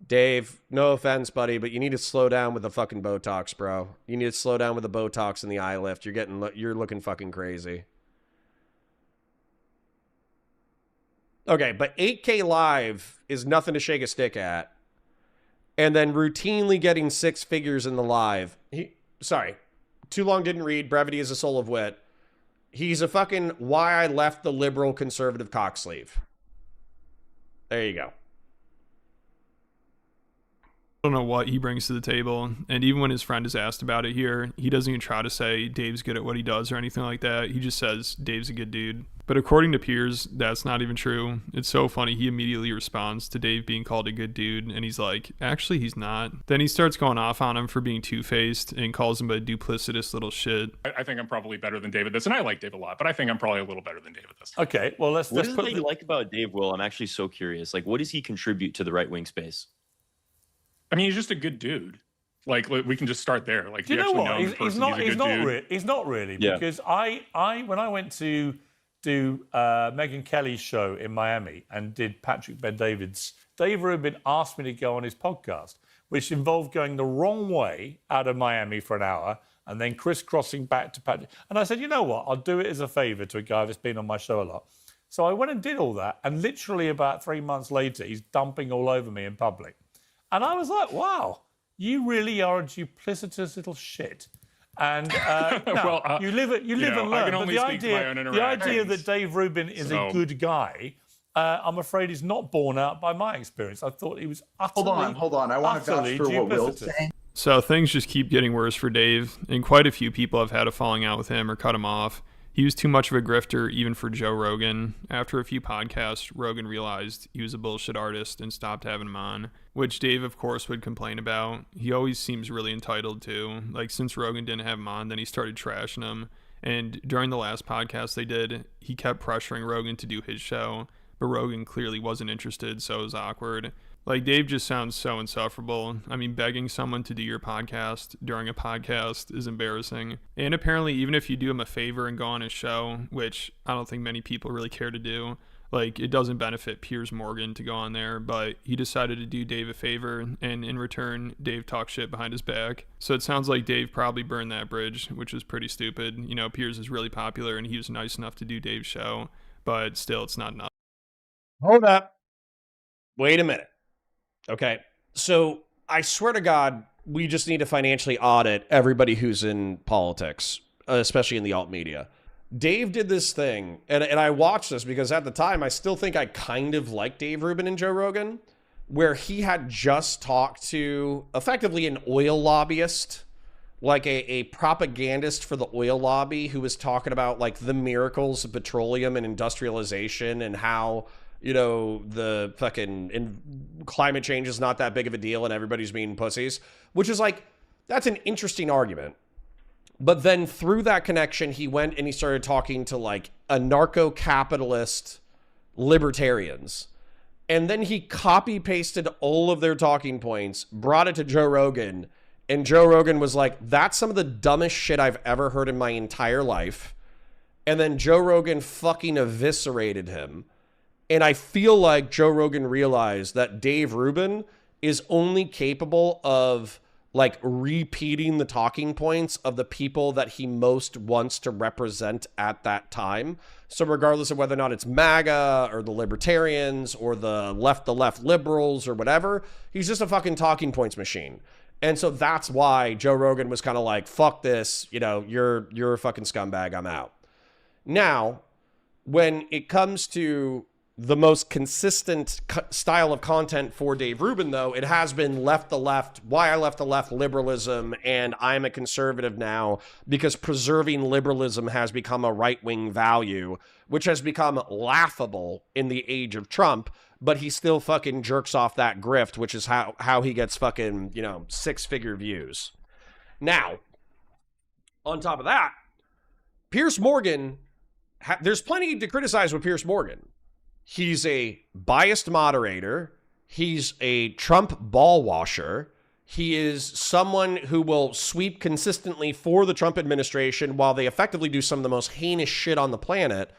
Dave, no offense, buddy, but you need to slow down with the fucking Botox, bro. You need to slow down with the Botox and the eye lift. You're looking fucking crazy. Okay, but 8K live is nothing to shake a stick at. And then routinely getting 6 figures in the live. Sorry, too long didn't read. Brevity is a soul of wit. He's a fucking why I left the liberal conservative cocksleeve. There you go. I don't know what he brings to the table, and even when his friend is asked about it here, he doesn't even try to say Dave's good at what he does or anything like that. He just says Dave's a good dude. But according to Piers, that's not even true. It's so funny, he immediately responds to Dave being called a good dude, and he's like, actually he's not. Then he starts going off on him for being two-faced and calls him a duplicitous little shit. I think I'm probably better than Dave at this, and I like Dave a lot, but I think I'm probably a little better than Dave at this. Okay, well let's What is it that you like about Dave, Will? I'm actually so curious. Like, what does he contribute to the right-wing space? I mean, he's just a good dude. Like, we can just start there. Like, Do you know what? He's not really, Yeah. because I when I went to do Megyn Kelly's show in Miami and did Patrick Bet-David's, Dave Rubin asked me to go on his podcast, which involved going the wrong way out of Miami for an hour and then crisscrossing back to Patrick. And I said, you know what? I'll do it as a favor to a guy that's been on my show a lot. So I went and did all that, and literally about 3 months later, he's dumping all over me in public. And I was like, wow, you really are a duplicitous little shit. And no, you live and learn. I can But only the speak to my own idea that Dave Rubin is a good guy, I'm afraid is not borne out by my experience. I thought he was utterly Hold on. I want to vouch for what Will's duplicitous. saying. So things just keep getting worse for Dave, and quite a few people have had a falling out with him or cut him off. He was too much of a grifter even for Joe Rogan. After a few podcasts, Rogan realized he was a bullshit artist and stopped having him on, which Dave, of course, would complain about. He always seems really entitled to. Like, since Rogan didn't have him on, then he started trashing him. And during the last podcast they did, he kept pressuring Rogan to do his show, but Rogan clearly wasn't interested, so it was awkward. Like, Dave just sounds so insufferable. I mean, begging someone to do your podcast during a podcast is embarrassing. And apparently, even if you do him a favor and go on his show, which I don't think many people really care to do, like, it doesn't benefit Piers Morgan to go on there, but he decided to do Dave a favor, and in return, Dave talked shit behind his back. So it sounds like Dave probably burned that bridge, which was pretty stupid. You know, Piers is really popular, and he was nice enough to do Dave's show, but still, it's not enough. Hold up. Wait a minute. Okay. So I swear to God, we just need to financially audit everybody who's in politics, especially in the alt media. Dave did this thing, and I watched this because at the time, I still think I kind of liked Dave Rubin and Joe Rogan, where he had just talked to effectively an oil lobbyist, like a propagandist for the oil lobby, who was talking about like the miracles of petroleum and industrialization and how, you know, the fucking climate change is not that big of a deal and everybody's being pussies, which is like, that's an interesting argument. But then through that connection, he went and he started talking to like anarcho-capitalist libertarians. And then he copy pasted all of their talking points, brought it to Joe Rogan, and Joe Rogan was like, that's some of the dumbest shit I've ever heard in my entire life. And then Joe Rogan fucking eviscerated him. And I feel like Joe Rogan realized that Dave Rubin is only capable of like repeating the talking points of the people that he most wants to represent at that time. So regardless of whether or not it's MAGA or the libertarians or the left liberals or whatever, he's just a fucking talking points machine. And so that's why Joe Rogan was kind of like, fuck this, you know, you're a fucking scumbag, I'm out. Now, when it comes to the most consistent style of content for Dave Rubin, though, it has been left the left, why I left the left, liberalism, and I'm a conservative now because preserving liberalism has become a right-wing value, which has become laughable in the age of Trump, but he still fucking jerks off that grift, which is how he gets fucking, you know, 6-figure views. Now, on top of that, Piers Morgan, there's plenty to criticize with Piers Morgan. He's a biased moderator. He's a Trump ball washer. He is someone who will sweep consistently for the Trump administration while they effectively do some of the most heinous shit on the planet.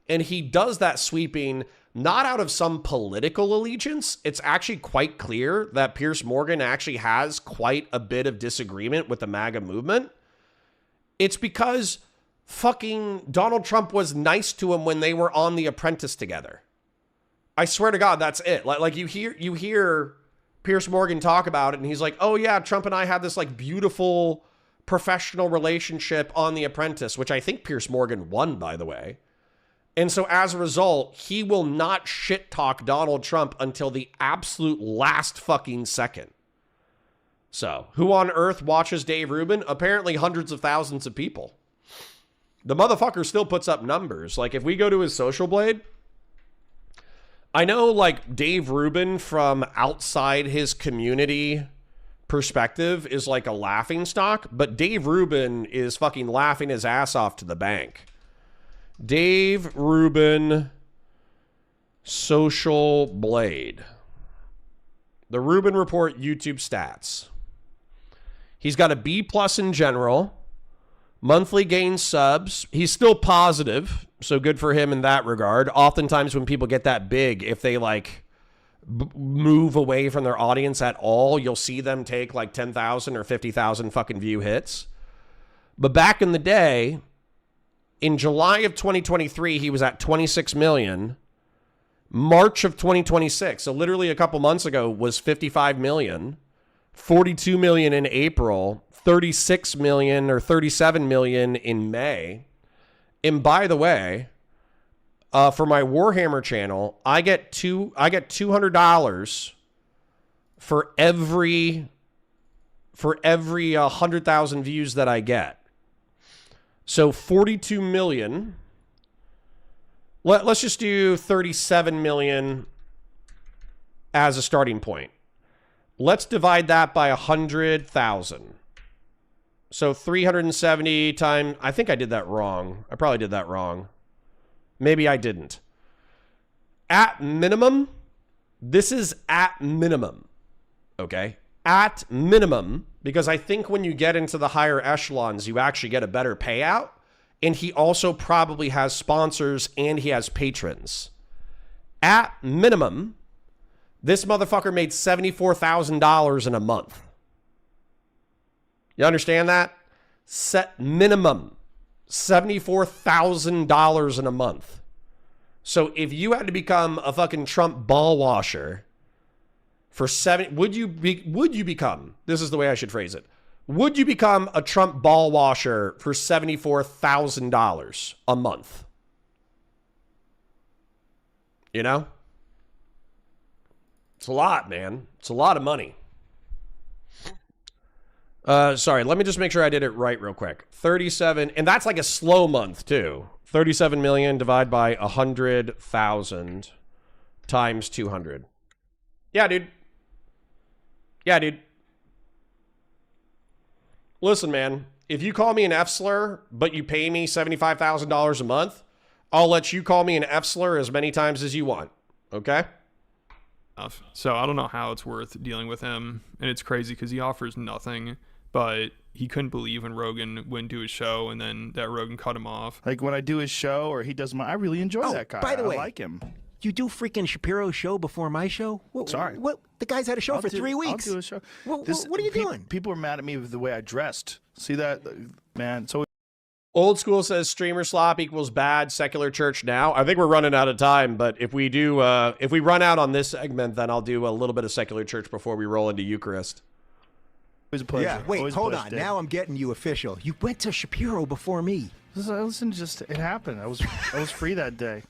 And he does that sweeping not out of some political allegiance. It's actually quite clear that Piers Morgan actually has quite a bit of disagreement with the MAGA movement. It's because fucking Donald Trump was nice to him when they were on The Apprentice together. I swear to God, that's it. Like you hear Piers Morgan talk about it, and he's like, "Oh yeah, Trump and I had this like beautiful professional relationship on The Apprentice," which I think Piers Morgan won, by the way. And so as a result, he will not shit talk Donald Trump until the absolute last fucking second. So, who on earth watches Dave Rubin? Apparently hundreds of thousands of people. The motherfucker still puts up numbers. Like if we go to his Social Blade, I know like Dave Rubin from outside his community perspective is like a laughing stock, but Dave Rubin is fucking laughing his ass off to the bank. Dave Rubin Social Blade. The Rubin Report YouTube stats. He's got a B+ in general. Monthly gain subs. He's still positive, so good for him in that regard. Oftentimes when people get that big, if they like move away from their audience at all, you'll see them take like 10,000 or 50,000 fucking view hits. But back in the day, in July of 2023, he was at 26 million. March of 2026, so literally a couple months ago, was 55 million. 42 million in April. 36 million or 37 million in May. And by the way, for my Warhammer channel, I get $200 for every 100,000 views that I get. So 42 million. Let's just do 37 million as a starting point. Let's divide that by 100,000. So 370 times, I think I did that wrong. I probably did that wrong. Maybe I didn't. At minimum, this is at minimum, okay? At minimum, because I think when you get into the higher echelons, you actually get a better payout. And he also probably has sponsors and he has patrons. At minimum, this motherfucker made $74,000 in a month. You understand that? Set minimum $74,000 in a month. So if you had to become a fucking Trump ball washer for would you become, this is the way I should phrase it, would you become a Trump ball washer for $74,000 a month? You know? It's a lot, man. It's a lot of money. Sorry, let me just make sure I did it right real quick. 37, and that's like a slow month too. 37 million divided by 100,000 times 200. Yeah, dude. Yeah, dude. Listen, man, if you call me an F slur, but you pay me $75,000 a month, I'll let you call me an F slur as many times as you want. Okay? So I don't know how it's worth dealing with him. And it's crazy because he offers nothing, but he couldn't believe when Rogan went to his show and then that Rogan cut him off. Like when I do his show or he does my, I really enjoy that guy. By the way, I like him. You do freaking Shapiro's show before my show? Sorry. What? The guy's had a show for 3 weeks. I'll do a show. What are you doing? People are mad at me with the way I dressed. See that, man? So Old School says streamer slop equals bad, secular church now. I think we're running out of time, but if we do, if we run out on this segment, then I'll do a little bit of secular church before we roll into Eucharist. Always a pleasure. Yeah, wait, Always hold a pleasure, on. Dave. Now I'm getting you official. You went to Shapiro before me. Listen, just it happened. I was free that day.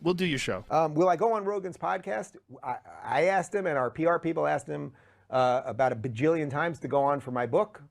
We'll do your show. Will I go on Rogan's podcast? I asked him, and our PR people asked him about a bajillion times to go on for my book.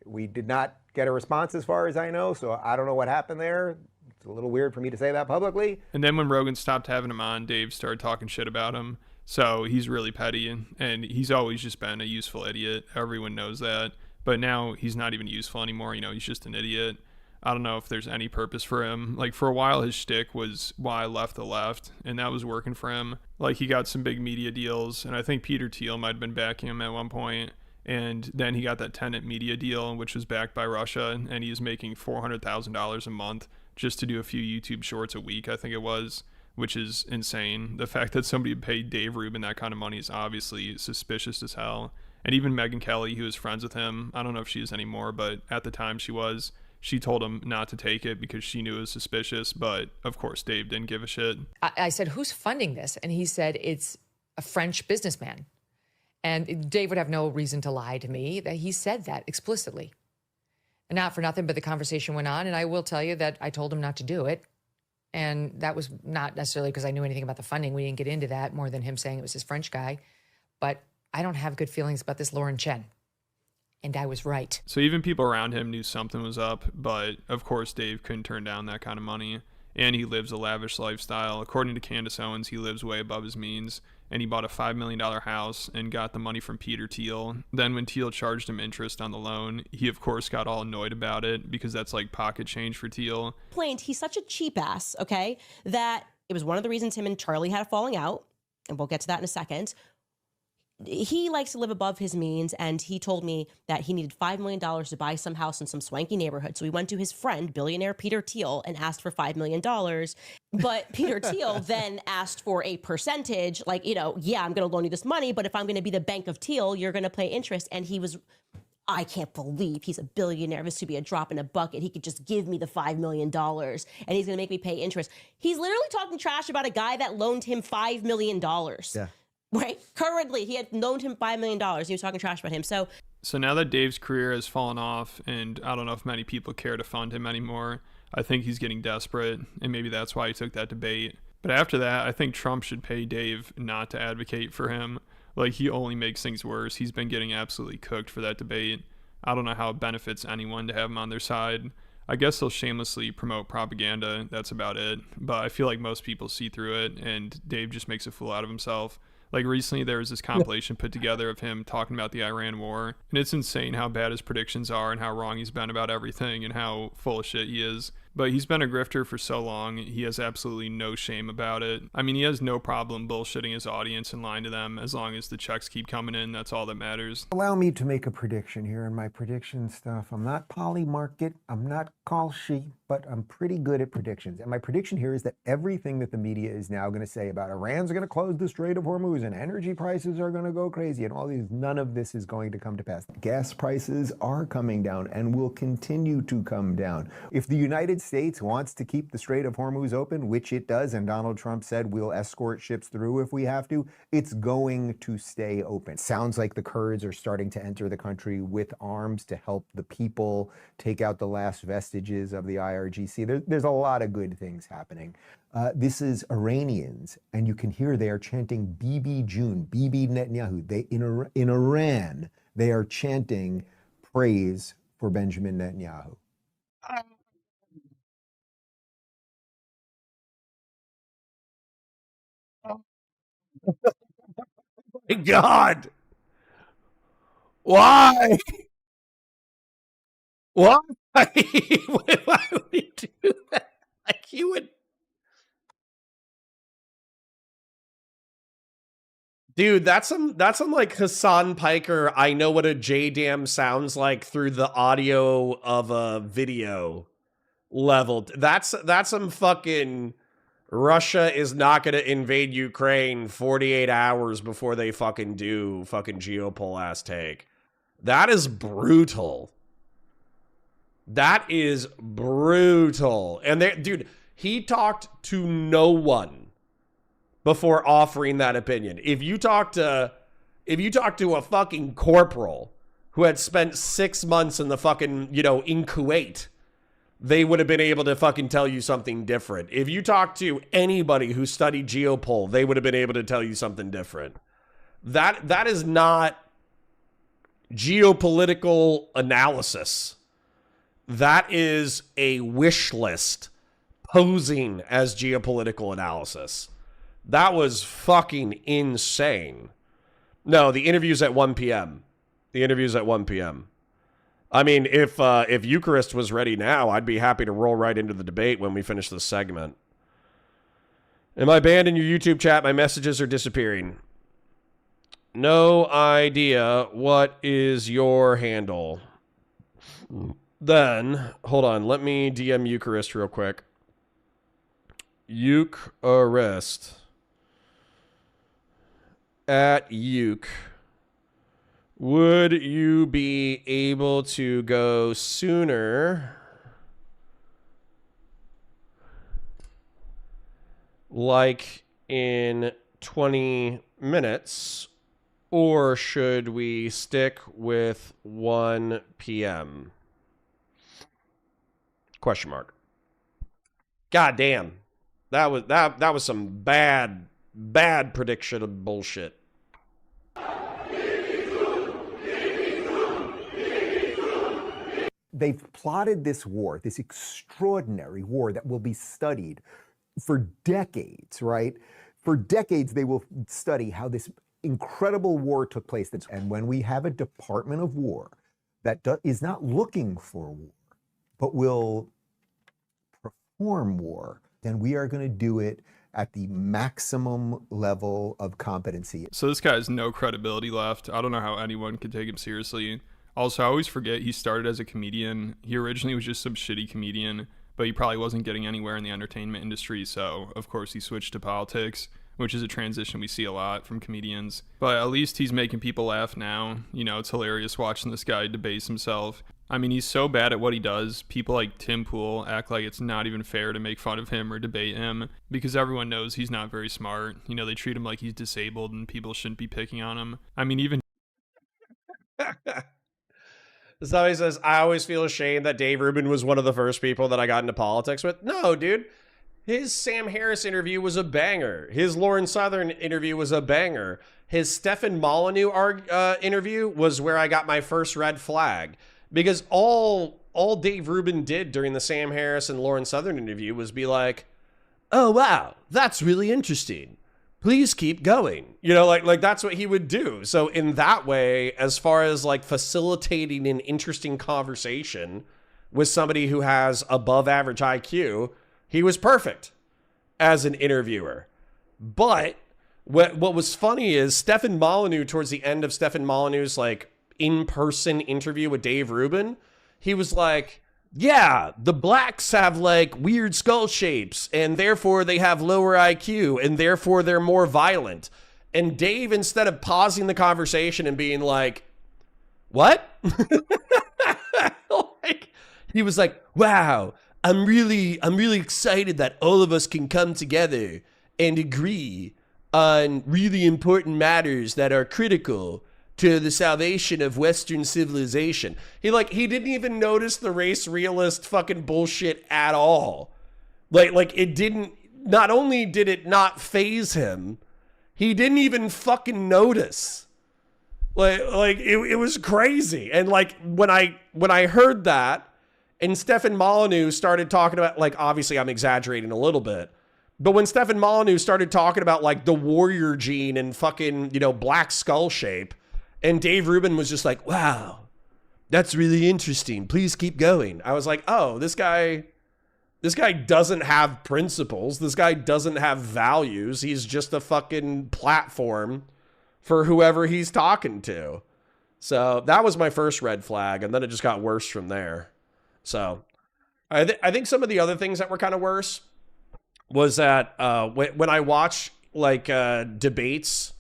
We did not get a response as far as I know, so I don't know what happened there. It's a little weird for me to say that publicly. And then when Rogan stopped having him on, Dave started talking shit about him. So he's really petty, and he's always just been a useful idiot. Everyone knows that. But now he's not even useful anymore. You know, he's just an idiot. I don't know if there's any purpose for him. Like, for a while, his shtick was why I left the left, and that was working for him. Like, he got some big media deals, and I think Peter Thiel might have been backing him at one point. And then he got that Tenet media deal, which was backed by Russia, and he's making $400,000 a month just to do a few YouTube shorts a week, I think it was, which is insane. The fact that somebody paid Dave Rubin that kind of money is obviously suspicious as hell. And even Megyn Kelly, who was friends with him, I don't know if she is anymore, but at the time she was, she told him not to take it because she knew it was suspicious. But of course, Dave didn't give a shit. I said, who's funding this? And he said, it's a French businessman. And Dave would have no reason to lie to me that he said that explicitly. And not for nothing, but the conversation went on. And I will tell you that I told him not to do it. And that was not necessarily because I knew anything about the funding. We didn't get into that more than him saying it was his French guy. But I don't have good feelings about this Lauren Chen. And I was right. So even people around him knew something was up. But of course, Dave couldn't turn down that kind of money. And he lives a lavish lifestyle. According to Candace Owens, he lives way above his means. And he bought a $5 million house and got the money from Peter Thiel. Then when Thiel charged him interest on the loan, he of course got all annoyed about it because that's like pocket change for Thiel. He's such a cheap ass, okay, that it was one of the reasons him and Charlie had a falling out, and we'll get to that in a second. He likes to live above his means, and he told me that he needed $5 million to buy some house in some swanky neighborhood. So he went to his friend, billionaire Peter Thiel, and asked for $5 million. But Peter Thiel then asked for a percentage, like, you know, yeah, I'm going to loan you this money, but if I'm going to be the bank of Thiel, you're going to pay interest. And he was, I can't believe he's a billionaire. This should be a drop in a bucket. He could just give me the $5 million, and he's going to make me pay interest. He's literally talking trash about a guy that loaned him $5 million. Yeah. Right? Currently, he had loaned him $5 million. He was talking trash about him. So now that Dave's career has fallen off, and I don't know if many people care to fund him anymore, I think he's getting desperate, and maybe that's why he took that debate. But after that, I think Trump should pay Dave not to advocate for him. Like, he only makes things worse. He's been getting absolutely cooked for that debate. I don't know how it benefits anyone to have him on their side. I guess they'll shamelessly promote propaganda. That's about it. But I feel like most people see through it, and Dave just makes a fool out of himself. Like, recently there was this compilation put together of him talking about the Iran war, and it's insane how bad his predictions are and how wrong he's been about everything and how full of shit he is. But he's been a grifter for so long, he has absolutely no shame about it. I mean, he has no problem bullshitting his audience and lying to them. As long as the checks keep coming in, that's all that matters. Allow me to make a prediction here in my prediction stuff. I'm not Polly Market, I'm not Call Sheep, but I'm pretty good at predictions. And my prediction here is that everything that the media is now going to say about Iran's going to close the Strait of Hormuz and energy prices are going to go crazy and all these, none of this is going to come to pass. Gas prices are coming down and will continue to come down. If the United States wants to keep the Strait of Hormuz open, which it does, and Donald Trump said we'll escort ships through if we have to, it's going to stay open. Sounds like the Kurds are starting to enter the country with arms to help the people take out the last vestiges of the IRGC. There's a lot of good things happening. This is Iranians, and you can hear they are chanting Bibi June, Bibi Netanyahu. In Iran, they are chanting praise for Benjamin Netanyahu. My God. Why? Why? Why would he do that? Like, you would. Dude, that's some like Hassan Piker, I know what a JDAM sounds like through the audio of a video level. That's some fucking Russia is not going to invade Ukraine 48 hours before they fucking do fucking geopol ass take. That is brutal. That is brutal. And dude, he talked to no one before offering that opinion. If you talk to a fucking corporal who had spent 6 months in the fucking, in Kuwait, they would have been able to fucking tell you something different. If you talk to anybody who studied geopol, they would have been able to tell you something different. That is not geopolitical analysis. That is a wish list posing as geopolitical analysis. That was fucking insane. No, the interview's at 1 p.m. The interview's at 1 p.m. I mean, if Ukerist was ready now, I'd be happy to roll right into the debate when we finish this segment. Am I banned in your YouTube chat? My messages are disappearing. No idea. What is your handle? Then, hold on. Let me DM Ukerist real quick. Ukerist. At Uke. Would you be able to go sooner? Like in 20 minutes? Or should we stick with 1 p.m.? Question mark. God damn. That was some bad prediction of bullshit. They've plotted this war, this extraordinary war that will be studied for decades, right? For decades, they will study how this incredible war took place. And when we have a Department of War that is not looking for war, but will perform war, then we are going to do it at the maximum level of competency. So this guy has no credibility left. I don't know how anyone could take him seriously. Also, I always forget he started as a comedian. He originally was just some shitty comedian, but he probably wasn't getting anywhere in the entertainment industry, so of course he switched to politics, which is a transition we see a lot from comedians. But at least he's making people laugh now. It's hilarious watching this guy debase himself. I mean, he's so bad at what he does, people like Tim Pool act like it's not even fair to make fun of him or debate him, because everyone knows he's not very smart. They treat him like he's disabled and people shouldn't be picking on him. I mean, even... Somebody says, I always feel ashamed that Dave Rubin was one of the first people that I got into politics with. No, dude. His Sam Harris interview was a banger. His Lauren Southern interview was a banger. His Stefan Molyneux interview was where I got my first red flag. Because all Dave Rubin did during the Sam Harris and Lauren Southern interview was be like, oh, wow, that's really interesting. Please keep going. Like that's what he would do. So in that way, as far as like facilitating an interesting conversation with somebody who has above average IQ, he was perfect as an interviewer. But what was funny is Stefan Molyneux, towards the end of Stefan Molyneux's like in-person interview with Dave Rubin, he was like, yeah, the blacks have like weird skull shapes and therefore they have lower IQ and therefore they're more violent. And Dave, instead of pausing the conversation and being like, what? He was like, wow, I'm really excited that all of us can come together and agree on really important matters that are critical to the salvation of Western civilization. He didn't even notice the race realist fucking bullshit at all. Like it didn't, not only did it not faze him, he didn't even fucking notice. It was crazy. And like when I heard that and Stefan Molyneux started talking about, like, obviously I'm exaggerating a little bit, but when Stefan Molyneux started talking about like the warrior gene and fucking, black skull shape, and Dave Rubin was just like, wow, that's really interesting. Please keep going. I was like, oh, this guy doesn't have principles. This guy doesn't have values. He's just a fucking platform for whoever he's talking to. So that was my first red flag. And then it just got worse from there. So I think some of the other things that were kind of worse was that when I watch like debates,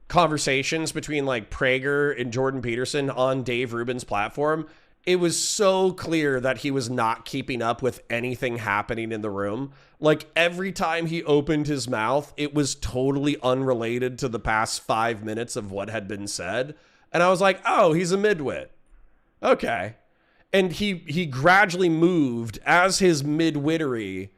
conversations between like Prager and Jordan Peterson on Dave Rubin's platform, it was so clear that he was not keeping up with anything happening in the room. Like every time he opened his mouth, it was totally unrelated to the past 5 minutes of what had been said. And I was like, oh, he's a midwit. Okay. And he gradually moved as his midwittery,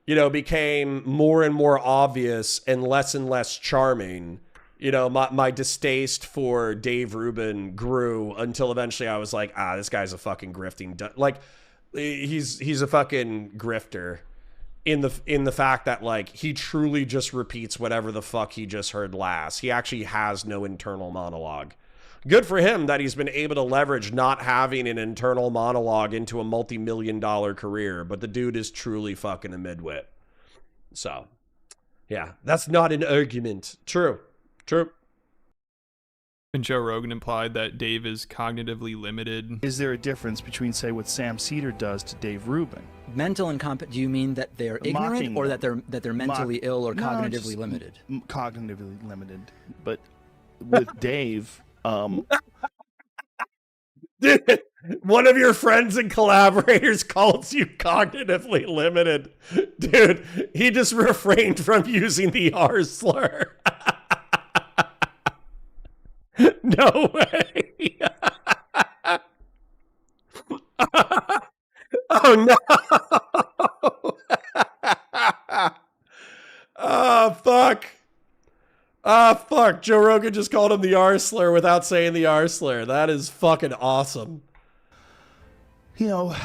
you know, became more and more obvious and less charming. You know, my distaste for Dave Rubin grew until eventually I was like, this guy's a fucking grifting. Like, he's a fucking grifter in the fact that like he truly just repeats whatever the fuck he just heard last. He actually has no internal monologue. Good for him that he's been able to leverage not having an internal monologue into a multi-million-dollar career, but the dude is truly fucking a midwit. So, yeah, that's not an argument. True. And Joe Rogan implied that Dave is cognitively limited. Is there a difference between, say, what Sam Cedar does to Dave Rubin? Mental incompetent? Do you mean that they're ignorant, or that they're mentally ill or cognitively limited? Cognitively limited, but with Dave, Dude, one of your friends and collaborators calls you cognitively limited. Dude, he just refrained from using the R slur. No way. Oh, no. Oh, fuck. Fuck. Joe Rogan just called him the R slur without saying the R slur. That is fucking awesome. You know,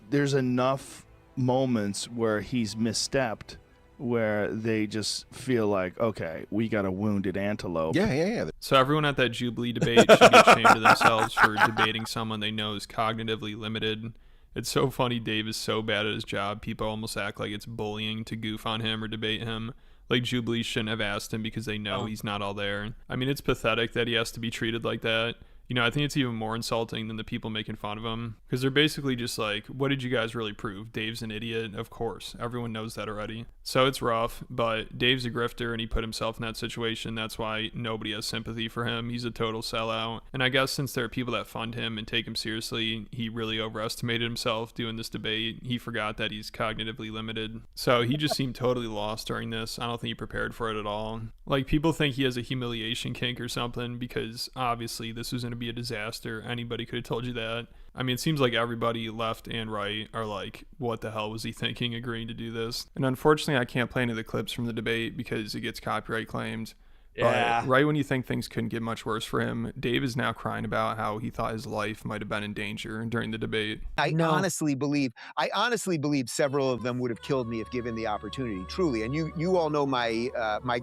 there's enough moments where he's misstepped where they just feel like, okay, we got a wounded antelope. Yeah. So everyone at that Jubilee debate should be ashamed of themselves for debating someone they know is cognitively limited. It's so funny Dave is so bad at his job, people almost act like it's bullying to goof on him or debate him. Like Jubilee shouldn't have asked him because they know he's not all there. I mean, it's pathetic that he has to be treated like that. You know, I think it's even more insulting than the people making fun of him, because they're basically just like, what did you guys really prove? Dave's an idiot? Of course. Everyone knows that already. So it's rough, but Dave's a grifter and he put himself in that situation. That's why nobody has sympathy for him. He's a total sellout. And I guess since there are people that fund him and take him seriously, he really overestimated himself doing this debate. He forgot that he's cognitively limited. So he just seemed totally lost during this. I don't think he prepared for it at all. Like, people think he has a humiliation kink or something, because obviously this was going to be a disaster. Anybody could have told you that. I mean, it seems like everybody left and right are like, what the hell was he thinking agreeing to do this? And unfortunately, I can't play any of the clips from the debate because it gets copyright claimed. Yeah. But right when you think things couldn't get much worse for him, Dave is now crying about how he thought his life might have been in danger during the debate. I honestly believe several of them would have killed me if given the opportunity, truly. And you all know my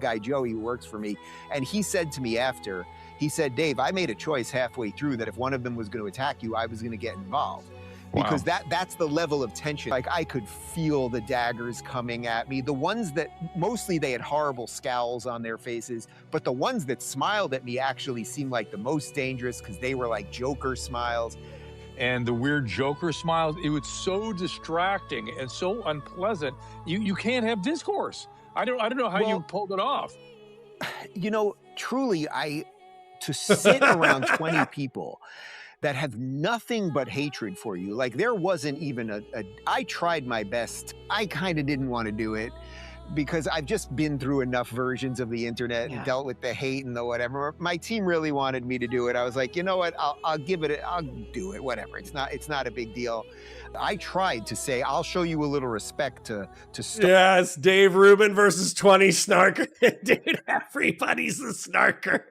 guy Joey, who works for me, and he said to me after, he said, Dave, I made a choice halfway through that if one of them was going to attack you, I was going to get involved. Because that's the level of tension. Like, I could feel the daggers coming at me. The ones that, mostly they had horrible scowls on their faces, but the ones that smiled at me actually seemed like the most dangerous, because they were like Joker smiles. And the weird Joker smiles, it was so distracting and so unpleasant. You can't have discourse. I don't know how you pulled it off. You know, truly, to sit around 20 people that have nothing but hatred for you. Like, there wasn't even I tried my best. I kind of didn't want to do it because I've just been through enough versions of the internet and dealt with the hate and the whatever. My team really wanted me to do it. I was like, you know what? I'll give it. I'll do it. Whatever. It's not a big deal. I tried to say, I'll show you a little respect to start. Yes, Dave Rubin versus 20 snarker. Dude, everybody's a snarker.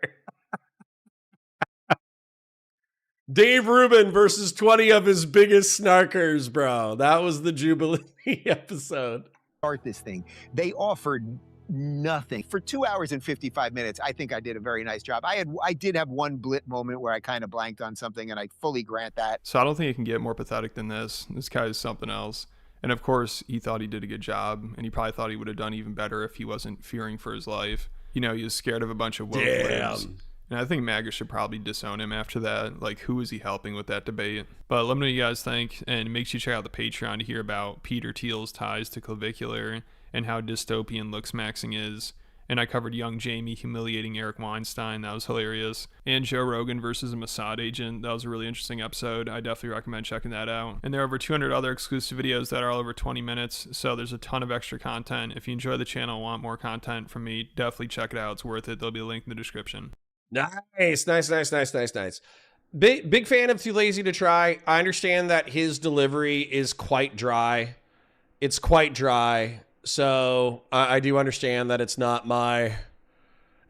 Dave Rubin versus 20 of his biggest snarkers, bro. That was the Jubilee episode. Start this thing. They offered nothing. For 2 hours and 55 minutes, I think I did a very nice job. I did have one blip moment where I kind of blanked on something, and I fully grant that. So I don't think it can get more pathetic than this. This guy is something else. And of course, he thought he did a good job, and he probably thought he would have done even better if he wasn't fearing for his life. You know, he was scared of a bunch of woke libs. And I think MAGA should probably disown him after that. Like, who is he helping with that debate? But let me know what you guys think, and make sure you check out the Patreon to hear about Peter Thiel's ties to Clavicular and how dystopian Looks Maxing is. And I covered young Jamie humiliating Eric Weinstein. That was hilarious. And Joe Rogan versus a Mossad agent. That was a really interesting episode. I definitely recommend checking that out. And there are over 200 other exclusive videos that are all over 20 minutes. So there's a ton of extra content. If you enjoy the channel and want more content from me, definitely check it out. It's worth it. There'll be a link in the description. Nice. Big fan of Too Lazy to Try. I understand that his delivery is quite dry. It's quite dry. So I do understand that it's not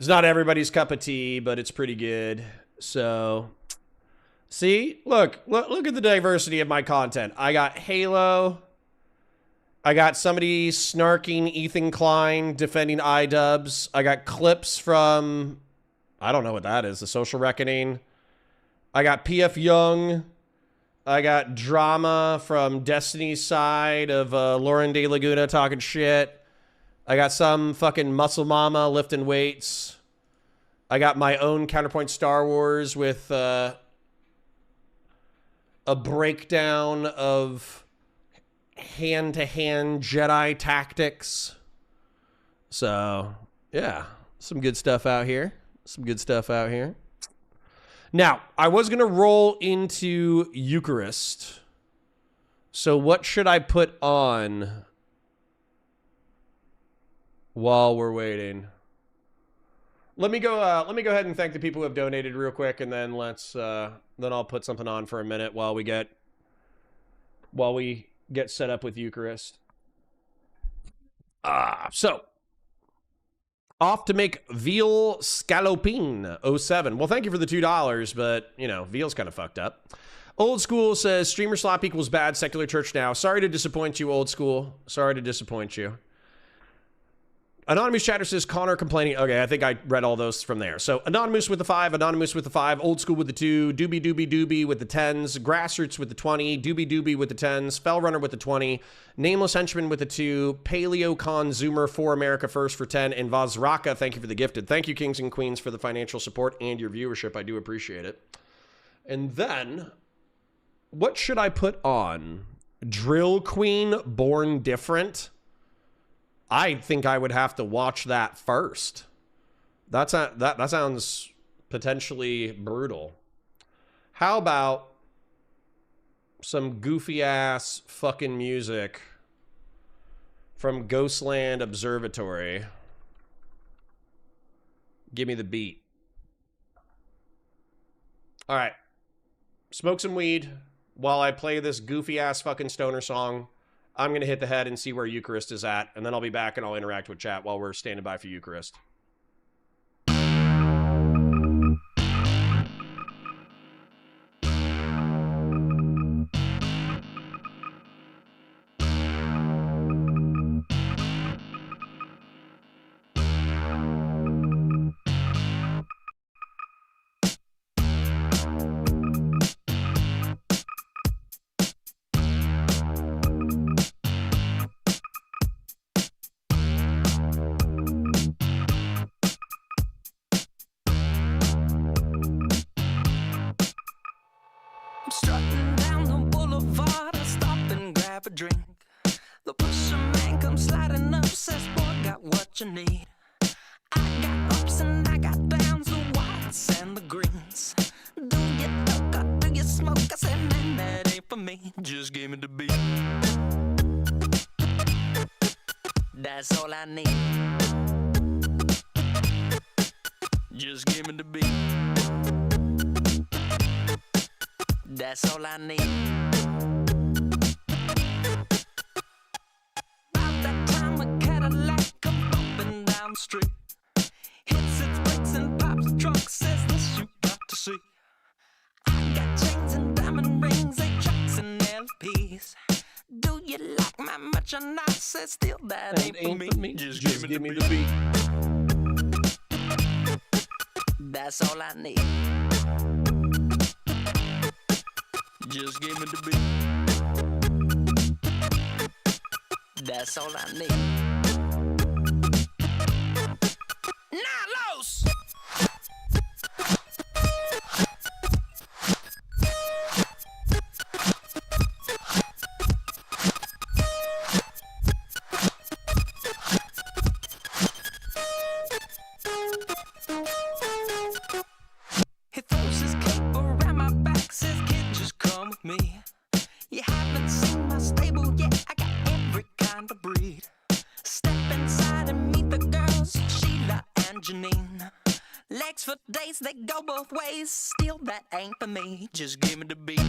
everybody's cup of tea, but it's pretty good. So see, look at the diversity of my content. I got Halo. I got somebody snarking Ethan Klein defending iDubbbz. I got clips from, I don't know what that is, The Social Reckoning. I got PF Young. I got drama from Destiny's side of Lauren De Laguna talking shit. I got some fucking muscle mama lifting weights. I got my own Counterpoint Star Wars with a breakdown of hand-to-hand Jedi tactics. So, yeah, some good stuff out here. Now, I was going to roll into Ukerist. So what should I put on while we're waiting? Let me go ahead and thank the people who have donated real quick, and then then I'll put something on for a minute while we get set up with Ukerist. So off to make veal scallopine 07. Well, thank you for the $2, but, you know, veal's kind of fucked up. Old School says, streamer slop equals bad, secular church now. Sorry to disappoint you, Old School. Sorry to disappoint you. Anonymous Chatter says, Connor complaining. Okay, I think I read all those from there. So, Anonymous with the 5, Anonymous with the 5, Old School with the 2, Doobie with the 10s, Grassroots with the 20, Doobie with the 10s, Fellrunner with the 20, Nameless Henchman with the 2, PaleoCon Zoomer for America First for 10, and Vazraka, thank you for the gifted. Thank you, Kings and Queens, for the financial support and your viewership. I do appreciate it. And then, what should I put on? Drill Queen Born Different? I think I would have to watch that first. That sounds potentially brutal. How about some goofy ass fucking music from Ghostland Observatory? Give me the beat. All right. Smoke some weed while I play this goofy ass fucking stoner song. I'm going to hit the head and see where Ukerist is at, and then I'll be back and I'll interact with chat while we're standing by for Ukerist. That's all I need. Just give me the beat. That's all I need. About that time a Cadillac come bumping down the street. Hits its brakes and pops the trunk, says this you got to see. I got chains and diamond rings, 8 tracks and LPs. Do you like my merchandise? Says still that ain't for me. Just give me the beat. That's all I need. Just give me the beat. That's all I need. Now, Los! days, they go both ways. Still, that ain't for me. Just give me the beat.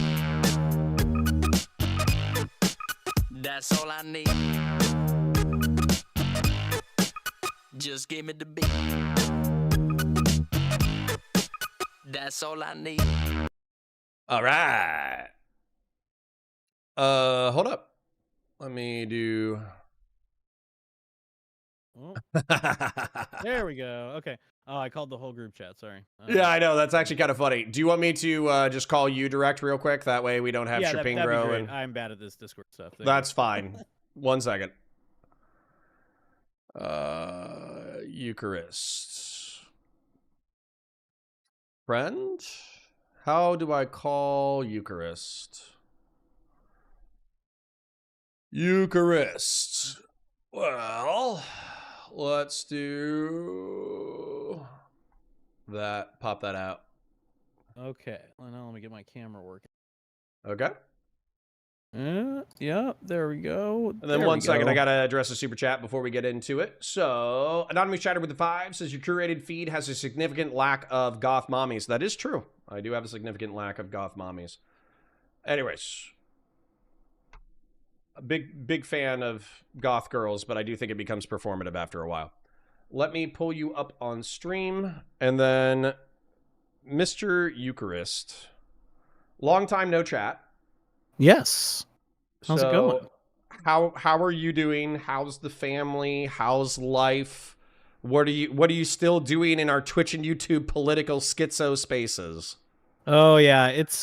That's all I need. Just give me the beat. That's all I need. All right. Hold up. Let me do. There we go. Okay. Oh, I called the whole group chat. Sorry. Yeah, I know. That's actually kind of funny. Do you want me to just call you direct real quick? That way we don't have that'd be Shapingro. great. And I'm bad at this Discord stuff. that's fine. 1 second. Ukerist. Friend? How do I call Ukerist? Ukerist. Well, let's do that. Pop that out. Okay. Well, now let me get my camera working. Okay. Yeah, there we go. And then 1 second, I got to address a super chat before we get into it. So, Anonymous Chatter with the 5 says, your curated feed has a significant lack of goth mommies. That is true. I do have a significant lack of goth mommies. Anyways. A big fan of goth girls, but I do think it becomes performative after a while. Let me pull you up on stream. And then, Mr. Ukerist. Long time no chat. Yes. How's it going? How are you doing? How's the family? How's life? What are you still doing in our Twitch and YouTube political schizo spaces? Oh yeah, it's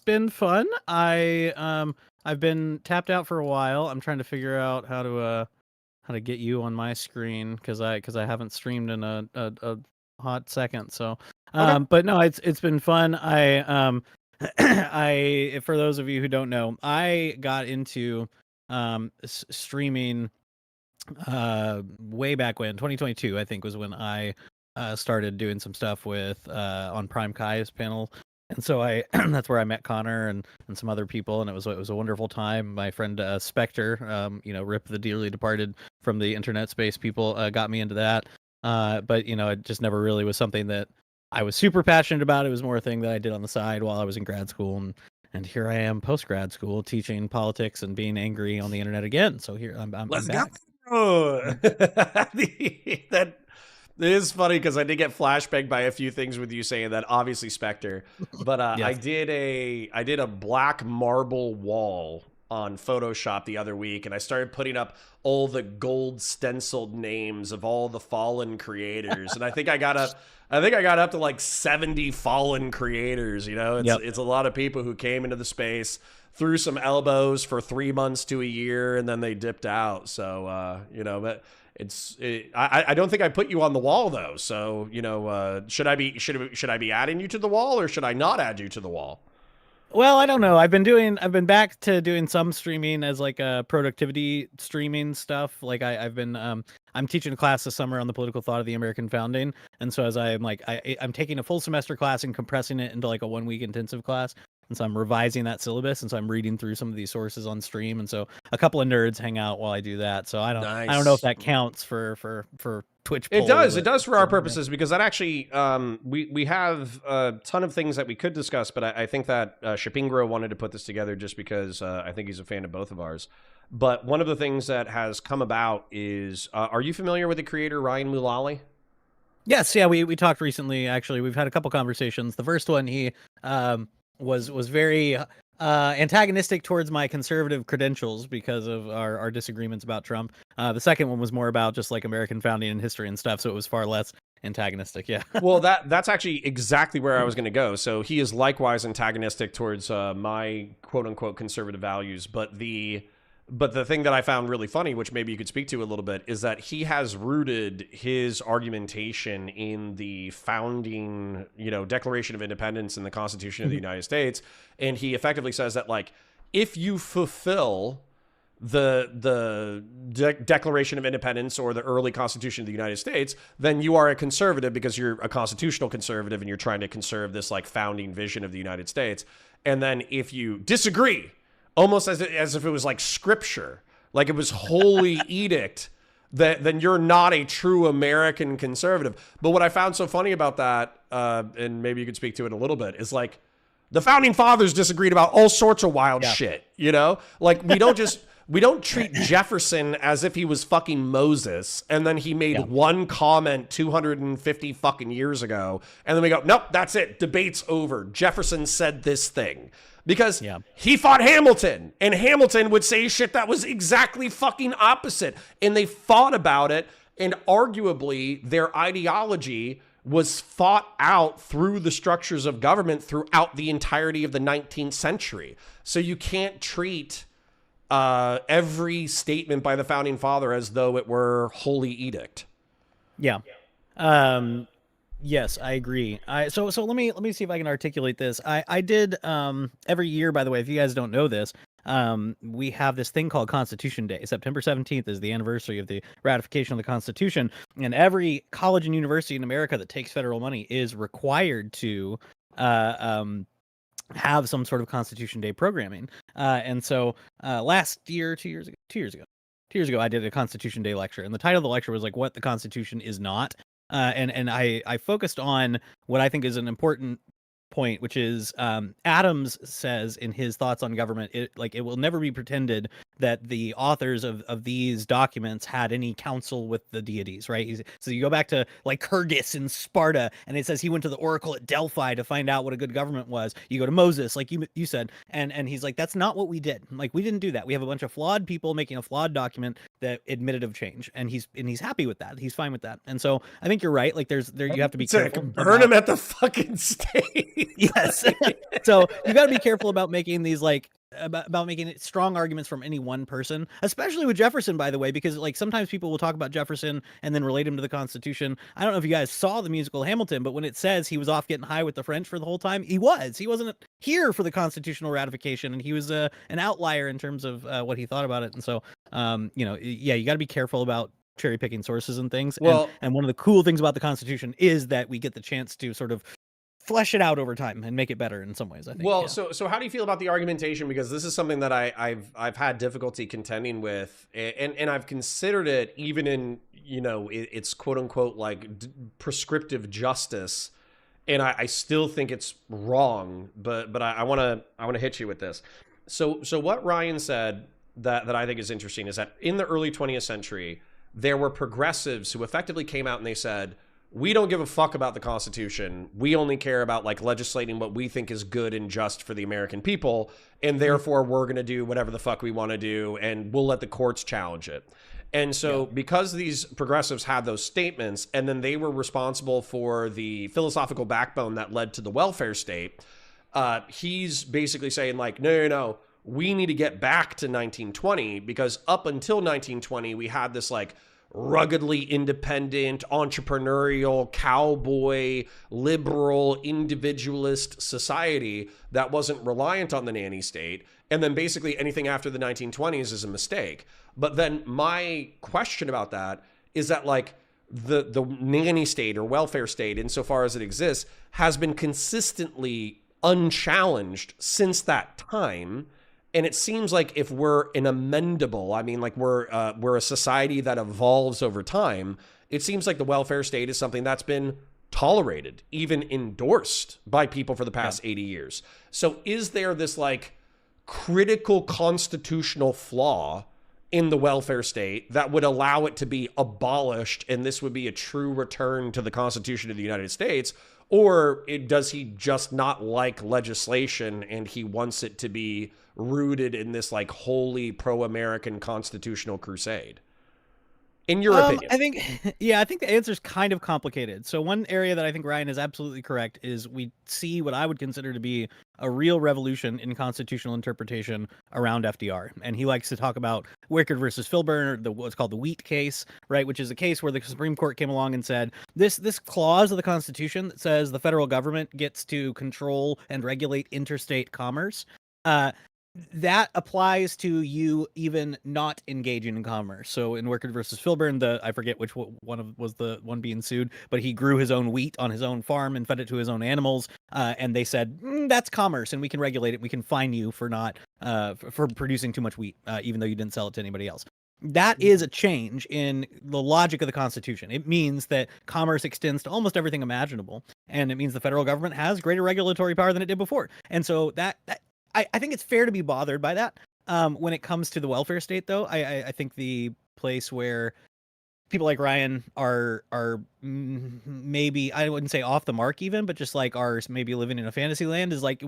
been fun. I've been tapped out for a while. I'm trying to figure out how to get you on my screen because I haven't streamed in a hot second. So, Okay. but no, it's been fun. I for those of you who don't know, I got into streaming way back when 2022 I think was when I started doing some stuff with on Prime Kai's panel, and so I that's where I met Connor and some other people, and it was a wonderful time. My friend Spectre, rip the dearly departed from the internet space people, got me into that, but it just never really was something that I was super passionate about. It was more a thing that I did on the side while I was in grad school, and here I am post grad school teaching politics and being angry on the internet again. So here I'm Let's back. go. That is funny because I did get flashbanged by a few things with you saying that. Obviously Spectre, but Yes. I did a black marble wall on Photoshop the other week, and I started putting up all the gold stenciled names of all the fallen creators, and I think I got up to like 70 fallen creators. It's a lot of people who came into the space, threw some elbows for 3 months to a year, and then they dipped out. So but I don't think I put you on the wall though. So should I be adding you to the wall, or should I not add you to the wall? Well, I don't know. I've been back to doing some streaming as like productivity streaming stuff. Like I've been I'm teaching a class this summer on the political thought of the American founding, and so as I'm taking a full semester class and compressing it into like a 1 week intensive class, and so I'm revising that syllabus, and so I'm reading through some of these sources on stream, and so a couple of nerds hang out while I do that. So I don't know if that counts for Twitch. It does for our purposes, because that actually we have a ton of things that we could discuss, but I think that Shapingro wanted to put this together just because I think he's a fan of both of ours. But one of the things that has come about is, are you familiar with the creator Ryan Mulally? Yes, yeah, we talked recently. Actually, we've had a couple conversations. The first one, he was very antagonistic towards my conservative credentials because of our disagreements about Trump. The second one was more about just like American founding and history and stuff, so it was far less antagonistic. Yeah. Well, that's actually exactly where I was going to go. So he is likewise antagonistic towards my quote unquote conservative values, but the thing that I found really funny, which maybe you could speak to a little bit, is that he has rooted his argumentation in the founding, Declaration of Independence and the Constitution of the United States. And he effectively says that, like, if you fulfill the Declaration of Independence or the early Constitution of the United States, then you are a conservative because you're a constitutional conservative and you're trying to conserve this, like, founding vision of the United States. And then if you disagree, almost as if it was like scripture, like it was holy edict, then you're not a true American conservative. But what I found so funny about that, and maybe you could speak to it a little bit, is like the founding fathers disagreed about all sorts of wild shit, you know? Like we don't treat Jefferson as if he was fucking Moses and then he made one comment 250 fucking years ago and then we go, nope, that's it. Debate's over. Jefferson said this thing. Because he fought Hamilton, and Hamilton would say shit that was exactly fucking opposite. And they fought about it, and arguably their ideology was fought out through the structures of government throughout the entirety of the 19th century. So you can't treat every statement by the founding father as though it were holy edict. Yeah. Yes, I agree. So let me see if I can articulate this. I did every year, by the way, if you guys don't know this, we have this thing called Constitution Day. September 17th is the anniversary of the ratification of the Constitution, and every college and university in America that takes federal money is required to have some sort of Constitution Day programming. And so last year, 2 years ago, I did a Constitution Day lecture, and the title of the lecture was like "What the Constitution Is Not." And I focused on what I think is an important point, which is Adams says in his thoughts on government, it will never be pretended that the authors of these documents had any counsel with the deities, right? So you go back to like Kyrgyz in Sparta, and it says he went to the oracle at Delphi to find out what a good government was. You go to Moses, like you said, and he's like, that's not what we did. Like, we didn't do that. We have a bunch of flawed people making a flawed document that admitted of change, and he's happy with that. He's fine with that. And so I think you're right. Like, you have to be careful. Burn him at the fucking stake. Yes. So you got to be careful about making these about making strong arguments from any one person, especially with Jefferson, by the way, because like sometimes people will talk about Jefferson and then relate him to the Constitution. I don't know if you guys saw the musical Hamilton, but when it says he was off getting high with the French for the whole time, he wasn't here for the constitutional ratification, and he was an outlier in terms of what he thought about it. And so, you got to be careful about cherry picking sources and things. Well, and one of the cool things about the Constitution is that we get the chance to sort of flesh it out over time and make it better in some ways, I think. Well, so how do you feel about the argumentation? Because this is something that I've had difficulty contending with, and I've considered it even in, it's quote unquote like prescriptive justice, and I still think it's wrong. But I want to hit you with this. So what Ryan said that I think is interesting is that in the early 20th century, there were progressives who effectively came out and they said, we don't give a fuck about the Constitution. We only care about like legislating what we think is good and just for the American people. And therefore we're going to do whatever the fuck we want to do. And we'll let the courts challenge it. And so because these progressives had those statements, and then they were responsible for the philosophical backbone that led to the welfare state, he's basically saying like, no, we need to get back to 1920, because up until 1920, we had this like ruggedly independent, entrepreneurial, cowboy, liberal, individualist society that wasn't reliant on the nanny state. And then basically anything after the 1920s is a mistake. But then my question about that is that like the nanny state or welfare state, insofar as it exists, has been consistently unchallenged since that time. And it seems like if we're an amendable, I mean, like we're a society that evolves over time, it seems like the welfare state is something that's been tolerated, even endorsed by people for the past 80 years. So is there this like critical constitutional flaw in the welfare state that would allow it to be abolished, and this would be a true return to the Constitution of the United States? Or does he just not like legislation and he wants it to be rooted in this like wholly pro-American constitutional crusade? In your opinion? I think the answer is kind of complicated. So one area that I think Ryan is absolutely correct is we see what I would consider to be a real revolution in constitutional interpretation around FDR. And he likes to talk about Whick versus Filburn, or what's called the Wheat case, right? Which is a case where the Supreme Court came along and said, this clause of the Constitution that says the federal government gets to control and regulate interstate commerce, that applies to you even not engaging in commerce. So in Whick versus Filburn, I forget which one was the one being sued, but he grew his own wheat on his own farm and fed it to his own animals. And they said, that's commerce and we can regulate it. We can fine you for not, for producing too much wheat, even though you didn't sell it to anybody else. that is a change in the logic of the Constitution. It means that commerce extends to almost everything imaginable, and it means the federal government has greater regulatory power than it did before. And so I think it's fair to be bothered by that. When it comes to the welfare state, though, I think the place where people like Ryan are maybe, I wouldn't say off the mark even, but just like are maybe living in a fantasy land is like,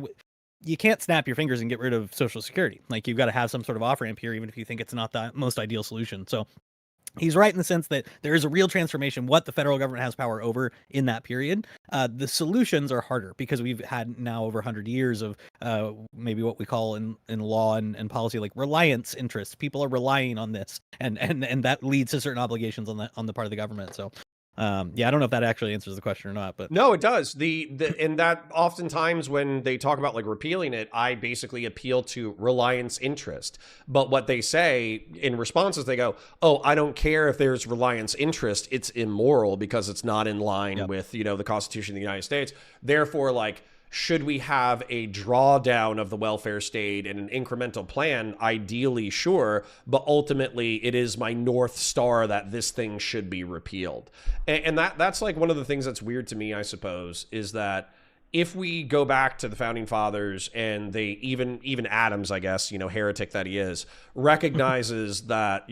you can't snap your fingers and get rid of Social Security. Like, you've got to have some sort of off ramp here, even if you think it's not the most ideal solution. So he's right in the sense that there is a real transformation, what the federal government has power over in that period. The solutions are harder because we've had now over 100 years of maybe what we call in law and policy, like reliance interests. People are relying on this, and that leads to certain obligations on the part of the government. So yeah, I don't know if that actually answers the question or not, but no, it does. And that oftentimes when they talk about like repealing it, I basically appeal to reliance interest. But what they say in response is they go, "Oh, I don't care if there's reliance interest. It's immoral because it's not in line with, the Constitution of the United States. Therefore, like, should we have a drawdown of the welfare state and an incremental plan? Ideally, sure. But ultimately, it is my North Star that this thing should be repealed." And that's like one of the things that's weird to me, I suppose, is that if we go back to the founding fathers and they even Adams, I guess, heretic that he is, recognizes that,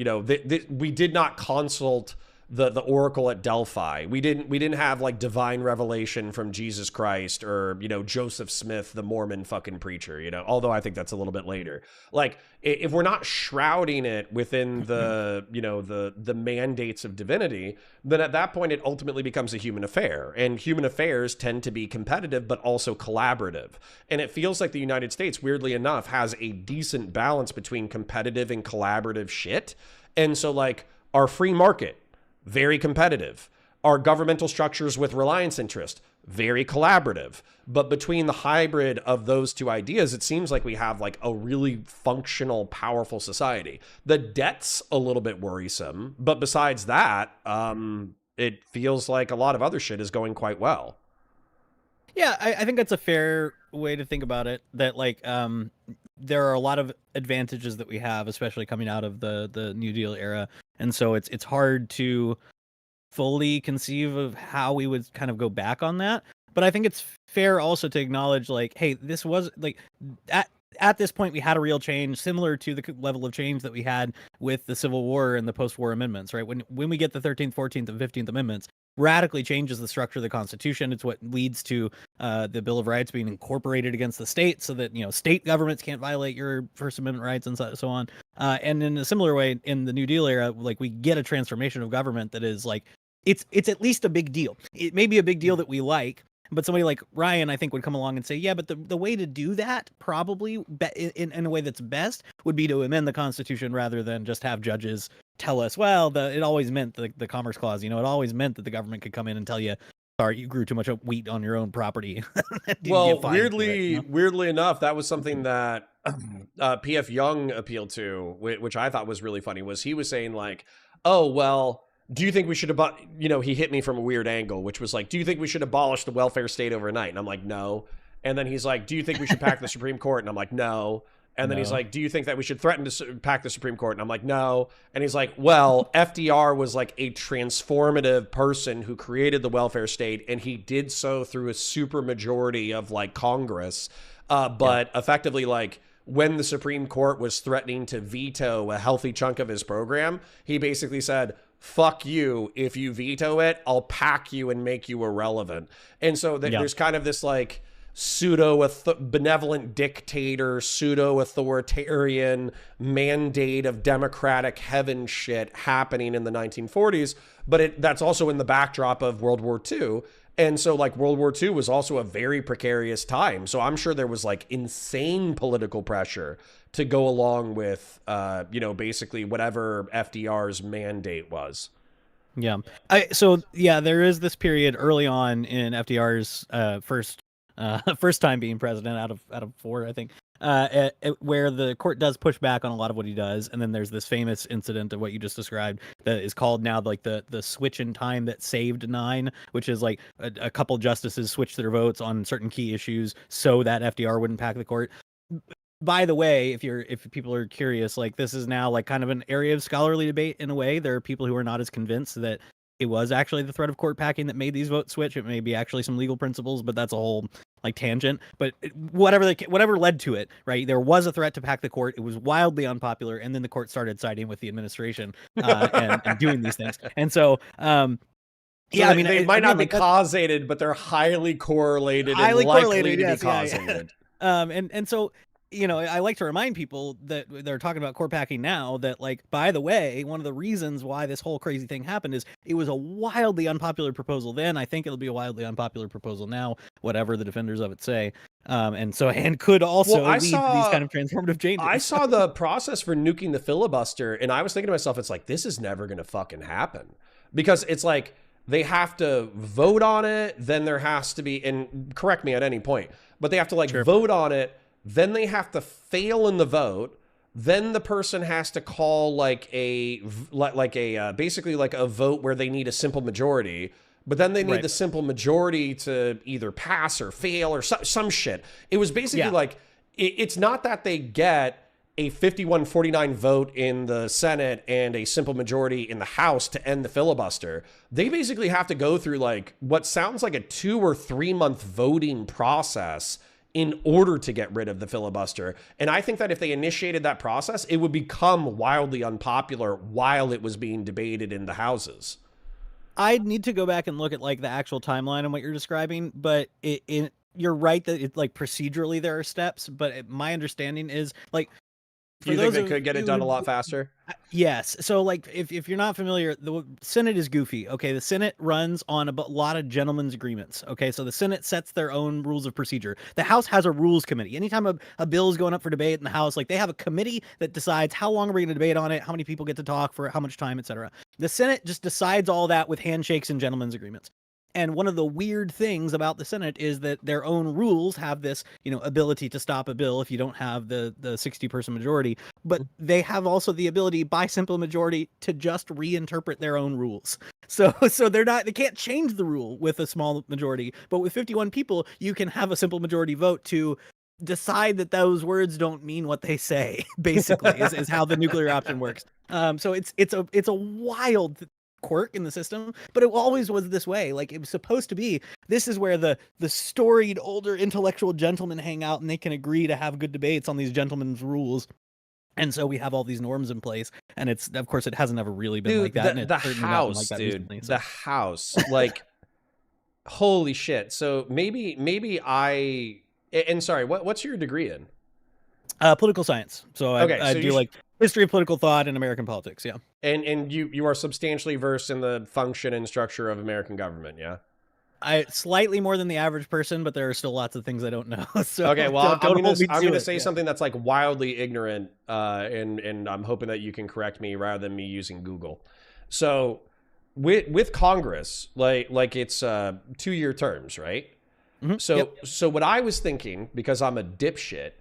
we did not consult the oracle at Delphi. We didn't have like divine revelation from Jesus Christ or, Joseph Smith, the Mormon fucking preacher, although I think that's a little bit later. Like, if we're not shrouding it within the, the mandates of divinity, then at that point it ultimately becomes a human affair. And human affairs tend to be competitive, but also collaborative. And it feels like the United States, weirdly enough, has a decent balance between competitive and collaborative shit. And so, like, our free market, very competitive. Our governmental structures with reliance interest, very collaborative. But between the hybrid of those two ideas, it seems like we have like a really functional, powerful society. The debt's a little bit worrisome, but besides that, it feels like a lot of other shit is going quite well. Yeah, I think that's a fair way to think about it. That like, there are a lot of advantages that we have, especially coming out of the New Deal era, and so it's hard to fully conceive of how we would kind of go back on that. But I think it's fair also to acknowledge, like, hey, this was like at this point we had a real change, similar to the level of change that we had with the Civil War and the post-war amendments, right? When we get the 13th, 14th, and 15th Amendments, radically changes the structure of the Constitution. It's what leads to the Bill of Rights being incorporated against the state, so that state governments can't violate your First Amendment rights and so on. And in a similar way, in the New Deal era, like, we get a transformation of government that is like, it's at least a big deal. It may be a big deal that we like, but somebody like Ryan, I think, would come along and say, yeah, but the way to do that, probably in a way that's best, would be to amend the Constitution rather than just have judges tell us, well, it always meant the Commerce Clause, it always meant that the government could come in and tell you, sorry, you grew too much wheat on your own property. Well, weirdly enough, that was something that P.F. Young appealed to, which I thought was really funny, was he was saying like, oh, well, do you think we should he hit me from a weird angle, which was like, do you think we should abolish the welfare state overnight? And I'm like, no. And then he's like, do you think we should pack the Supreme Court? And I'm like, no. And then he's like, do you think that we should threaten to pack the Supreme Court? And I'm like, no. And he's like, well, FDR was like a transformative person who created the welfare state, and he did so through a super majority of like Congress. But effectively, like, when the Supreme Court was threatening to veto a healthy chunk of his program, he basically said, fuck you. If you veto it, I'll pack you and make you irrelevant. And so there's kind of this like benevolent dictator, pseudo-authoritarian mandate of democratic heaven shit happening in the 1940s. But that's also in the backdrop of World War II. And so like World War II was also a very precarious time. So I'm sure there was like insane political pressure to go along with, basically whatever FDR's mandate was. Yeah. There is this period early on in FDR's first time being president out of four, I think, where the court does push back on a lot of what he does. And then there's this famous incident of what you just described that is called now like the switch in time that saved 9, which is like a couple justices switched their votes on certain key issues so that FDR wouldn't pack the court. by the way, if people are curious, like this is now like kind of an area of scholarly debate in a way. There are people who are not as convinced that it was actually the threat of court packing that made these votes switch. It may be actually some legal principles, but that's a whole like tangent. But whatever led to it, right? There was a threat to pack the court. It was wildly unpopular, and then the court started siding with the administration and doing these things. And so, yeah, I mean, they might not be causated, but they're highly correlated and likely to be causated. And so, you know, I like to remind people that they're talking about court packing now that, like, by the way, one of the reasons why this whole crazy thing happened is it was a wildly unpopular proposal then. I think it'll be a wildly unpopular proposal now, whatever the defenders of it say. And could also lead to these kind of transformative changes. I saw the process for nuking the filibuster, and I was thinking to myself, it's like, this is never going to fucking happen. Because it's like, they have to vote on it, then there has to be, and correct me at any point, but they have to like vote on it, then they have to fail in the vote, then the person has to call basically like a vote where they need a simple majority, but then they need the simple majority to either pass or fail or some shit. It was basically like, it's not that they get a 51-49 vote in the Senate and a simple majority in the House to end the filibuster. They basically have to go through like what sounds like a 2 or 3 month voting process in order to get rid of the filibuster. And I think that if they initiated that process, it would become wildly unpopular while it was being debated in the houses. I'd need to go back and look at like the actual timeline and what you're describing, but you're right that it's like procedurally there are steps, but my understanding is like, do you think they could get it done a lot faster? Yes. So like if you're not familiar, the Senate is goofy. Okay. The Senate runs on a lot of gentlemen's agreements. Okay. So the Senate sets their own rules of procedure. The House has a rules committee. Anytime a bill is going up for debate in the House, like they have a committee that decides how long are we going to debate on it, how many people get to talk for how much time, etc. The Senate just decides all that with handshakes and gentlemen's agreements. And one of the weird things about the Senate is that their own rules have this, you know, ability to stop a bill if you don't have the 60-person majority, but they have also the ability by simple majority to just reinterpret their own rules. So they can't change the rule with a small majority, but with 51 people, you can have a simple majority vote to decide that those words don't mean what they say, basically, is how the nuclear option works. So it's a wild quirk in the system, but it always was this way. Like it was supposed to be, this is where the storied older intellectual gentlemen hang out and they can agree to have good debates on these gentlemen's rules. And so we have all these norms in place, and it's, of course, it hasn't ever really been like that. The House, dude, recently, the House, like, holy shit. So maybe sorry, what's your degree in? Political science. So I do like history of political thought and American politics. Yeah. And you are substantially versed in the function and structure of American government. Yeah. I slightly more than the average person, but there are still lots of things I don't know. So okay, well, I'm going to say something that's like wildly ignorant, and I'm hoping that you can correct me rather than me using Google. So with Congress, like it's 2-year terms, right? Mm-hmm. So what I was thinking, because I'm a dipshit,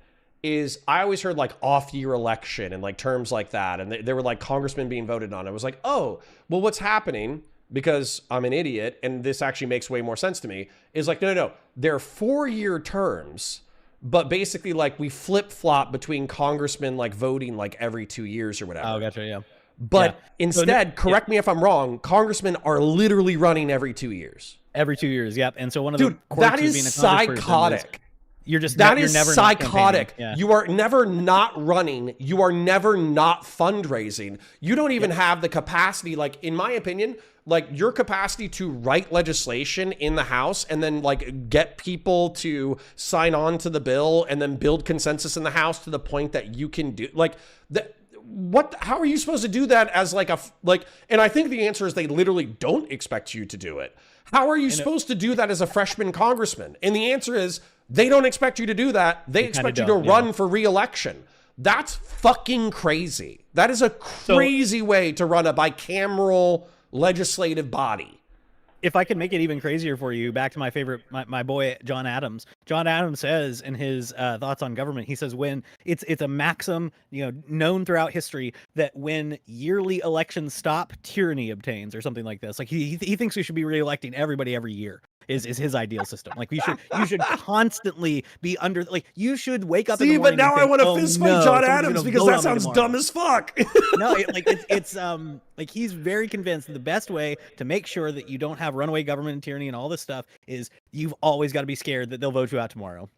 is I always heard like off-year election and like terms like that, and they were like congressmen being voted on. I was like, oh, well, what's happening? Because I'm an idiot, and this actually makes way more sense to me, is like, no. They're 4-year terms, but basically like we flip-flop between congressmen like voting like every 2 years or whatever. Oh, gotcha, yeah. But instead, correct me if I'm wrong, congressmen are literally running every 2 years. Every 2 years, yep. And so one of the that is psychotic. You're never psychotic. Yeah. You are never not running. You are never not fundraising. You don't even have the capacity, like in my opinion, like your capacity to write legislation in the House and then like get people to sign on to the bill and then build consensus in the House to the point that you can do like that. How are you supposed to do that as like and I think the answer is they literally don't expect you to do it. How are you supposed to do that as a freshman congressman? And the answer is they don't expect you to do that. They expect you to run for re-election. That's fucking crazy. That is a crazy way to run a bicameral legislative body. If I could make it even crazier for you, back to my favorite, my boy, John Adams. John Adams says in his thoughts on government, he says when it's a maxim, known throughout history that when yearly elections stop, tyranny obtains, or something like this. Like he thinks we should be reelecting everybody every year. is his ideal system. Like you should constantly be under, like you should wake up in See, the morning. but now and I think, want to oh, fist no, fight John someone's Adams gonna because vote that on me sounds tomorrow. dumb as fuck. No, it's like he's very convinced that the best way to make sure that you don't have runaway government and tyranny and all this stuff is you've always got to be scared that they'll vote you out tomorrow.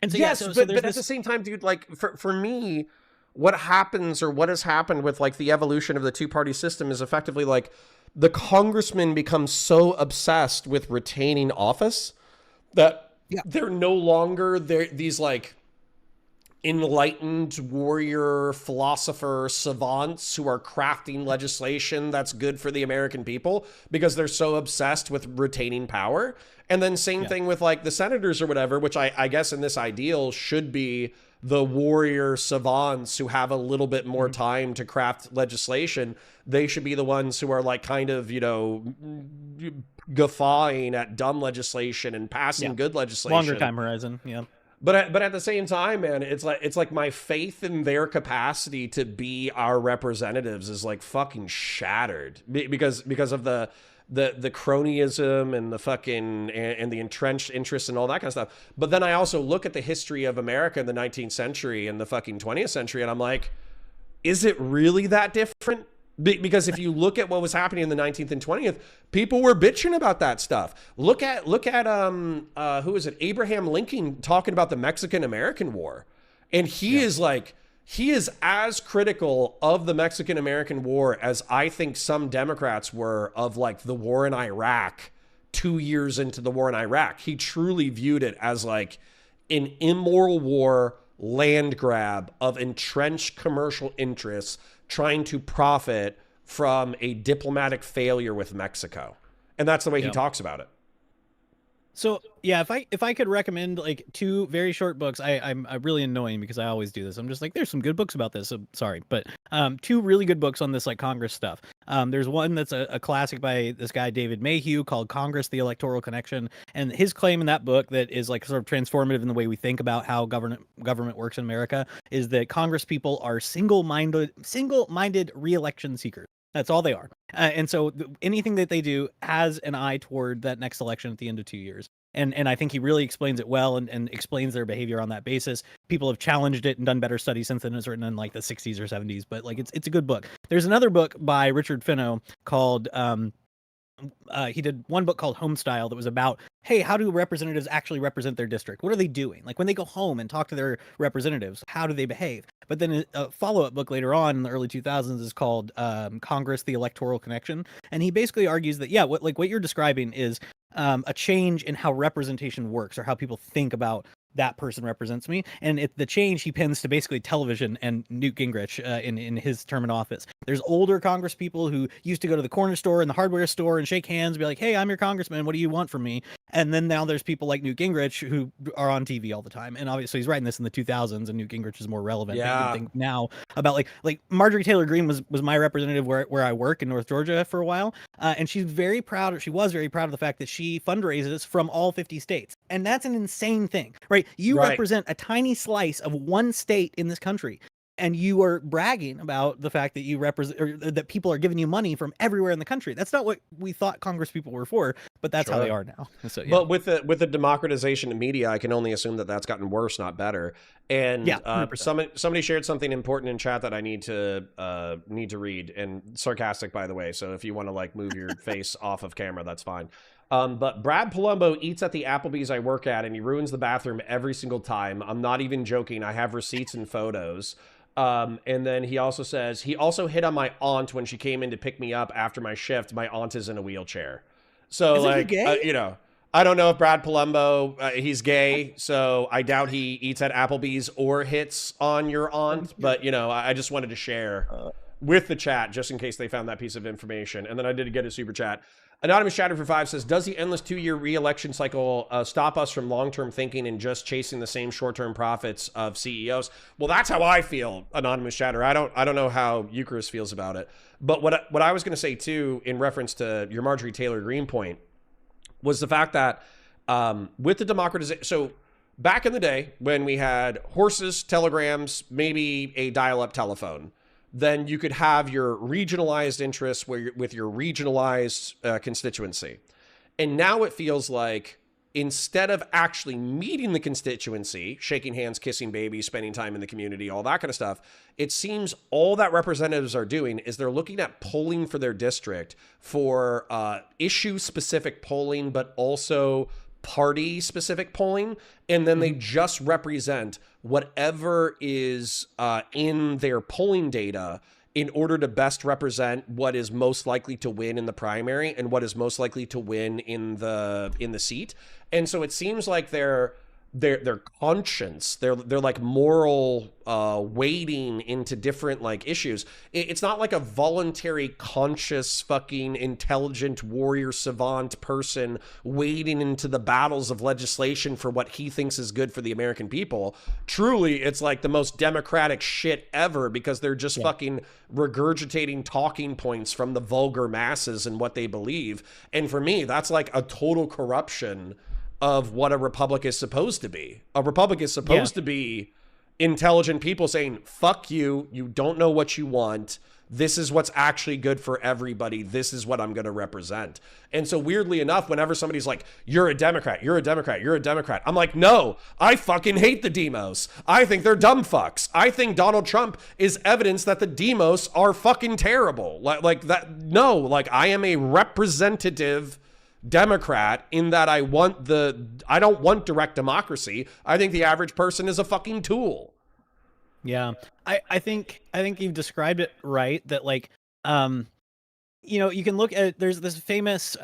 And so, yes, so but there's at the same time, dude, like for me, what happens or what has happened with like the evolution of the two-party system is effectively like the congressman becomes so obsessed with retaining office that they're no longer these like enlightened warrior philosopher savants who are crafting legislation that's good for the American people because they're so obsessed with retaining power. And then same thing with like the senators or whatever, which I guess in this ideal should be the warrior savants who have a little bit more time to craft legislation. They should be the ones who are like kind of, you know, guffawing at dumb legislation and passing good legislation. Longer time horizon. Yeah. But at the same time, man, it's like my faith in their capacity to be our representatives is like fucking shattered because of the cronyism and the fucking and the entrenched interests and all that kind of stuff. But then I also look at the history of America in the 19th century and the fucking 20th century, and I'm like, is it really that different? Because if you look at what was happening in the 19th and 20th, people were bitching about that stuff. Look at who is it? Abraham Lincoln talking about the Mexican-American War. And he is as critical of the Mexican-American War as I think some Democrats were of like the war in Iraq 2 years into the war in Iraq. He truly viewed it as like an immoral war land grab of entrenched commercial interests trying to profit from a diplomatic failure with Mexico. And that's the way he talks about it. So yeah, if I could recommend like two very short books, I'm really annoying because I always do this. I'm just like, there's some good books about this. So sorry, but two really good books on this like Congress stuff. There's one that's a classic by this guy David Mayhew called Congress: The Electoral Connection, and his claim in that book that is like sort of transformative in the way we think about how government works in America is that Congress people are single-minded re-election seekers. That's all they are. And so anything that they do has an eye toward that next election at the end of 2 years. And I think he really explains it well and explains their behavior on that basis. People have challenged it and done better studies since then. It's written in like the 60s or 70s, but like it's a good book. There's another book by Richard Finno called he did one book called Homestyle that was about, hey, how do representatives actually represent their district? What are they doing? Like when they go home and talk to their representatives, how do they behave? But then a follow-up book later on in the early 2000s is called Congress: The Electoral Connection. And he basically argues that, yeah, what you're describing is a change in how representation works or how people think about that person represents me. And the change he pins to basically television and Newt Gingrich in his term in office. There's older Congress people who used to go to the corner store and the hardware store and shake hands and be like, hey, I'm your congressman. What do you want from me? And then now there's people like Newt Gingrich who are on TV all the time. And obviously he's writing this in the 2000s and Newt Gingrich is more relevant. Yeah. You can think now about like Marjorie Taylor Greene was my representative where I work in North Georgia for a while. And she was very proud of the fact that she fundraises from all 50 states. And that's an insane thing, right? You represent a tiny slice of one state in this country. And you are bragging about the fact that you represent, or that people are giving you money from everywhere in the country. That's not what we thought Congress people were for, but that's how they are now. So, yeah. But with the democratization of media, I can only assume that that's gotten worse, not better. And somebody shared something important in chat that I need to read, and sarcastic, by the way. So if you want to like move your face off of camera, that's fine. But Brad Polumbo eats at the Applebee's I work at, and he ruins the bathroom every single time. I'm not even joking. I have receipts and photos. And then he also says, he also hit on my aunt when she came in to pick me up after my shift. My aunt is in a wheelchair. So like, you know, I don't know if Brad Polumbo, he's gay. So I doubt he eats at Applebee's or hits on your aunt. But, you know, I just wanted to share with the chat just in case they found that piece of information. And then I did get a super chat. Anonymous Chatter for 5 says, does the endless 2-year re-election cycle stop us from long-term thinking and just chasing the same short-term profits of CEOs? Well, that's how I feel, Anonymous Chatter. I don't know how Ukerist feels about it. But what I was going to say, too, in reference to your Marjorie Taylor Greene point, was the fact that with the democratization... So back in the day when we had horses, telegrams, maybe a dial-up telephone, then you could have your regionalized interests with your regionalized constituency. And now it feels like instead of actually meeting the constituency, shaking hands, kissing babies, spending time in the community, all that kind of stuff, it seems all that representatives are doing is they're looking at polling for their district for issue-specific polling, but also party-specific polling, and then they just represent whatever is in their polling data in order to best represent what is most likely to win in the primary and what is most likely to win in the seat. And so it seems like their conscience, their like moral weighting into different like issues. It's not like a voluntary, conscious, fucking intelligent warrior savant person wading into the battles of legislation for what he thinks is good for the American people. Truly, it's like the most democratic shit ever, because they're just fucking regurgitating talking points from the vulgar masses and what they believe. And for me, that's like a total corruption of what a republic is supposed to be. A republic is supposed to be intelligent people saying, fuck you, you don't know what you want, this is what's actually good for everybody, this is what I'm going to represent. And so weirdly enough, whenever somebody's like, you're a Democrat, you're a Democrat, you're a Democrat, I'm like, no, I fucking hate the demos. I think they're dumb fucks. I think Donald Trump is evidence that the demos are fucking terrible. Like that, no, like I am a representative Democrat in that I don't want direct democracy. I think the average person is a fucking tool. Yeah. I think you've described it right, that like, you know, you can look at, there's this famous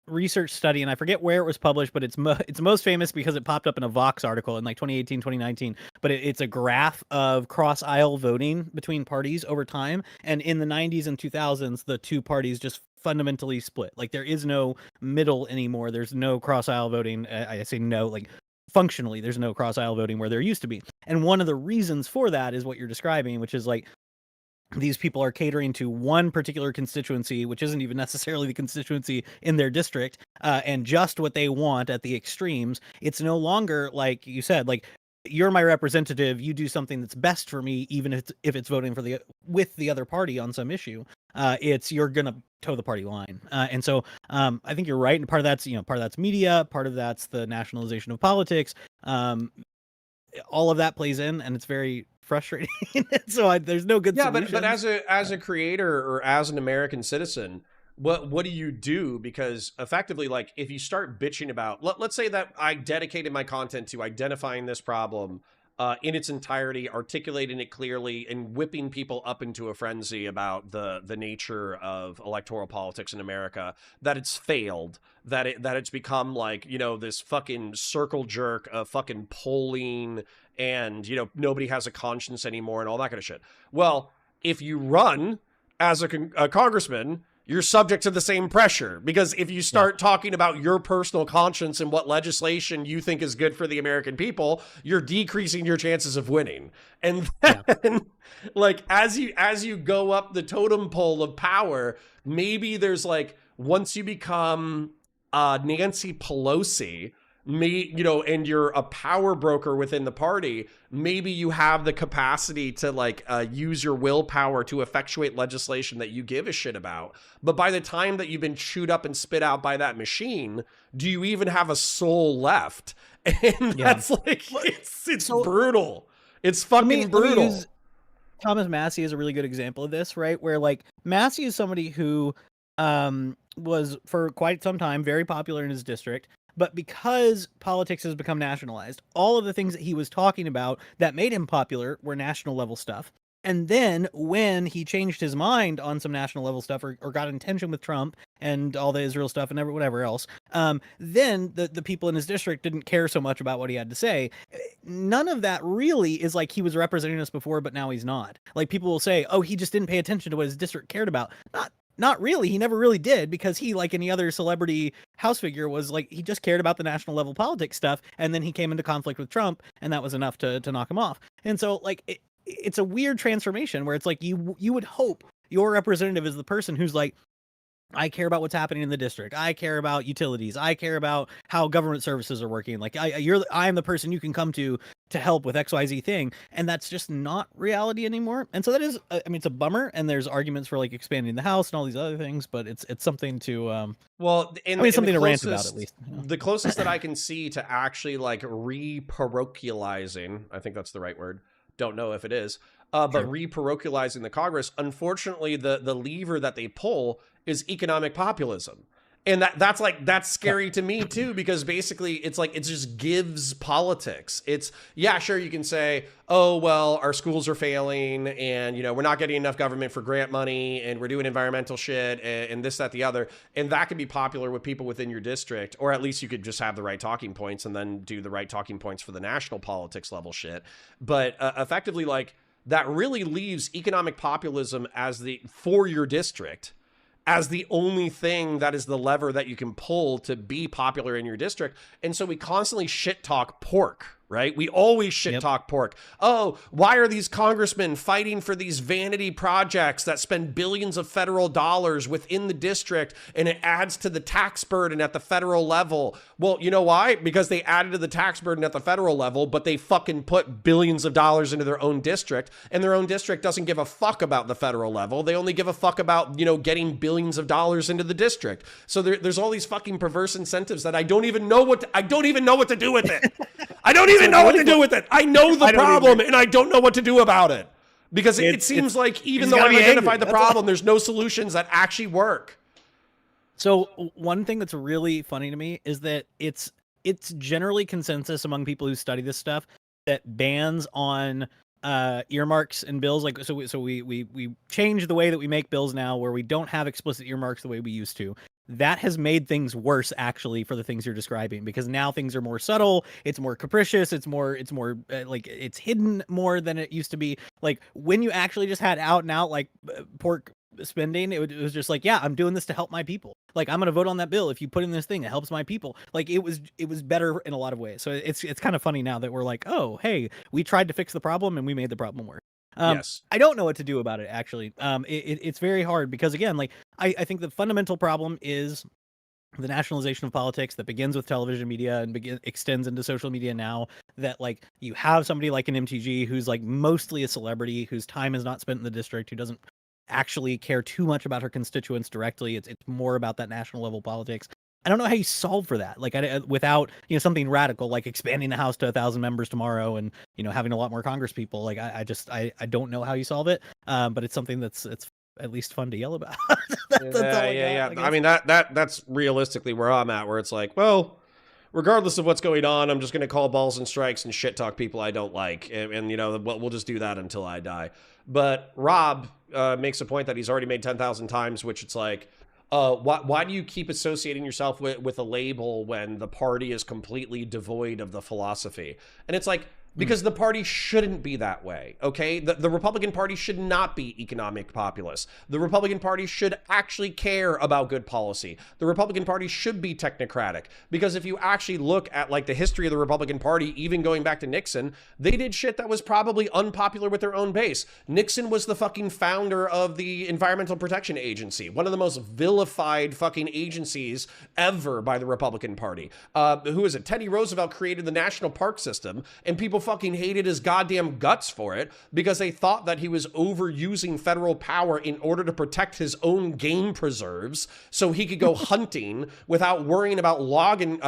research study, and I forget where it was published, but it's most famous because it popped up in a Vox article in like 2018, 2019. But it's a graph of cross aisle voting between parties over time. And in the 90s and 2000s, the two parties just fundamentally split. Like there is no middle anymore. There's no cross aisle voting. I say no, like functionally, there's no cross aisle voting where there used to be. And one of the reasons for that is what you're describing, which is like, these people are catering to one particular constituency, which isn't even necessarily the constituency in their district, and just what they want at the extremes. It's no longer, like you said, like, you're my representative, you do something that's best for me, even if it's voting for with the other party on some issue. It's, you're gonna toe the party line. And so I think you're right. And part of that's media, part of that's the nationalization of politics. All of that plays in, and it's very frustrating. So there's no good solutions. But as a creator or as an American citizen, what do you do? Because effectively, like, if you start bitching about, let's say that I dedicated my content to identifying this problem in its entirety, articulating it clearly, and whipping people up into a frenzy about the nature of electoral politics in America, that it's failed, that it's become like, you know, this fucking circle jerk of fucking polling, and, you know, nobody has a conscience anymore and all that kind of shit. Well, if you run as a congressman, you're subject to the same pressure, because if you start talking about your personal conscience and what legislation you think is good for the American people, you're decreasing your chances of winning. And then, like, as you go up the totem pole of power, maybe there's like, once you become Nancy Pelosi, and you're a power broker within the party, maybe you have the capacity to like use your willpower to effectuate legislation that you give a shit about. But by the time that you've been chewed up and spit out by that machine, do you even have a soul left? And that's like, it's so brutal. It's fucking brutal. Thomas Massie is a really good example of this, right? Where like Massie is somebody who was for quite some time very popular in his district. But because politics has become nationalized, all of the things that he was talking about that made him popular were national level stuff. And then when he changed his mind on some national level stuff, or got in tension with Trump and all the Israel stuff and whatever else, then the people in his district didn't care so much about what he had to say. None of that really is like he was representing us before, but now he's not. Like, people will say, oh, he just didn't pay attention to what his district cared about. Not really. He never really did, because he, like any other celebrity house figure, was like, he just cared about the national level politics stuff. And then he came into conflict with Trump, and that was enough to knock him off. And so like, it's a weird transformation where it's like, you would hope your representative is the person who's like, I care about what's happening in the district. I care about utilities. I care about how government services are working. Like I am the person you can come to help with XYZ thing. And that's just not reality anymore. And so that is, I mean, it's a bummer. And there's arguments for like expanding the House and all these other things, but it's something to, well, it's something to rant about at least. You know? The closest that I can see to actually like re-parochializing, I think that's the right word. Don't know if it is. But re-parochializing the Congress, unfortunately, the lever that they pull is economic populism. And that's scary to me too, because basically it's like, it just gives politics. It's, yeah, sure, you can say, oh, well, our schools are failing and, you know, we're not getting enough government for grant money and we're doing environmental shit and this, that, the other. And that could be popular with people within your district, or at least you could just have the right talking points and then do the right talking points for the national politics level shit. But effectively, like, that really leaves economic populism as for your district as the only thing that is the lever that you can pull to be popular in your district. And so we constantly shit talk pork, right? We always shit talk pork. Oh, why are these congressmen fighting for these vanity projects that spend billions of federal dollars within the district and it adds to the tax burden at the federal level? Well, you know why? Because they added to the tax burden at the federal level, but they fucking put billions of dollars into their own district, and their own district doesn't give a fuck about the federal level. They only give a fuck about, you know, getting billions of dollars into the district. So there's all these fucking perverse incentives that I don't even know what to do with it. I don't even know what to do with it. I know the problem and I don't know what to do about it, because it seems like even though I've identified the problem, there's no solutions that actually work. So one thing that's really funny to me is that it's generally consensus among people who study this stuff that bans on earmarks and bills, like so we change the way that we make bills now, where we don't have explicit earmarks the way we used to. That has made things worse, actually, for the things you're describing, because now things are more subtle. It's more capricious. It's more like it's hidden more than it used to be. Like when you actually just had out and out like pork spending, it was just like, yeah, I'm doing this to help my people. Like I'm gonna vote on that bill if you put in this thing that helps my people. Like it was better in a lot of ways. So it's kind of funny now that we're like, oh, hey, we tried to fix the problem and we made the problem worse. Yes. I don't know what to do about it, actually. It's very hard because, again, like I think the fundamental problem is the nationalization of politics that begins with television media and extends into social media now, that like you have somebody like an MTG who's like mostly a celebrity, whose time is not spent in the district, who doesn't actually care too much about her constituents directly. It's more about that national level politics. I don't know how you solve for that, like without, you know, something radical like expanding the House to 1,000 members tomorrow and, you know, having a lot more Congress people. Like I don't know how you solve it, but it's something it's at least fun to yell about. Yeah. I mean that's realistically where I'm at, where it's like, well, regardless of what's going on, I'm just going to call balls and strikes and shit talk people I don't like, and you know, we'll just do that until I die. But Rob makes a point that he's already made 10,000 times, which it's like, why do you keep associating yourself with a label when the party is completely devoid of the philosophy? And it's like, because the party shouldn't be that way, okay? The Republican Party should not be economic populist. The Republican Party should actually care about good policy. The Republican Party should be technocratic, because if you actually look at like the history of the Republican Party, even going back to Nixon, they did shit that was probably unpopular with their own base. Nixon was the fucking founder of the Environmental Protection Agency, one of the most vilified fucking agencies ever by the Republican Party. Who is it? Teddy Roosevelt created the National Park System, and people fucking hated his goddamn guts for it because they thought that he was overusing federal power in order to protect his own game preserves so he could go hunting without worrying about logging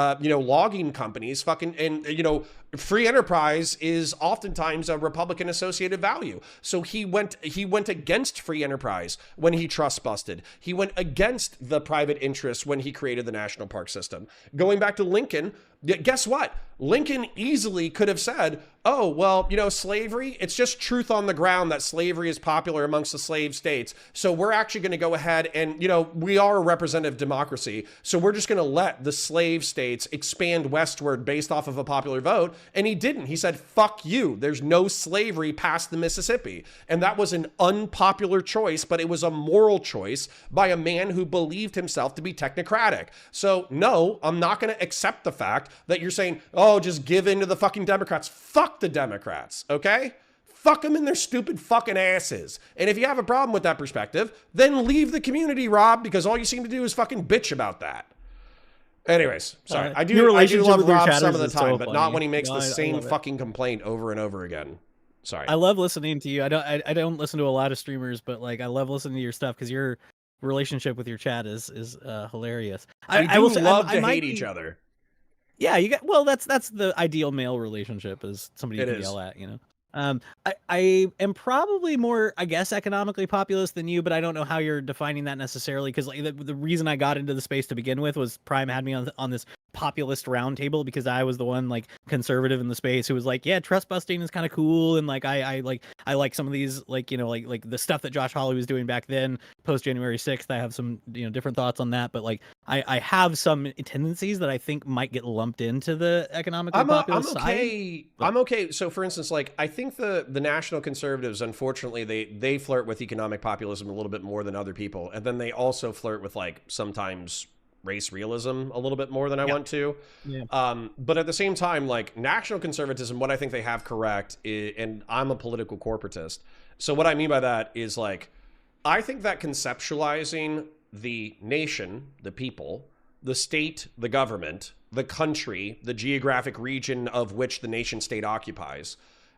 companies fucking, and you know, free enterprise is oftentimes a Republican associated value. So he went against free enterprise when he trust busted. He went against the private interests when he created the national park system. Going back to Lincoln, guess what? Lincoln easily could have said, oh, well, you know, slavery, it's just truth on the ground that slavery is popular amongst the slave states. So we're actually going to go ahead and, you know, we are a representative democracy. So we're just going to let the slave states expand westward based off of a popular vote. And he didn't. He said, fuck you. There's no slavery past the Mississippi. And that was an unpopular choice, but it was a moral choice by a man who believed himself to be technocratic. So no, I'm not going to accept the fact that you're saying, oh, just give in to the fucking Democrats. Fuck the Democrats, okay? Fuck them in their stupid fucking asses. And if you have a problem with that perspective, then leave the community, Rob, because all you seem to do is fucking bitch about that. Anyways, sorry. I do love Rob some of the time, but not when he makes the same fucking complaint over and over again. Sorry. I love listening to you. I don't listen to a lot of streamers, but like I love listening to your stuff because your relationship with your chat is hilarious. I will love to hate each other. Yeah, you got that's the ideal male relationship is somebody you can yell at, you know. I am probably more, I guess, economically populist than you, but I don't know how you're defining that necessarily. Because like the reason I got into the space to begin with was Prime had me on this populist roundtable because I was the one like conservative in the space who was like, yeah, trust busting is kind of cool, and like I like some of these like like the stuff that Josh Hawley was doing back then post January 6th. I have some different thoughts on that, but like I have some tendencies that I think might get lumped into the economically populist side. I'm okay. So for instance, like I think the national conservatives, unfortunately, they flirt with economic populism a little bit more than other people, and then they also flirt with like sometimes race realism a little bit more than I want to. Yeah. But at the same time, like national conservatism, what I think they have correct is, and I'm a political corporatist. So what I mean by that is like, I think that conceptualizing the nation, the people, the state, the government, the country, the geographic region of which the nation state occupies,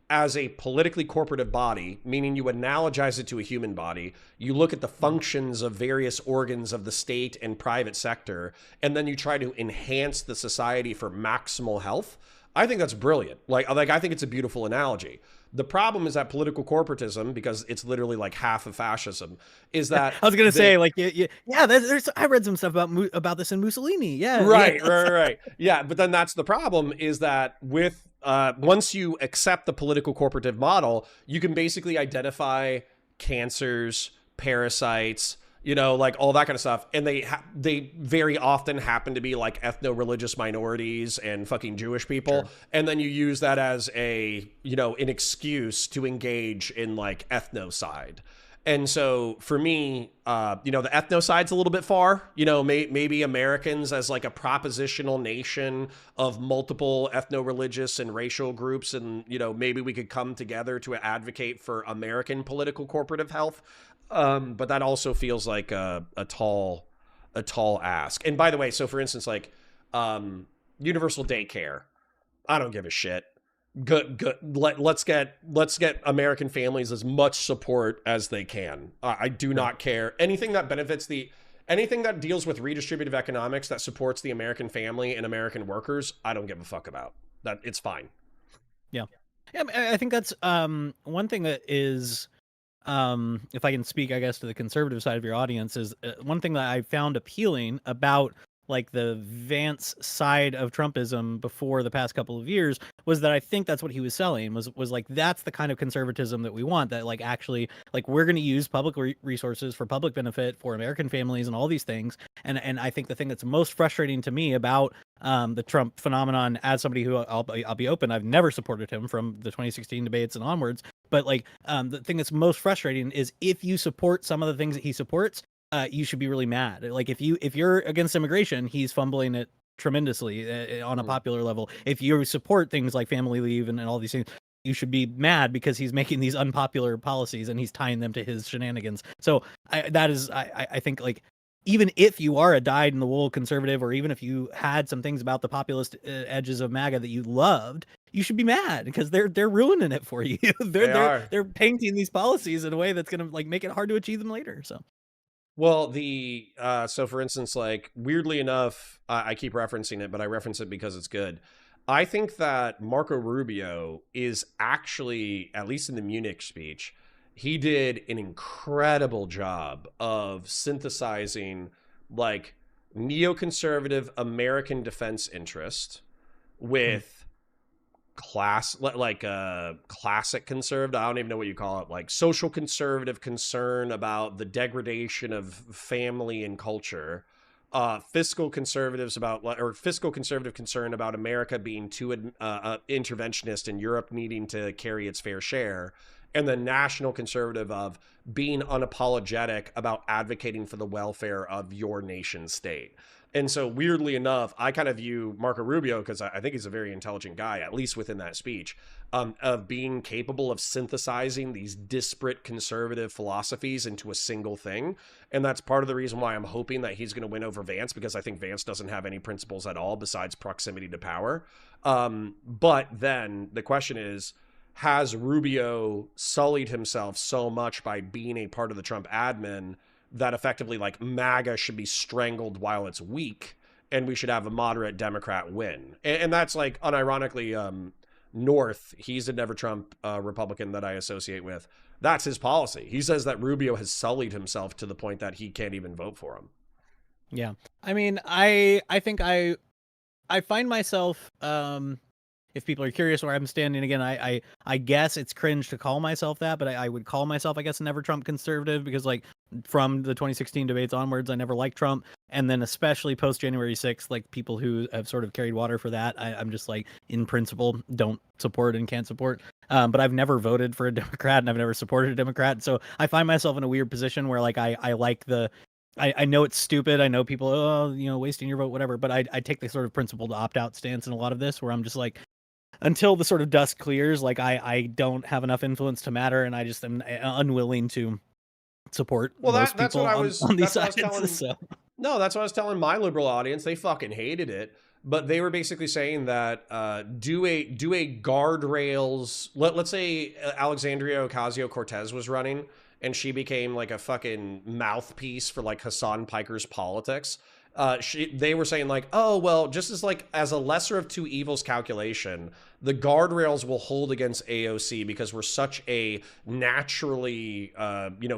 as a politically corporative body, meaning you analogize it to a human body, you look at the functions of various organs of the state and private sector, and then you try to enhance the society for maximal health. I think that's brilliant. Like I think it's a beautiful analogy. The problem is that political corporatism, because it's literally like half of fascism, is that I was gonna say like there's I read some stuff about this in Mussolini. Right. Yeah, but then that's the problem is that with once you accept the political corporative model, you can basically identify cancers, parasites, like all that kind of stuff. And they very often happen to be like ethno-religious minorities and fucking Jewish people. Sure. And then you use that as an excuse to engage in like ethnocide. And so for me, the ethnocide's a little bit far, maybe Americans as like a propositional nation of multiple ethno-religious and racial groups. And, maybe we could come together to advocate for American political corporative health. But that also feels like a tall ask. And by the way, so for instance, like universal daycare, I don't give a shit. Good. Let's get American families as much support as they can. I do not care. Anything that benefits anything that deals with redistributive economics that supports the American family and American workers, I don't give a fuck about. That it's fine. Yeah. I think that's one thing that is, if I can speak, I guess, to the conservative side of your audience, is one thing that I found appealing about like the Vance side of Trumpism before the past couple of years was that I think that's what he was selling was like, that's the kind of conservatism that we want, that like actually like we're going to use public resources for public benefit for American families and all these things. And I think the thing that's most frustrating to me about the Trump phenomenon, as somebody who I'll be open, I've never supported him from the 2016 debates and onwards. But like the thing that's most frustrating is if you support some of the things that he supports, you should be really mad. Like if you're against immigration, he's fumbling it tremendously on a popular level. If you support things like family leave and all these things, you should be mad because he's making these unpopular policies and he's tying them to his shenanigans. So I think like, even if you are a dyed-in-the-wool conservative, or even if you had some things about the populist edges of MAGA that you loved, you should be mad because they're ruining it for you. They're painting these policies in a way that's going to like make it hard to achieve them later. So. Well, so for instance, like weirdly enough, I keep referencing it, but I reference it because it's good. I think that Marco Rubio is actually, at least in the Munich speech, he did an incredible job of synthesizing like neoconservative American defense interest with classic conservative, I don't even know what you call it, like social conservative concern about the degradation of family and culture, fiscal conservative concern about America being too interventionist and Europe needing to carry its fair share, and the national conservative of being unapologetic about advocating for the welfare of your nation state. And so weirdly enough, I kind of view Marco Rubio, because I think he's a very intelligent guy, at least within that speech, of being capable of synthesizing these disparate conservative philosophies into a single thing. And that's part of the reason why I'm hoping that he's going to win over Vance, because I think Vance doesn't have any principles at all besides proximity to power. But then the question is, has Rubio sullied himself so much by being a part of the Trump admin that effectively, like, MAGA should be strangled while it's weak and we should have a moderate Democrat win? And that's, like, unironically, North, he's a never Trump Republican that I associate with. That's his policy. He says that Rubio has sullied himself to the point that he can't even vote for him. Yeah. I mean, I think I find myself, if people are curious where I'm standing again, I guess it's cringe to call myself that, but I would call myself, I guess, a never Trump conservative, because, like, from the 2016 debates onwards, I never liked Trump. And then especially post January 6th, like, people who have sort of carried water for that, I'm just like, in principle, don't support and can't support. But I've never voted for a Democrat and I've never supported a Democrat. So I find myself in a weird position where, like, I like I know it's stupid. I know people, wasting your vote, whatever. But I take the sort of principled opt-out stance in a lot of this, where I'm just like, until the sort of dust clears, like, I don't have enough influence to matter, and I just am unwilling to support most that's people what I was, on these that's what I was sides. telling, So. No, that's what I was telling my liberal audience. They fucking hated it, but they were basically saying that do a guardrails. Let's say Alexandria Ocasio-Cortez was running and she became like a fucking mouthpiece for, like, Hassan Piker's politics. They were saying, like, oh, well, just as a lesser of two evils calculation, the guardrails will hold against AOC because we're such a naturally,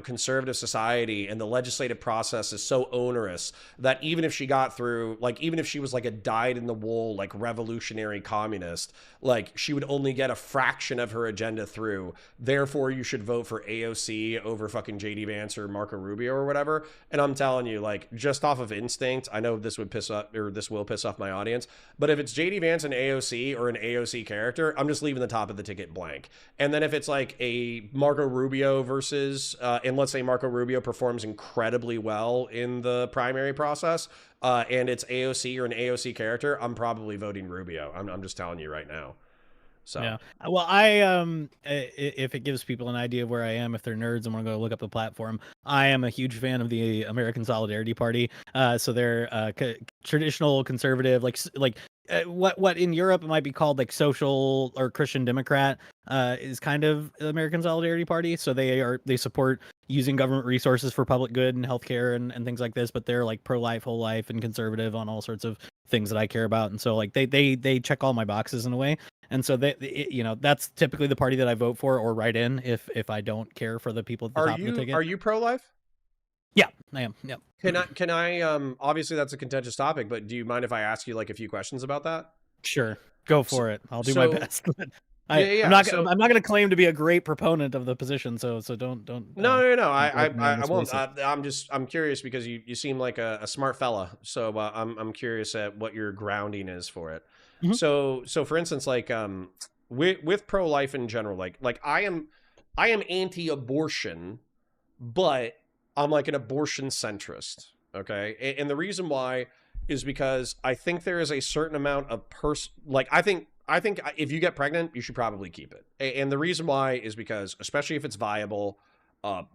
conservative society, and the legislative process is so onerous that even if she got through, like, even if she was like a dyed-in-the-wool, like, revolutionary communist, like, she would only get a fraction of her agenda through. Therefore, you should vote for AOC over fucking JD Vance or Marco Rubio or whatever. And I'm telling you, like, just off of instinct, I know this will piss off my audience, but if it's JD Vance and AOC, or an AOC character, I'm just leaving the top of the ticket blank. And then if it's like a Marco Rubio versus, and let's say Marco Rubio performs incredibly well in the primary process, and it's AOC or an AOC character, I'm probably voting Rubio. I'm just telling you right now. So yeah, well, I if it gives people an idea of where I am, if they're nerds and want to go look up the platform, I am a huge fan of the American Solidarity Party. So they're traditional conservative, like what in Europe might be called like social or Christian Democrat, is kind of American Solidarity Party. So they support using government resources for public good and healthcare and things like this, but they're like pro-life, whole life, and conservative on all sorts of things that I care about. And so, like, they check all my boxes in a way. And so that's typically the party that I vote for or write in if I don't care for the people at the top of the ticket. Are you pro-life? Yeah, I am. Yep. Can I obviously that's a contentious topic, but do you mind if I ask you like a few questions about that? Sure. Go for it. I'll do my best. I'm not going to claim to be a great proponent of the position, so don't. No. I won't. I'm curious because you seem like a smart fella, so I'm curious at what your grounding is for it. Mm-hmm. So for instance, like with pro-life in general, like I am anti-abortion, but I'm like an abortion centrist. Okay, and the reason why is because I think there is a certain amount of I think if you get pregnant, you should probably keep it. And the reason why is because, especially if it's viable,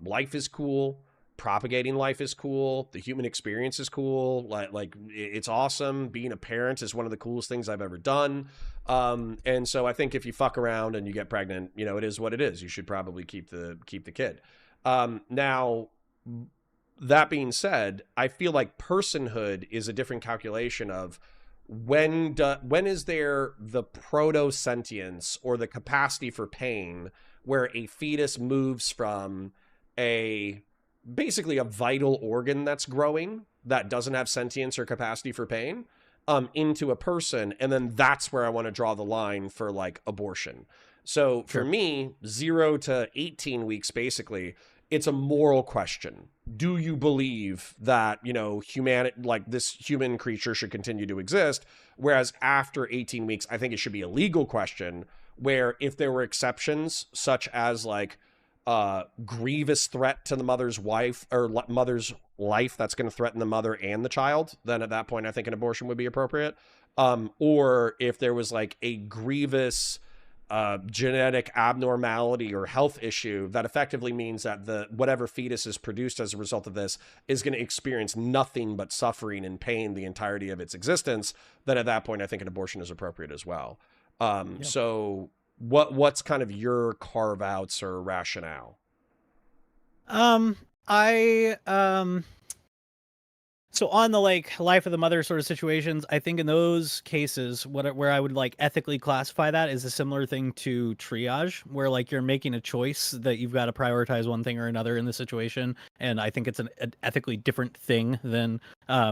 life is cool, propagating life is cool, the human experience is cool, like it's awesome. Being a parent is one of the coolest things I've ever done. And so I think if you fuck around and you get pregnant, it is what it is. You should probably keep the kid. Now, that being said, I feel like personhood is a different calculation of when is there the proto-sentience or the capacity for pain where a fetus moves from basically a vital organ that's growing that doesn't have sentience or capacity for pain into a person, and then that's where I want to draw the line for like abortion. So for me, 0 to 18 weeks, basically, it's a moral question. Do you believe that, humanity, like this human creature should continue to exist? Whereas after 18 weeks, I think it should be a legal question where if there were exceptions, such as like grievous threat to the mother's wife or mother's life that's going to threaten the mother and the child, then at that point, I think an abortion would be appropriate. Or if there was like a grievous genetic abnormality or health issue that effectively means that the whatever fetus is produced as a result of this is going to experience nothing but suffering and pain the entirety of its existence, then at that point, I think an abortion is appropriate as well. So what's kind of your carve outs or rationale? So on the like life of the mother sort of situations, I think in those cases, where I would like ethically classify that is a similar thing to triage, where like you're making a choice that you've got to prioritize one thing or another in the situation. And I think it's an ethically different thing than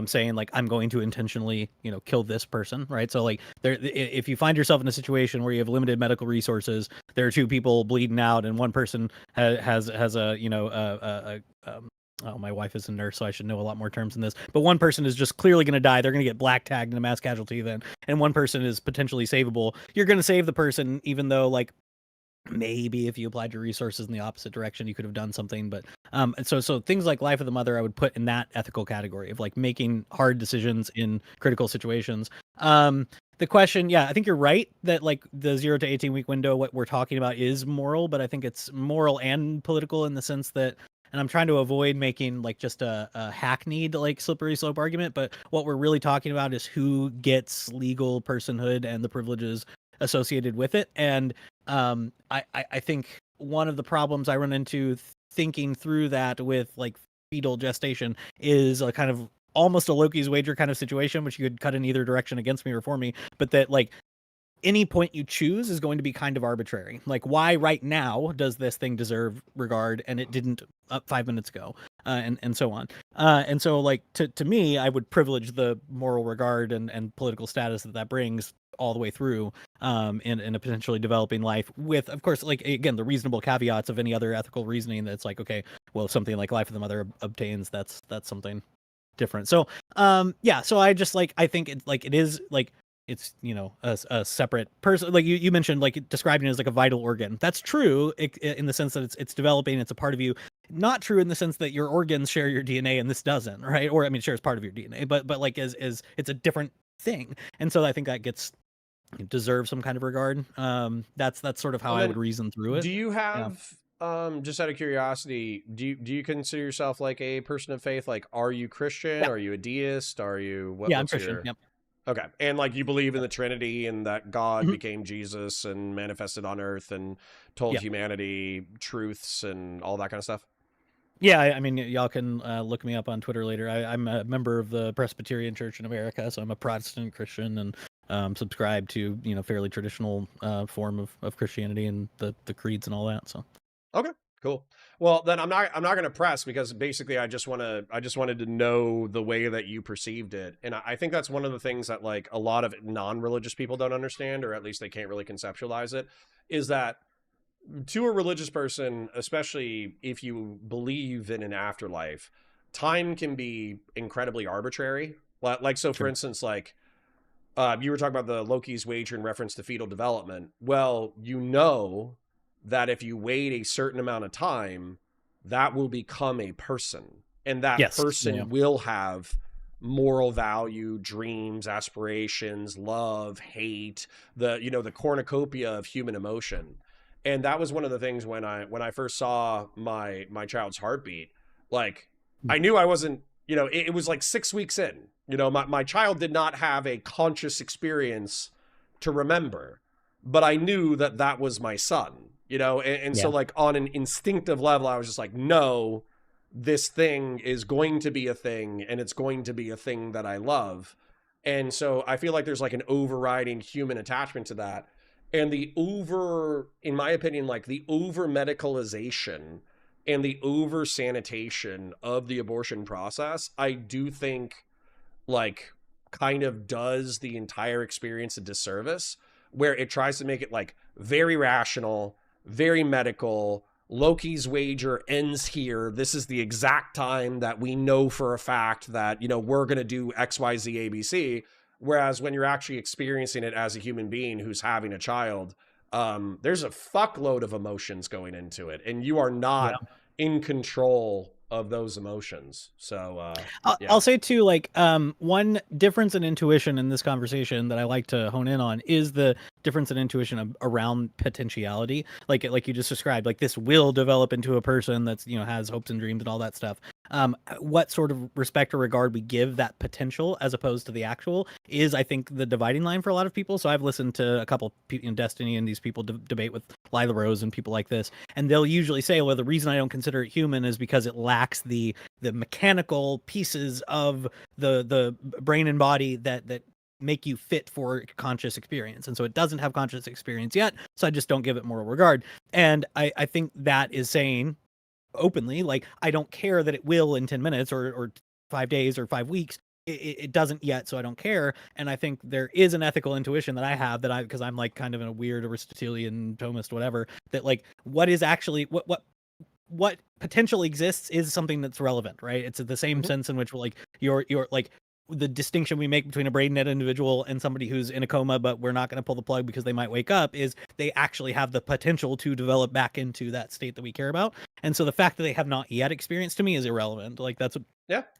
saying like, I'm going to intentionally, kill this person. Right. So like if you find yourself in a situation where you have limited medical resources, there are two people bleeding out and one person has a, oh, my wife is a nurse, so I should know a lot more terms than this. But one person is just clearly going to die. They're going to get black tagged in a mass casualty event. And one person is potentially savable. You're going to save the person, even though, like, maybe if you applied your resources in the opposite direction, you could have done something. But so things like life of the mother, I would put in that ethical category of, like, making hard decisions in critical situations. The question, yeah, I think you're right that, like, the 0 to 18 week window, what we're talking about is moral, but I think it's moral and political in the sense that, and I'm trying to avoid making like just a hackneyed like slippery slope argument, but what we're really talking about is who gets legal personhood and the privileges associated with it. And I think one of the problems I run into thinking through that with like fetal gestation is a kind of almost a Loki's wager kind of situation, which you could cut in either direction against me or for me, but that like any point you choose is going to be kind of arbitrary. Like, why right now does this thing deserve regard and it didn't 5 minutes ago, and so on. And so, like, to me, I would privilege the moral regard and political status that brings all the way through in a potentially developing life with, of course, like, again, the reasonable caveats of any other ethical reasoning that's like, okay, well, if something like life of the mother obtains, that's something different. So, yeah, so I just, like, I think it is, like, it's, a separate person. Like you mentioned, like describing it as like a vital organ. That's true in the sense that it's developing, it's a part of you. Not true in the sense that your organs share your DNA and this doesn't, right? Or I mean, shares part of your DNA, but like as it's a different thing. And so I think that deserves some kind of regard. That's sort of how I would reason through it. Do you have, just out of curiosity, do you consider yourself like a person of faith? Like, are you Christian? Yeah. Are you a deist? Are you, I'm Christian. Yep. Okay. And like you believe in the Trinity and that God became Jesus and manifested on earth and told humanity truths and all that kind of stuff? Yeah, I mean, y'all can look me up on Twitter later. I'm a member of the Presbyterian Church in America, so I'm a Protestant Christian and subscribe to, fairly traditional form of Christianity and the creeds and all that. So okay, cool. Well, then I'm not going to press because basically I just wanted to know the way that you perceived it. And I think that's one of the things that like a lot of non-religious people don't understand, or at least they can't really conceptualize it, is that to a religious person, especially if you believe in an afterlife, time can be incredibly arbitrary. Like, so for instance, like, you were talking about the Loki's wager in reference to fetal development. Well, that if you wait a certain amount of time, that will become a person, and that person will have moral value, dreams, aspirations, love, hate, the cornucopia of human emotion. And that was one of the things when I first saw my child's heartbeat, like I knew I wasn't, it was like 6 weeks in, my child did not have a conscious experience to remember, but I knew that was my son. So like on an instinctive level, I was just like, no, this thing is going to be a thing and it's going to be a thing that I love. And so I feel like there's like an overriding human attachment to that. And in my opinion, like the over medicalization and the over sanitation of the abortion process, I do think like kind of does the entire experience a disservice, where it tries to make it like very rational, very medical. Loki's wager ends here. This is the exact time that we know for a fact that, we're going to do X, Y, Z, ABC. Whereas when you're actually experiencing it as a human being who's having a child, there's a fuckload of emotions going into it, and you are not in control of those emotions. So I'll say too, like, one difference in intuition in this conversation that I like to hone in on is the difference in intuition around potentiality. Like you just described, like this will develop into a person that's, you know, has hopes and dreams and all that stuff. What sort of respect or regard we give that potential as opposed to the actual is, I think, the dividing line for a lot of people. So I've listened to a couple in Destiny and these people debate with Lila Rose and people like this, and they'll usually say, well, the reason I don't consider it human is because it lacks the mechanical pieces of the brain and body that make you fit for conscious experience. And so it doesn't have conscious experience yet, so I just don't give it moral regard. And I think that is saying openly, like, I don't care that it will in 10 minutes or 5 days or 5 weeks. It doesn't yet, so I don't care. And I think there is an ethical intuition that I have that because I'm like kind of in a weird Aristotelian Thomist, whatever, that like what is actually what potential exists is something that's relevant, right? It's the same sense in which like you're like the distinction we make between a brain dead individual and somebody who's in a coma, but we're not going to pull the plug because they might wake up, is they actually have the potential to develop back into that state that we care about. And so the fact that they have not yet experienced to me is irrelevant. Like that's what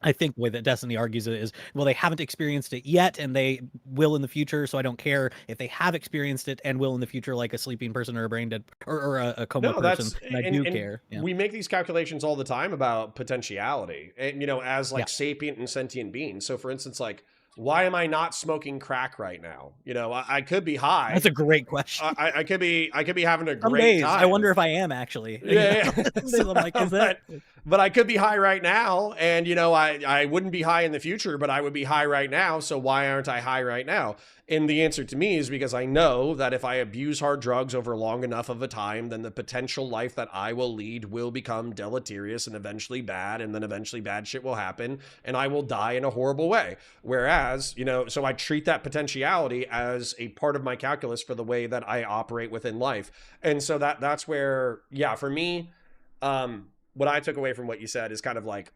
I think the way that Destiny argues it is, well, they haven't experienced it yet and they will in the future. So I don't care if they have experienced it and will in the future, like a sleeping person or a brain dead or a coma person. And I do care. Yeah. We make these calculations all the time about potentiality, and, you know, as like sapient and sentient beings. So for instance, like, why am I not smoking crack right now? You know, I could be high. That's a great question. I could be having a Some great days, time. I wonder if I am actually. Yeah. I'm like, is that? But I could be high right now, and, you know, I wouldn't be high in the future, but I would be high right now. So why aren't I high right now? And the answer to me is because I know that if I abuse hard drugs over long enough of a time, then the potential life that I will lead will become deleterious and eventually bad, and then eventually bad shit will happen, and I will die in a horrible way. Whereas, you know, so I treat that potentiality as a part of my calculus for the way that I operate within life. And so that's where, yeah, for me, what I took away from what you said is kind of like,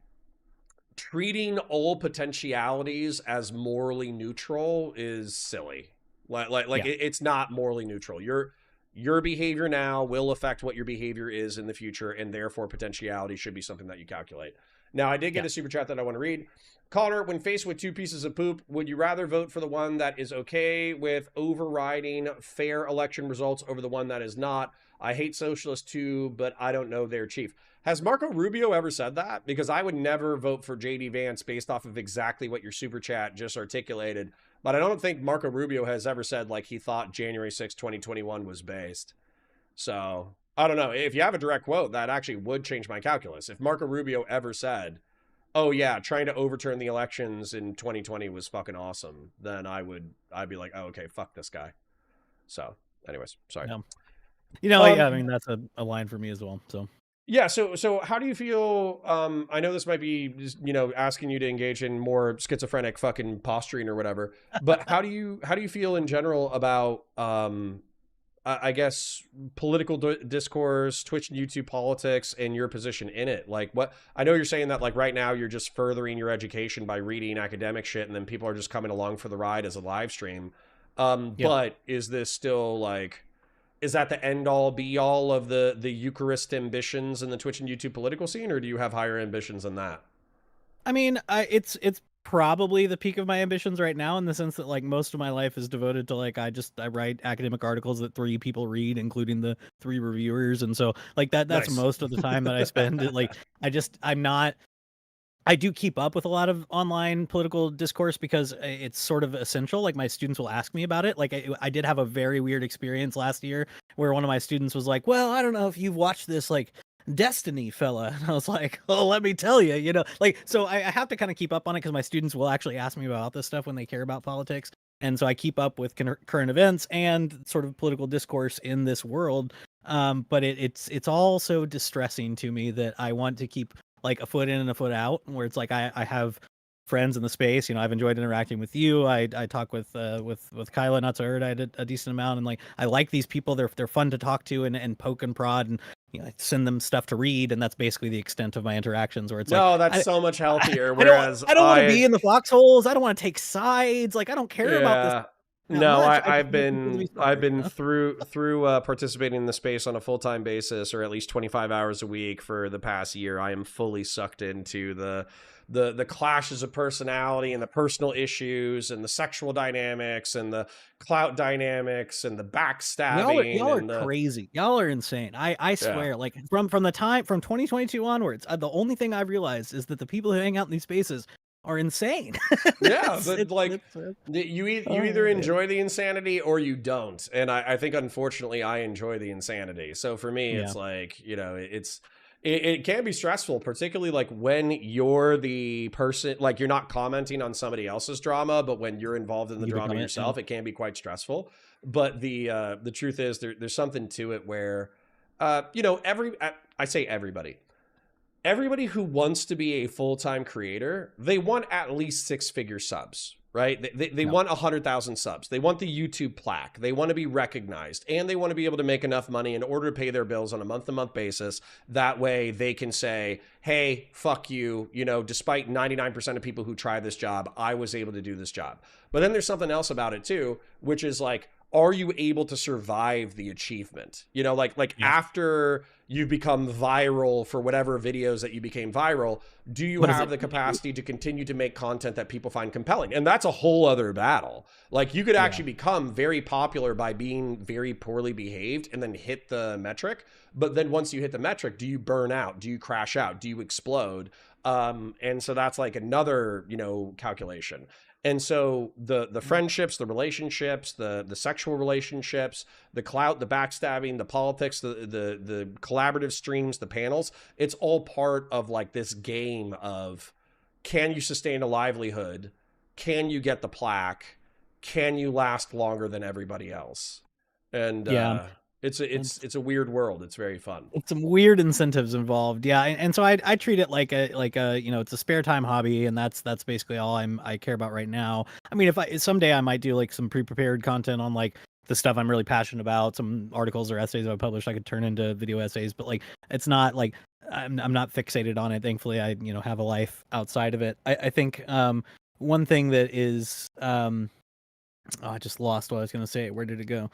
treating all potentialities as morally neutral is silly. It's not morally neutral. Your behavior now will affect what your behavior is in the future, and therefore potentiality should be something that you calculate. Now, I did get a super chat that I want to read. Connor, when faced with two pieces of poop, would you rather vote for the one that is okay with overriding fair election results over the one that is not? I hate socialists too, but I don't know their chief. Has Marco Rubio ever said that? Because I would never vote for JD Vance based off of exactly what your super chat just articulated. But I don't think Marco Rubio has ever said like he thought January 6, 2021 was based. So I don't know. If you have a direct quote, that actually would change my calculus. If Marco Rubio ever said, oh yeah, trying to overturn the elections in 2020 was fucking awesome, then I'd be like, oh, okay, fuck this guy. So anyways, sorry. Yeah. You know, I mean, that's a line for me as well. So yeah. So how do you feel? I know this might be, you know, asking you to engage in more schizophrenic fucking posturing or whatever, but how do you feel in general about, I guess, political discourse, Twitch and YouTube politics, and your position in it? Like, what, I know you're saying that like right now you're just furthering your education by reading academic shit, and then people are just coming along for the ride as a live stream. But is this still like, is that the end all be all of the Ukerist ambitions in the Twitch and YouTube political scene, or do you have higher ambitions than that? I mean, it's probably the peak of my ambitions right now, in the sense that like most of my life is devoted to like I write academic articles that 3 people read, including the 3 reviewers, and so like that's nice. Most of the time that I spend. Like I do keep up with a lot of online political discourse because it's sort of essential. Like my students will ask me about it. Like I did have a very weird experience last year where one of my students was like, well, I don't know if you've watched this like Destiny fella. And I was like, oh, let me tell you, you know, like, so I have to kind of keep up on it because my students will actually ask me about this stuff when they care about politics. And so I keep up with current events and sort of political discourse in this world. But it's all so distressing to me that I want to keep like a foot in and a foot out, where it's like I have friends in the space. You know, I've enjoyed interacting with you. I talk with Kyla Nutsard. I did a decent amount, and like I like these people. They're fun to talk to and poke and prod, and you know, I send them stuff to read, and that's basically the extent of my interactions. Where it's that's so much healthier. Whereas I don't want to be in the foxholes. I don't want to take sides. Like I don't care about this. No, much. I've just want people to be been smart, you know? through participating in the space on a full-time basis, or at least 25 hours a week for the past year. I am fully sucked into the clashes of personality and the personal issues and the sexual dynamics and the clout dynamics and the backstabbing. Y'all are and the crazy. Y'all are insane. I swear, like from 2022 onwards, the only thing I've realized is that the people who hang out in these spaces are insane. Yeah, but like you either man. enjoy the insanity or you don't, and I think unfortunately I enjoy the insanity. So for me, it's Yeah. like, it can be stressful, particularly like when you're the person, like you're not commenting on somebody else's drama, but when you're involved in the You drama become it, yourself, it can be quite stressful. But the truth is, there's something to it where, I say everybody who wants to be a full-time creator, they want at least 6-figure subs, right? They want 100,000 subs. They want the YouTube plaque. They want to be recognized, and they want to be able to make enough money in order to pay their bills on a month-to-month basis. That way they can say, hey, fuck you. Despite 99% of people who try this job, I was able to do this job. But then there's something else about it too, which is like, are you able to survive the achievement? After you become viral for whatever videos that you became viral, do you have the capacity to continue to make content that people find compelling? And that's a whole other battle. Like, you could actually become very popular by being very poorly behaved and then hit the metric. But then once you hit the metric, do you burn out? Do you crash out? Do you explode? And so that's like another, calculation. And so the friendships, the relationships, the sexual relationships, the clout, the backstabbing, the politics, the collaborative streams, the panels, it's all part of like this game of, can you sustain a livelihood? Can you get the plaque? Can you last longer than everybody else? And it's a weird world. It's very fun. It's some weird incentives involved, yeah, and so I treat it like a it's a spare time hobby, and that's basically all I care about right now. I mean, if someday I might do like some pre-prepared content on like the stuff I'm really passionate about, some articles or essays I published I could turn into video essays, but like it's not like I'm not fixated on it. Thankfully, I have a life outside of it. I think one thing that is I just lost what I was going to say. Where did it go?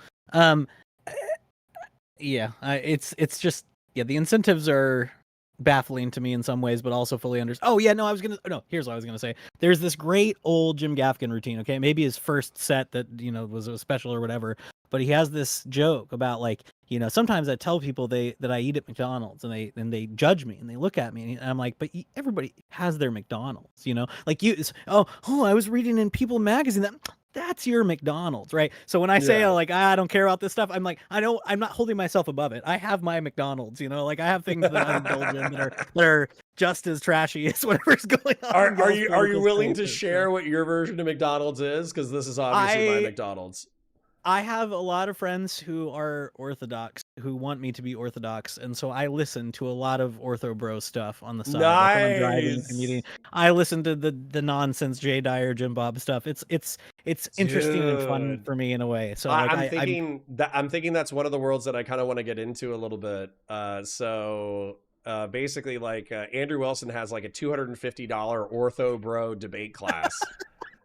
It's just the incentives are baffling to me in some ways, but also fully here's what I was gonna say. There's this great old Jim Gaffigan routine. Okay, maybe his first set that was a special or whatever, but he has this joke about like sometimes I tell people that I eat at McDonald's and they judge me and they look at me and I'm like, but everybody has their McDonald's, like I was reading in People magazine that's your McDonald's, right? So when I say I don't care about this stuff, I'm like, I'm not holding myself above it. I have my McDonald's, like I have things that I indulge in that are just as trashy as whatever's going on. Are you willing to share what your version of McDonald's is? Because this is obviously my McDonald's. I have a lot of friends who are Orthodox, who want me to be Orthodox, and so I listen to a lot of Ortho Bro stuff on the side. Nice. Like when I'm driving, commuting. I listen to the nonsense Jay Dyer, Jim Bob stuff. It's interesting and fun for me in a way. So like, I'm thinking that's one of the worlds that I kind of want to get into a little bit. Basically, like Andrew Wilson has like a $250 Ortho Bro debate class.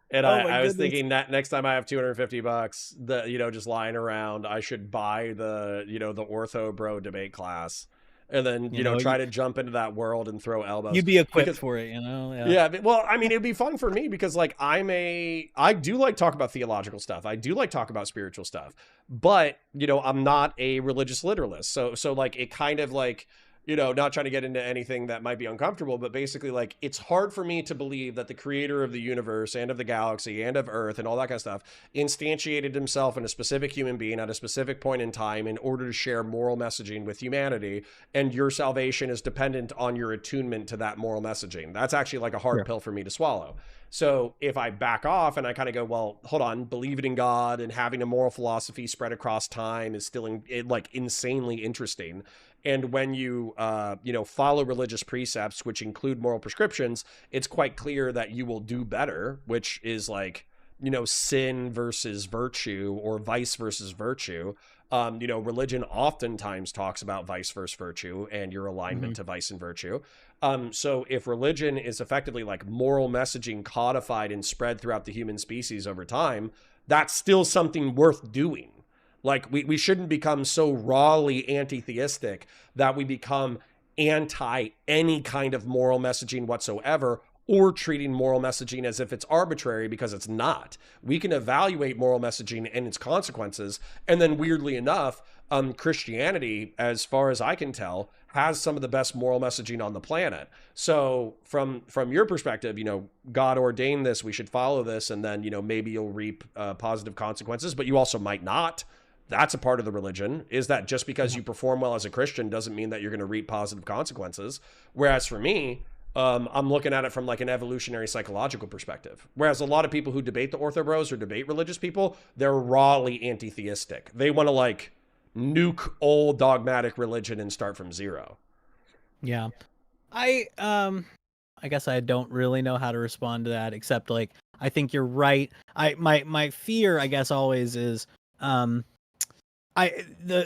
And I was thinking that next time I have $250 just lying around, I should buy the Ortho Bro debate class, and then try to jump into that world and throw elbows. You'd be equipped for it, Yeah. Well, I mean, it'd be fun for me because like I do like talk about theological stuff. I do like talk about spiritual stuff, but I'm not a religious literalist. So like it kind of like, not trying to get into anything that might be uncomfortable, but basically like it's hard for me to believe that the creator of the universe and of the galaxy and of Earth and all that kind of stuff instantiated himself in a specific human being at a specific point in time in order to share moral messaging with humanity. And your salvation is dependent on your attunement to that moral messaging. That's actually like a hard pill for me to swallow. So if I back off and I kind of go, well, hold on, believing in God and having a moral philosophy spread across time is still insanely interesting. And when you, follow religious precepts, which include moral prescriptions, it's quite clear that you will do better, which is like, sin versus virtue or vice versus virtue. Religion oftentimes talks about vice versus virtue and your alignment to vice and virtue. So if religion is effectively like moral messaging codified and spread throughout the human species over time, that's still something worth doing. Like, we shouldn't become so rawly anti-theistic that we become anti any kind of moral messaging whatsoever, or treating moral messaging as if it's arbitrary, because it's not. We can evaluate moral messaging and its consequences. And then weirdly enough, Christianity, as far as I can tell, has some of the best moral messaging on the planet. So from your perspective, God ordained this, we should follow this, and then, maybe you'll reap positive consequences, but you also might not. That's a part of the religion, is that just because you perform well as a Christian doesn't mean that you're going to reap positive consequences. Whereas for me, I'm looking at it from like an evolutionary psychological perspective. Whereas a lot of people who debate the orthobros or debate religious people, they're rawly anti-theistic. They want to like nuke old dogmatic religion and start from zero. Yeah. I guess I don't really know how to respond to that, except like, I think you're right. My fear, I guess, always is, the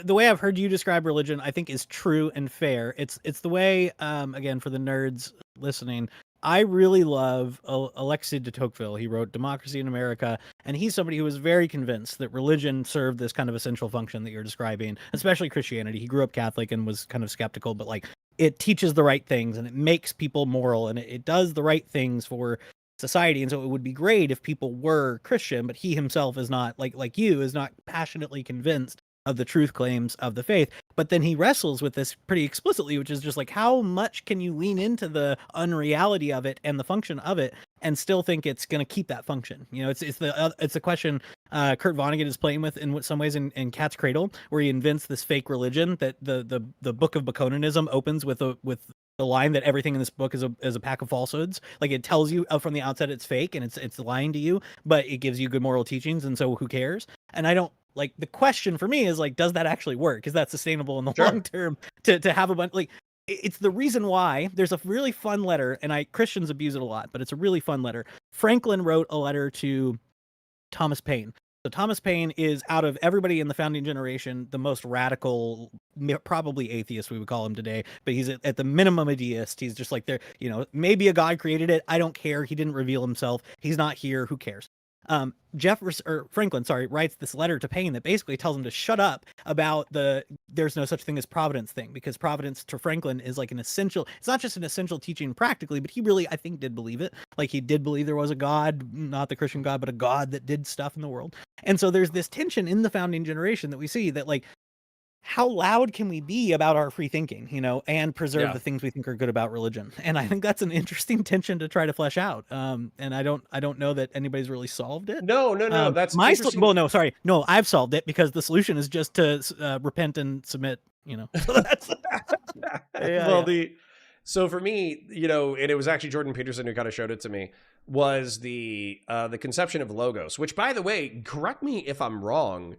way I've heard you describe religion, I think, is true and fair. It's the way, again, for the nerds listening, I really love Alexis de Tocqueville. He wrote Democracy in America, and he's somebody who was very convinced that religion served this kind of essential function that you're describing, especially Christianity. He grew up Catholic and was kind of skeptical, but like, it teaches the right things and it makes people moral and it does the right things for society. And so it would be great if people were Christian, but he himself is not, like you, is not passionately convinced of the truth claims of the faith. But then he wrestles with this pretty explicitly, which is just like, how much can you lean into the unreality of it and the function of it and still think it's going to keep that function? It's the question Kurt Vonnegut is playing with in some ways in Cat's Cradle, where he invents this fake religion that the book of Baconanism opens with the line that everything in this book is a pack of falsehoods. Like, it tells you from the outset it's fake and it's lying to you, but it gives you good moral teachings, and so who cares? And I don't, like, the question for me is like, does that actually work? Is that sustainable in the long term to have a bunch, like, it's the reason why there's a really fun letter, and Christians abuse it a lot, but it's a really fun letter. Franklin wrote a letter to Thomas Paine. So Thomas Paine is, out of everybody in the founding generation, the most radical, probably atheist we would call him today, but he's at the minimum a deist. He's just like, maybe a God created it. I don't care. He didn't reveal himself. He's not here. Who cares? Franklin, writes this letter to Paine that basically tells him to shut up about there's no such thing as providence thing, because providence to Franklin is like an essential, it's not just an essential teaching practically, but he really, I think, did believe it. Like, he did believe there was a God, not the Christian God, but a God that did stuff in the world. And so there's this tension in the founding generation that we see, that like, how loud can we be about our free thinking, and preserve the things we think are good about religion? And I think that's an interesting tension to try to flesh out. And I don't know that anybody's really solved it. No, that's my interesting. No, I've solved it, because the solution is just to repent and submit. So that's So for me, and it was actually Jordan Peterson who kind of showed it to me, was the conception of logos. Which, by the way, correct me if I'm wrong,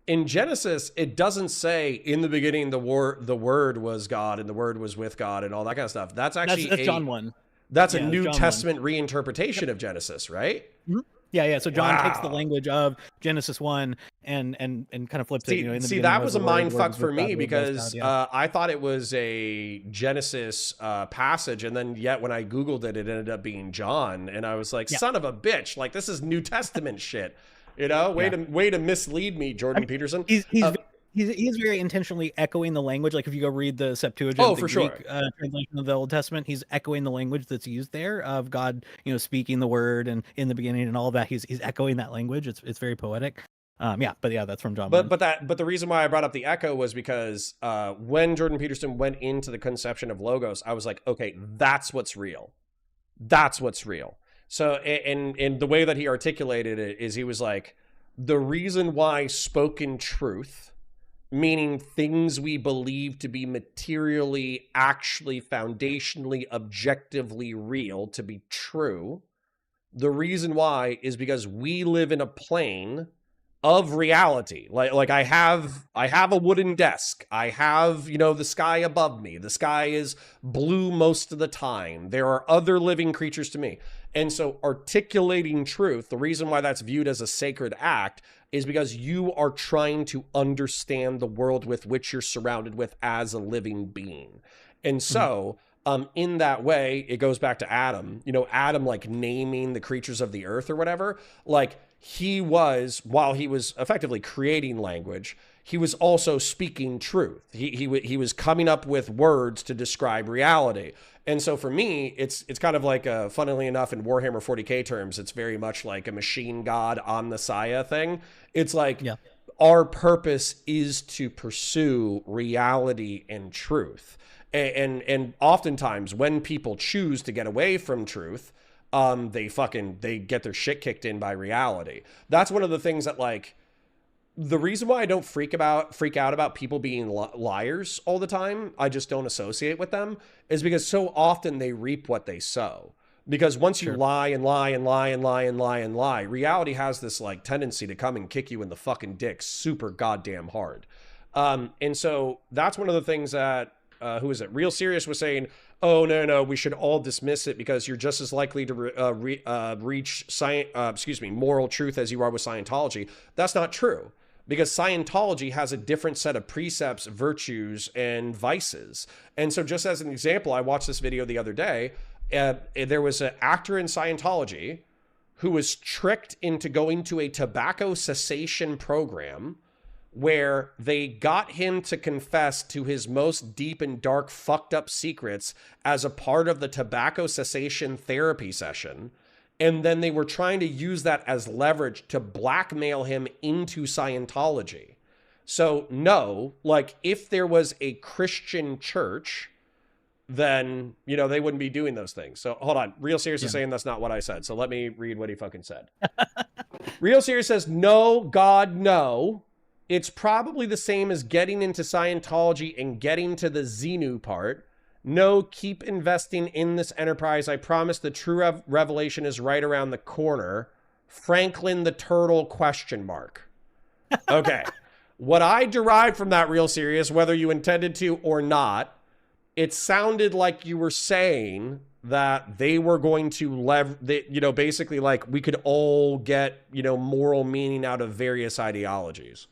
in Genesis, it doesn't say in the beginning the word was God and the word was with God and all that kind of stuff. That's actually that's John 1. That's a New Testament reinterpretation of Genesis, right? Mm-hmm. Yeah. So John takes the language of Genesis 1 and kind of flips it. In the that was a mind fuck for me, because I thought it was a Genesis passage, and then yet when I Googled it, it ended up being John, and I was like, son of a bitch, like, this is New Testament shit. Way to mislead me, Jordan Peterson. He's very intentionally echoing the language. Like, if you go read the Septuagint, the Greek translation of the Old Testament, he's echoing the language that's used there of God, speaking the word and in the beginning and all of that. He's echoing that language. It's very poetic. That's from John. But the reason why I brought up the echo was because when Jordan Peterson went into the conception of logos, I was like, okay, that's what's real. That's what's real. So, and the way that he articulated it is, he was like, the reason why spoken truth, meaning things we believe to be materially, actually, foundationally, objectively real, to be true, the reason why is because we live in a plane of reality. Like I have a wooden desk. I have, the sky above me. The sky is blue most of the time. There are other living creatures to me. And so articulating truth, the reason why that's viewed as a sacred act is because you are trying to understand the world with which you're surrounded with as a living being. And so, in that way, it goes back to Adam, Adam, like, naming the creatures of the earth or whatever, like, while he was effectively creating language, he was also speaking truth. He was coming up with words to describe reality. And so for me, it's kind of like, funnily enough, in Warhammer 40K terms, it's very much like a machine god omnissiah thing. It's like, our purpose is to pursue reality and truth. And oftentimes when people choose to get away from truth, they get their shit kicked in by reality. That's one of the things that, like, the reason why I don't freak out about people being liars all the time, I just don't associate with them, is because so often they reap what they sow. Because once you lie and lie and lie and lie and lie and lie, reality has this like tendency to come and kick you in the fucking dick super goddamn hard. And so that's one of the things that, who is it? Real Serious was saying, oh, no, we should all dismiss it because you're just as likely to reach moral truth as you are with Scientology. That's not true, because Scientology has a different set of precepts, virtues, and vices. And so just as an example, I watched this video the other day. There was an actor in Scientology who was tricked into going to a tobacco cessation program where they got him to confess to his most deep and dark fucked up secrets as a part of the tobacco cessation therapy session. And then they were trying to use that as leverage to blackmail him into Scientology. So no, like, if there was a Christian church, then, you know, they wouldn't be doing those things. So hold on. Real Serious is saying that's not what I said. So let me read what he fucking said. Real Serious says, no, God, no. It's probably the same as getting into Scientology and getting to the Xenu part. No, keep investing in this enterprise. I promise the true revelation is right around the corner. Franklin the Turtle ? Okay. What I derived from that, Real Serious, whether you intended to or not, it sounded like you were saying that they were going to basically like we could all get, moral meaning out of various ideologies.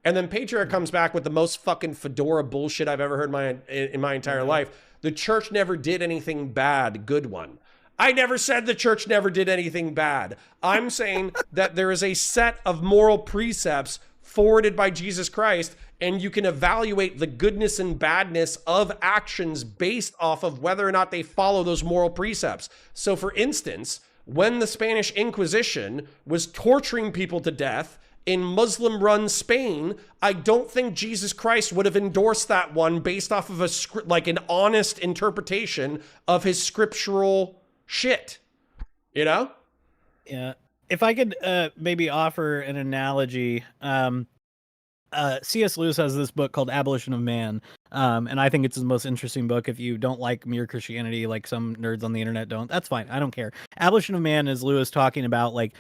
And then Patriarch comes back with the most fucking fedora bullshit I've ever heard in my entire life. The church never did anything bad. Good one. I never said the church never did anything bad. I'm saying that there is a set of moral precepts forwarded by Jesus Christ, and you can evaluate the goodness and badness of actions based off of whether or not they follow those moral precepts. So for instance, when the Spanish Inquisition was torturing people to death in Muslim-run Spain, I don't think Jesus Christ would have endorsed that one based off of an honest interpretation of his scriptural shit. You know? Yeah. If I could maybe offer an analogy, C.S. Lewis has this book called Abolition of Man, and I think it's the most interesting book. If you don't like mere Christianity, like some nerds on the internet don't, that's fine. I don't care. Abolition of Man is Lewis talking about, like,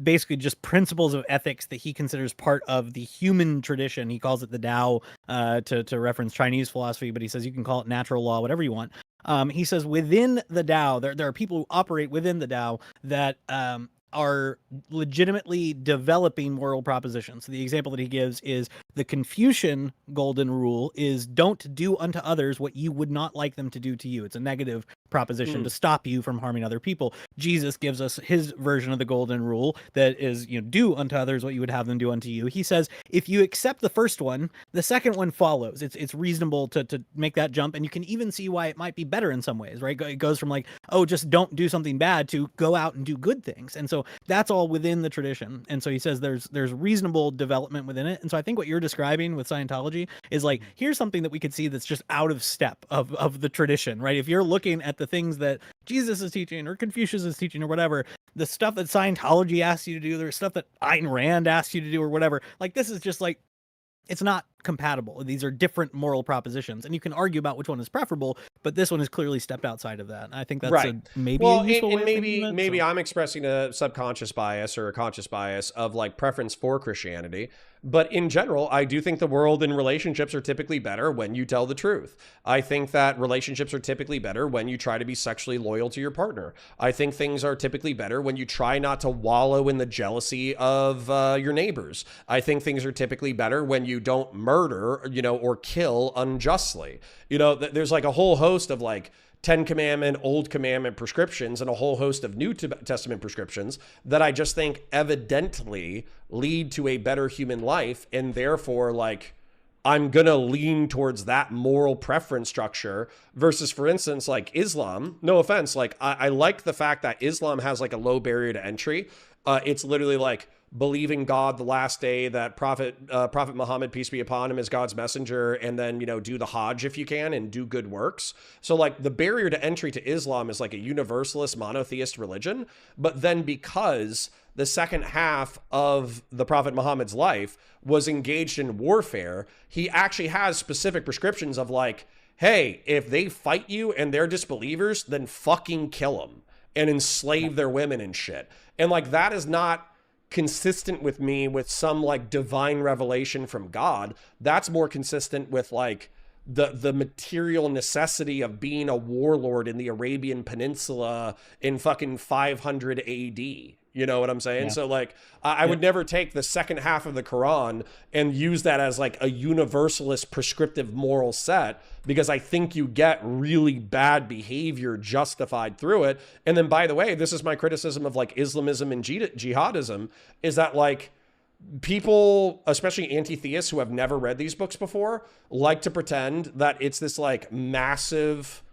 basically just principles of ethics that he considers part of the human tradition. He calls it the Tao, to reference Chinese philosophy, but he says you can call it natural law, whatever you want. He says within the Tao, there are people who operate within the Tao that are legitimately developing moral propositions. So the example that he gives is the Confucian golden rule is don't do unto others what you would not like them to do to you. It's a negative proposition to stop you from harming other people. Jesus gives us his version of the golden rule that is, do unto others what you would have them do unto you. He says, if you accept the first one, the second one follows. It's reasonable to make that jump. And you can even see why it might be better in some ways, right? It goes from like, oh, just don't do something bad to go out and do good things. And so that's all within the tradition. And so he says there's reasonable development within it. And so I think what you're describing with Scientology is like, here's something that we could see that's just out of step of the tradition, right? If you're looking at the things that Jesus is teaching or Confucius is teaching or whatever, the stuff that Scientology asks you to do, there's stuff that Ayn Rand asks you to do or whatever, like this is just like, it's not compatible. These are different moral propositions, and you can argue about which one is preferable, but this one has clearly stepped outside of that. And I think that's right. Maybe a useful way of maybe thinking of it, I'm expressing a subconscious bias or a conscious bias of like preference for Christianity. But in general, I do think the world and relationships are typically better when you tell the truth. I think that relationships are typically better when you try to be sexually loyal to your partner. I think things are typically better when you try not to wallow in the jealousy of your neighbors. I think things are typically better when you don't murder, or kill unjustly. There's like a whole host of like Ten Commandment, Old Commandment prescriptions and a whole host of New Testament prescriptions that I just think evidently lead to a better human life. And therefore, like, I'm going to lean towards that moral preference structure versus, for instance, like Islam. No offense. Like, I like the fact that Islam has like a low barrier to entry. It's literally like believing God the last day, that Prophet Muhammad, peace be upon him, is God's messenger, and then, you know, do the Hajj if you can and do good works. So like the barrier to entry to Islam is like a universalist monotheist religion. But then because the second half of the Prophet Muhammad's life was engaged in warfare, he actually has specific prescriptions of like, hey, if they fight you and they're disbelievers, then fucking kill them and enslave their women and shit. And like, that is not consistent with me with some like divine revelation from God. That's more consistent with like the material necessity of being a warlord in the Arabian Peninsula in fucking 500 AD. You know what I'm saying? Yeah. So like, I would never take the second half of the Quran and use that as like a universalist prescriptive moral set, because I think you get really bad behavior justified through it. And then, by the way, this is my criticism of like Islamism and jihadism, is that like people, especially anti-theists who have never read these books before, like to pretend that it's this like massive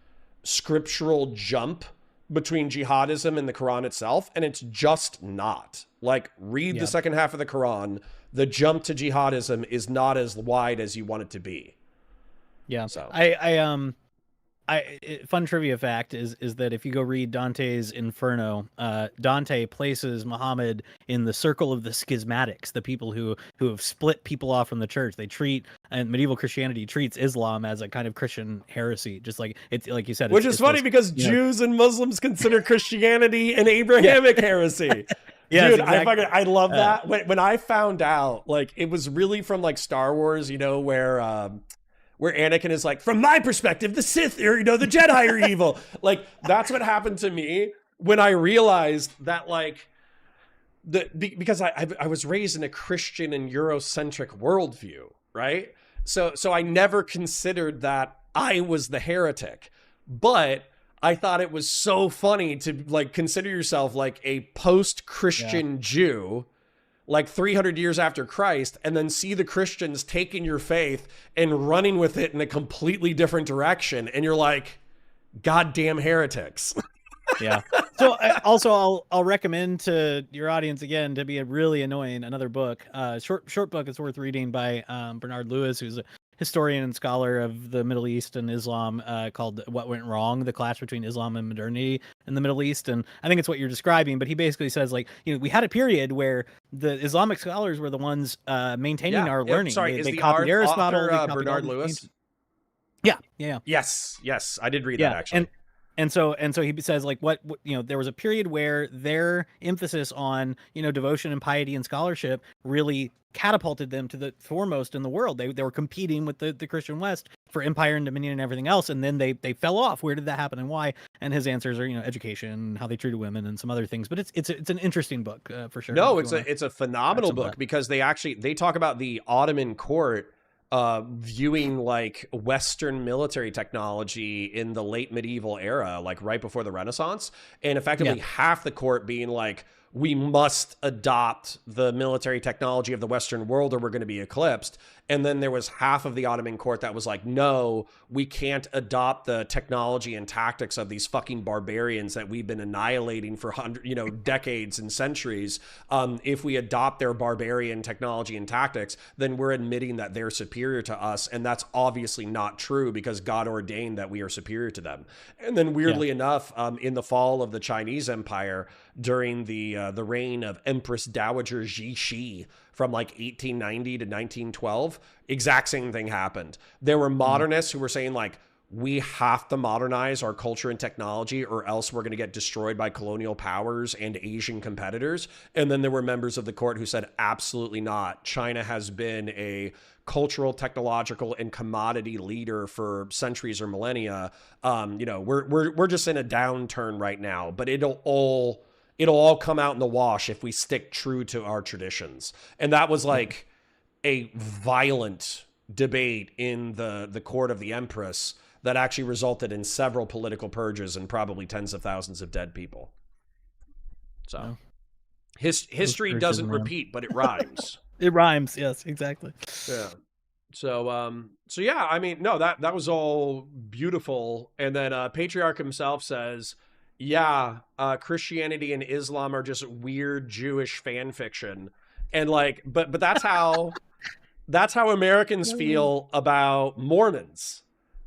scriptural jump between jihadism and the Quran itself, and it's just not. Like, read the second half of the Quran. The jump to jihadism is not as wide as you want it to be. Yeah. So fun trivia fact is that if you go read Dante's Inferno, Dante places Muhammad in the circle of the schismatics, the people who have split people off from the church. They treat, and medieval Christianity treats Islam as a kind of Christian heresy, just like it's like you said. Which is funny because Jews and Muslims consider Christianity an Abrahamic heresy. Yes, dude, exactly. I love that. When I found out, like, it was really from like Star Wars, you know, where Anakin is like, from my perspective, the Sith, or, you know, the Jedi are evil. Like, that's what happened to me when I realized that, like, because I was raised in a Christian and Eurocentric worldview, right? So I never considered that I was the heretic, but I thought it was so funny to like consider yourself like a post-Christian Jew, like 300 years after Christ, and then see the Christians taking your faith and running with it in a completely different direction. And you're like, goddamn heretics. Yeah. So also I'll recommend to your audience again to be a really annoying another book, short book. It's worth reading by Bernard Lewis, who's a historian and scholar of the Middle East and Islam, called "What Went Wrong: The Clash Between Islam and Modernity in the Middle East." And I think it's what you're describing. But he basically says, like, you know, we had a period where the Islamic scholars were the ones maintaining our learning. Sorry, they copied Aristotle. They copied Bernard Lewis? Yeah. Yes, I did read that actually. And so he says, like, what you know, there was a period where their emphasis on, you know, devotion and piety and scholarship really catapulted them to the foremost in the world. They were competing with the Christian West for empire and dominion and everything else, and then they fell off. Where did that happen and why? And his answers are, you know, education, how they treated women, and some other things. But it's an interesting book for sure. No, it's a phenomenal book because they talk about the Ottoman court viewing like Western military technology in the late medieval era, like right before the Renaissance, and effectively half the court being like, we must adopt the military technology of the Western world or we're going to be eclipsed. And then there was half of the Ottoman court that was like, no, we can't adopt the technology and tactics of these fucking barbarians that we've been annihilating for decades and centuries. If we adopt their barbarian technology and tactics, then we're admitting that they're superior to us. And that's obviously not true because God ordained that we are superior to them. And then weirdly enough, in the fall of the Chinese Empire, during the reign of Empress Dowager Cixi from like 1890 to 1912, exact same thing happened. There were modernists who were saying like, we have to modernize our culture and technology or else we're going to get destroyed by colonial powers and Asian competitors. And then there were members of the court who said, absolutely not. China has been a cultural, technological, and commodity leader for centuries or millennia. We're just in a downturn right now, but it'll all come out in the wash if we stick true to our traditions. And that was like a violent debate in the court of the Empress that actually resulted in several political purges and probably tens of thousands of dead people. So history doesn't repeat, but it rhymes. It rhymes. Yes, exactly. Yeah. So yeah, I mean, no, that was all beautiful. And then Patriarch himself says, yeah, Christianity and Islam are just weird Jewish fan fiction. And like, but that's how Americans feel about Mormons,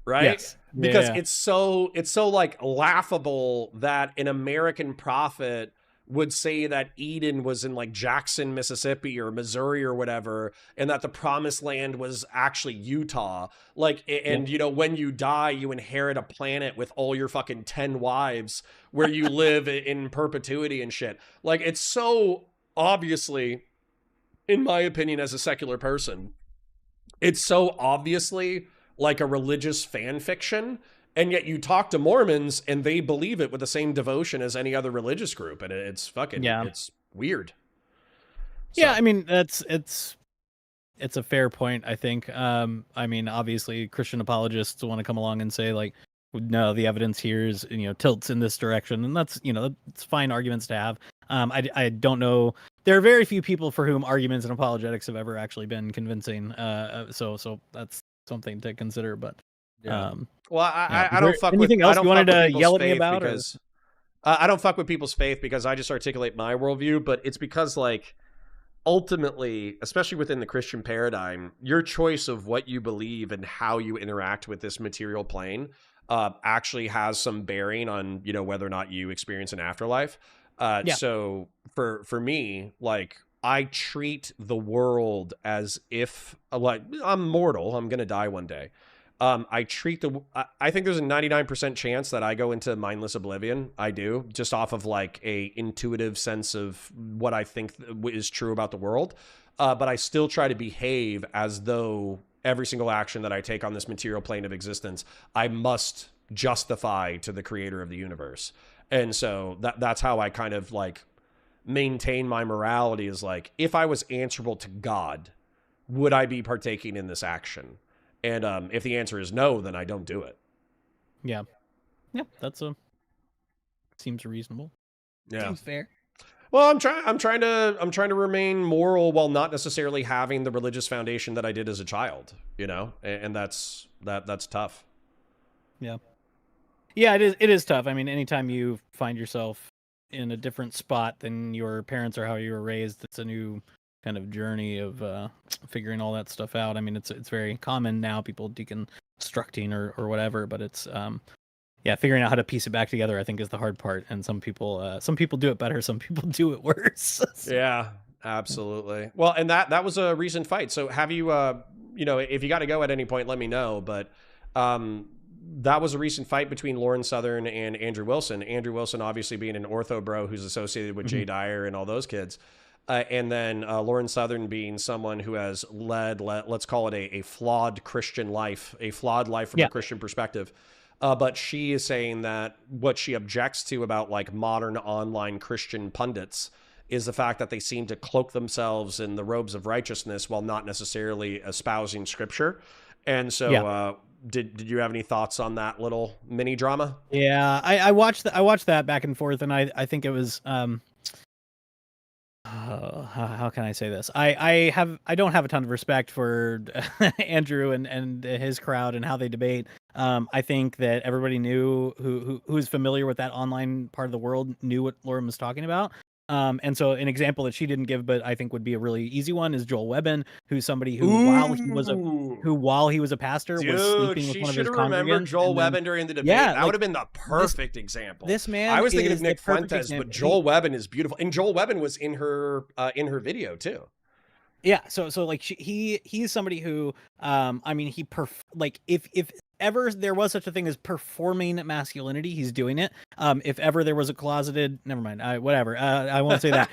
right? Yes. Because Yeah. it's so like laughable that an American prophet would say that Eden was in like Jackson, Mississippi or Missouri or whatever, and that the promised land was actually Utah. Like, and you know, when you die, you inherit a planet with all your fucking 10 wives where you live in perpetuity and shit. Like, it's so obviously, in my opinion, as a secular person, it's so obviously like a religious fan fiction. And yet you talk to Mormons and they believe it with the same devotion as any other religious group. And it's fucking, it's weird. Yeah, I mean, it's a fair point, I think. I mean, obviously Christian apologists want to come along and say like, no, the evidence here is, tilts in this direction. And that's, it's fine arguments to have. I don't know. There are very few people for whom arguments and apologetics have ever actually been convincing. So that's something to consider, but well, I don't fuck with anything else you wanted to yell at me about, because I don't fuck with people's faith because I just articulate my worldview, but it's because like ultimately, especially within the Christian paradigm, your choice of what you believe and how you interact with this material plane actually has some bearing on, whether or not you experience an afterlife. So for me, like, I treat the world as if like I'm mortal, I'm going to die one day. I think there's a 99% chance that I go into mindless oblivion. I do, just off of like a intuitive sense of what I think is true about the world. But I still try to behave as though every single action that I take on this material plane of existence, I must justify to the creator of the universe. And so that's how I kind of like maintain my morality, is like, if I was answerable to God, would I be partaking in this action? And if the answer is no, then I don't do it. Yeah, seems reasonable. Yeah, seems fair. Well, I'm trying to remain moral while not necessarily having the religious foundation that I did as a child. And that's tough. Yeah, it is tough. I mean, anytime you find yourself in a different spot than your parents or how you were raised, it's a new kind of journey of figuring all that stuff out. I mean, it's very common now, people deconstructing or whatever, but it's figuring out how to piece it back together, I think, is the hard part. And some people do it better, some people do it worse. Yeah, absolutely. Well, and that was a recent fight. So have you if you got to go at any point, let me know. But that was a recent fight between Lauren Southern and Andrew Wilson. Andrew Wilson obviously being an ortho bro who's associated with Jay Dyer and all those kids. And then Lauren Southern being someone who has led, let's call it a flawed Christian life, a flawed life from a Christian perspective. But she is saying that what she objects to about like modern online Christian pundits is the fact that they seem to cloak themselves in the robes of righteousness while not necessarily espousing scripture. And so did you have any thoughts on that little mini drama? Yeah, I watched that back and forth, and I think it was how can I say this? I don't have a ton of respect for Andrew and his crowd and how they debate. I think that everybody knew who's familiar with that online part of the world knew what Lauren was talking about. And so an example that she didn't give, but I think would be a really easy one, is Joel Webbin, who's somebody who while he was a pastor was sleeping with one of his congregants. She should have remembered Joel Webbin during the debate. Yeah, that would have been the perfect example. This man, I was thinking of Nick Fuentes, but Joel Webbin is beautiful, and Joel Webbin was in her video too. Yeah, so like he's somebody who I mean, if ever there was such a thing as performing masculinity, he's doing it. If ever there was a closeted, never mind, I won't say that.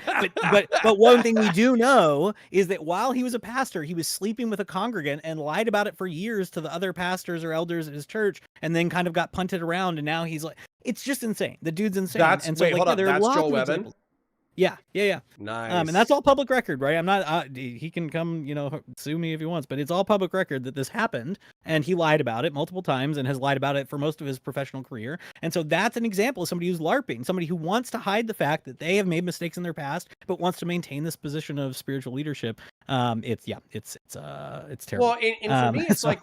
But one thing we do know is that while he was a pastor, he was sleeping with a congregant and lied about it for years to the other pastors or elders at his church, and then kind of got punted around, and now he's like, it's just insane. The dude's insane. Hold on, that's Joel Webbin? Yeah. Nice. And that's all public record, right? I'm not. He can come, sue me if he wants, but it's all public record that this happened, and he lied about it multiple times, and has lied about it for most of his professional career. And so that's an example of somebody who's LARPing, somebody who wants to hide the fact that they have made mistakes in their past, but wants to maintain this position of spiritual leadership. It's terrible. Well, and for me, it's like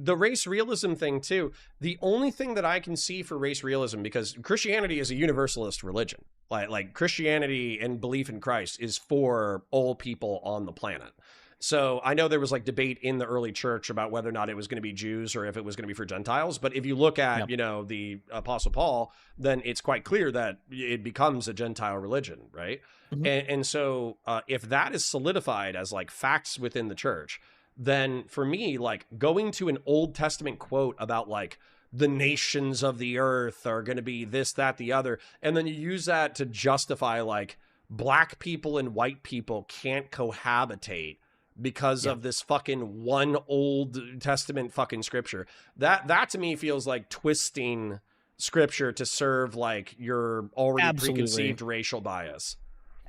the race realism thing too. The only thing that I can see for race realism, because Christianity is a universalist religion, like Christianity and belief in Christ is for all people on the planet. So I know there was like debate in the early church about whether or not it was going to be Jews or if it was going to be for Gentiles. But if you look at, the Apostle Paul, then it's quite clear that it becomes a Gentile religion, right? Mm-hmm. And so if that is solidified as like facts within the church, then for me, like going to an Old Testament quote about like the nations of the earth are going to be this, that, the other, and then you use that to justify like black people and white people can't cohabitate because of this fucking one Old Testament fucking scripture. That to me feels like twisting scripture to serve like your already preconceived racial bias.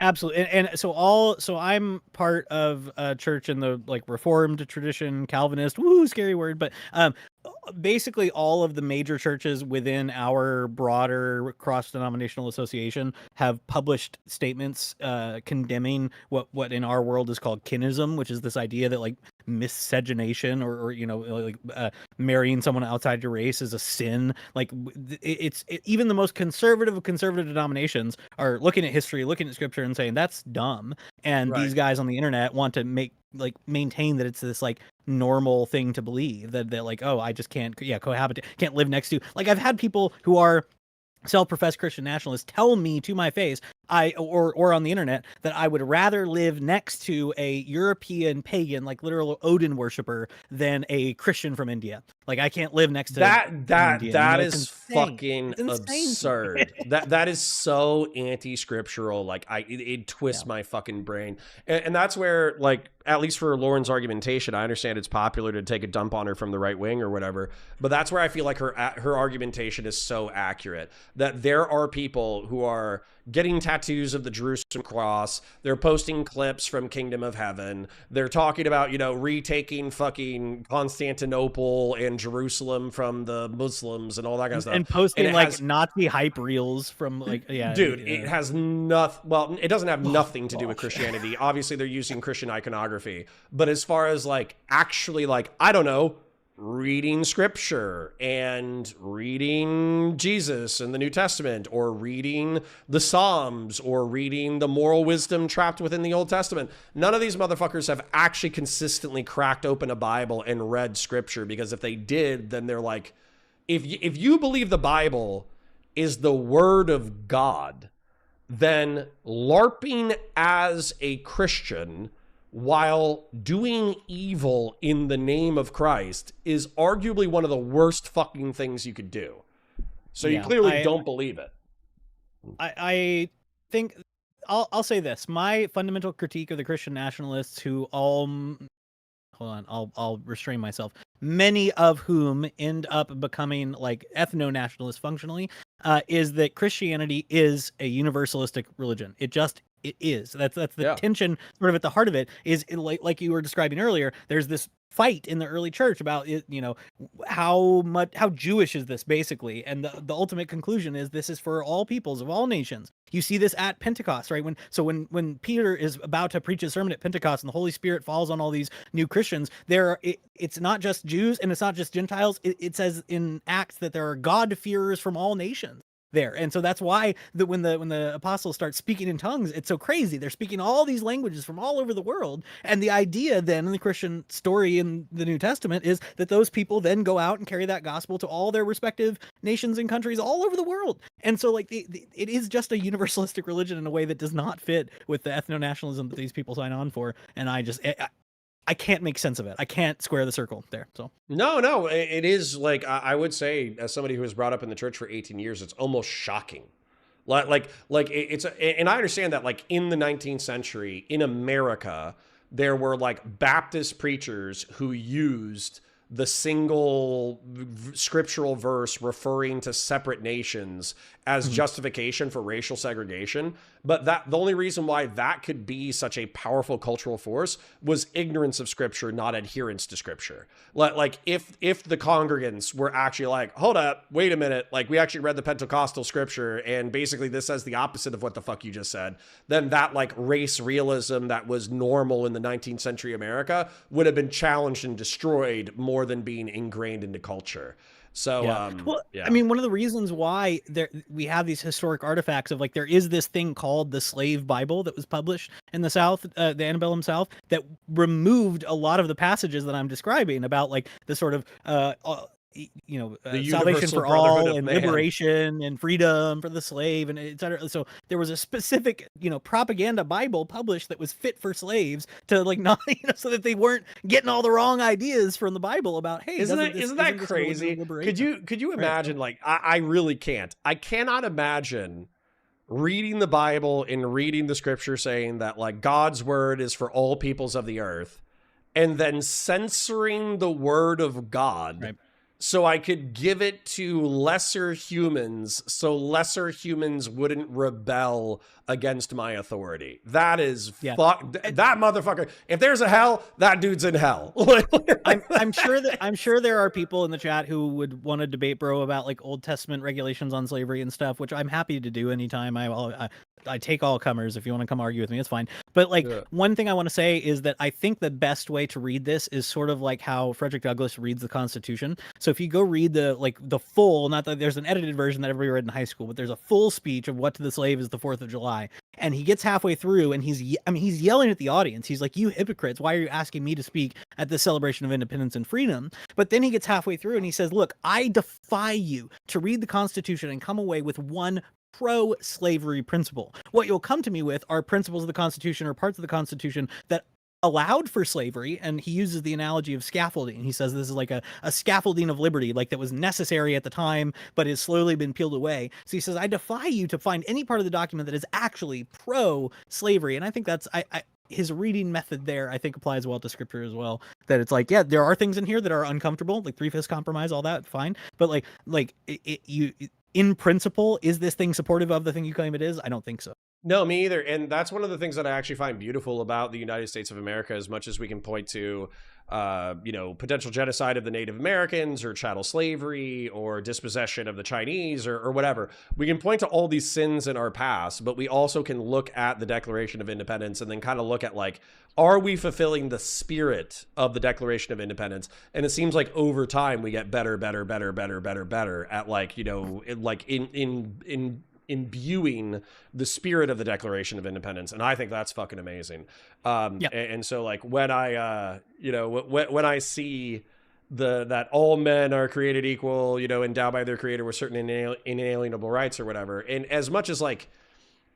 Absolutely. And so I'm part of a church in the like Reformed tradition, Calvinist, scary word, but basically all of the major churches within our broader cross-denominational association have published statements condemning what in our world is called kinism, which is this idea that like miscegenation or marrying someone outside your race is a sin. Like even the most conservative of conservative denominations are looking at history, looking at scripture and saying that's dumb. And these guys on the internet want to maintain that it's this like normal thing to believe that like, oh, I just can't cohabitate, can't live next to. Like I've had people who are self-professed Christian nationalists tell me to my face, or on the internet, that I would rather live next to a European pagan, like literal Odin worshiper, than a Christian from India. Like I can't live next to that is fucking absurd. that is so anti-scriptural. Like it twists my fucking brain, and that's where like at least for Lauren's argumentation, I understand it's popular to take a dump on her from the right wing or whatever, but that's where I feel like her argumentation is so accurate, that there are people who are getting tattoos of the Jerusalem cross. They're posting clips from Kingdom of Heaven. They're talking about, retaking fucking Constantinople and Jerusalem from the Muslims and all that kind of stuff. And posting Nazi hype reels from dude, it has nothing. Well, it doesn't have nothing to do with Christianity. Obviously they're using Christian iconography, but as far as like actually like, I don't know, reading scripture and reading Jesus in the New Testament, or reading the Psalms, or reading the moral wisdom trapped within the Old Testament. None of these motherfuckers have actually consistently cracked open a Bible and read scripture, because if they did, then they're like, if you believe the Bible is the word of God, then LARPing as a Christian while doing evil in the name of Christ is arguably one of the worst fucking things you could do. So you clearly don't believe it. I think I'll say this. My fundamental critique of the Christian nationalists who I'll restrain myself. Many of whom end up becoming like ethno-nationalists functionally, is that Christianity is a universalistic religion. It is. That's the tension sort of at the heart of it, is like you were describing earlier. There's this fight in the early church about it, how Jewish is this basically, and the ultimate conclusion is this is for all peoples of all nations. You see this at Pentecost, right? When Peter is about to preach a sermon at Pentecost and the Holy Spirit falls on all these new Christians, it's not just Jews and it's not just Gentiles. It says in Acts that there are God-fearers from all nations there. And so that's why when the apostles start speaking in tongues, it's so crazy. They're speaking all these languages from all over the world. And the idea then in the Christian story in the New Testament is that those people then go out and carry that gospel to all their respective nations and countries all over the world. And so like it is just a universalistic religion in a way that does not fit with the ethno-nationalism that these people sign on for. And I can't make sense of it. I can't square the circle there. So no, it is like, I would say, as somebody who was brought up in the church for 18 years, it's almost shocking. Like it's, and I understand that like in the 19th century in America, there were like Baptist preachers who used the single scriptural verse referring to separate nations as justification for racial segregation. But the only reason why that could be such a powerful cultural force was ignorance of scripture, not adherence to scripture. Like if the congregants were actually like, hold up, wait a minute, like we actually read the Pentecostal scripture and basically this says the opposite of what the fuck you just said, then that like race realism that was normal in the 19th century America would have been challenged and destroyed more than being ingrained into culture. So, well, I mean, one of the reasons why we have these historic artifacts of like, there is this thing called the Slave Bible that was published in the South, the antebellum South, that removed a lot of the passages that I'm describing about like the sort of, salvation for all and liberation and freedom for the slave and et cetera. So there was a specific, propaganda Bible published that was fit for slaves to like not, so that they weren't getting all the wrong ideas from the Bible about, hey, isn't that crazy? Could you imagine? Like, I really can't. I cannot imagine reading the Bible and reading the scripture saying that like God's word is for all peoples of the earth, and then censoring the word of God. Right. So I could give it to lesser humans so lesser humans wouldn't rebel against my authority. That is that motherfucker. If there's a hell, that dude's in hell. I'm sure there are people in the chat who would want to debate bro about like Old Testament regulations on slavery and stuff, which I'm happy to do anytime. I take all comers. If you want to come argue with me, it's fine. But like one thing I want to say is that I think the best way to read this is sort of like how Frederick Douglass reads the Constitution. So if you go read the full, not that there's an edited version that everybody read in high school, but there's a full speech of what to the slave is the 4th of July. And he gets halfway through and he's yelling at the audience. He's like, you hypocrites, why are you asking me to speak at this celebration of independence and freedom? But then he gets halfway through and he says, look, I defy you to read the Constitution and come away with one pro-slavery principle. What you'll come to me with are principles of the Constitution or parts of the Constitution that allowed for slavery, and he uses the analogy of scaffolding. He says this is like a scaffolding of liberty, like that was necessary at the time, but has slowly been peeled away. So he says, I defy you to find any part of the document that is actually pro-slavery. And I think that's his reading method there, I think, applies well to scripture as well. That it's like, yeah, there are things in here that are uncomfortable, like 3/5 compromise, all that, fine. But in principle, is this thing supportive of the thing you claim it is? I don't think so. No, me either. And that's one of the things that I actually find beautiful about the United States of America, as much as we can point to, potential genocide of the Native Americans or chattel slavery or dispossession of the Chinese or whatever. We can point to all these sins in our past, but we also can look at the Declaration of Independence and then kind of look at like, are we fulfilling the spirit of the Declaration of Independence? And it seems like over time we get better at like, imbuing the spirit of the Declaration of Independence, and I think that's fucking amazing. And so like when I when I see that all men are created equal, endowed by their creator with certain inalienable rights or whatever, and as much as like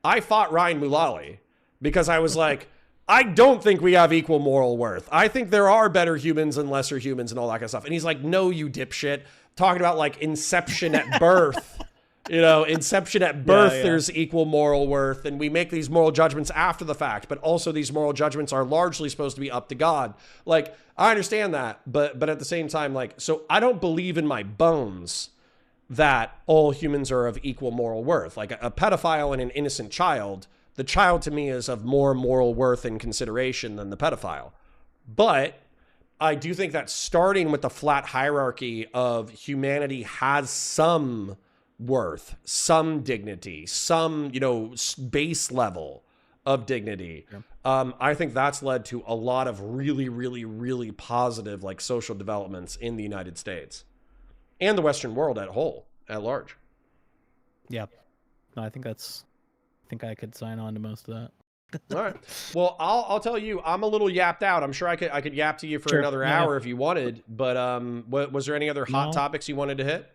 I fought Ryan Mulally because I was like, I don't think we have equal moral worth. I think there are better humans and lesser humans and all that kind of stuff. And he's like, no, you dipshit, talking about like inception at birth. Inception at birth, there's equal moral worth, and we make these moral judgments after the fact, but also these moral judgments are largely supposed to be up to God. Like, I understand that, but at the same time, like, so I don't believe in my bones that all humans are of equal moral worth. Like a pedophile and an innocent child, the child to me is of more moral worth and consideration than the pedophile. But I do think that starting with the flat hierarchy of humanity has some worth, some dignity, some base level of dignity. I think that's led to a lot of really positive like social developments in the United States and the Western world at large. Yeah, no, I think I could sign on to most of that. All right. Well, I'll tell you, I'm a little yapped out. I'm sure I could yap to you for another hour if you wanted, but was there any other hot topics you wanted to hit?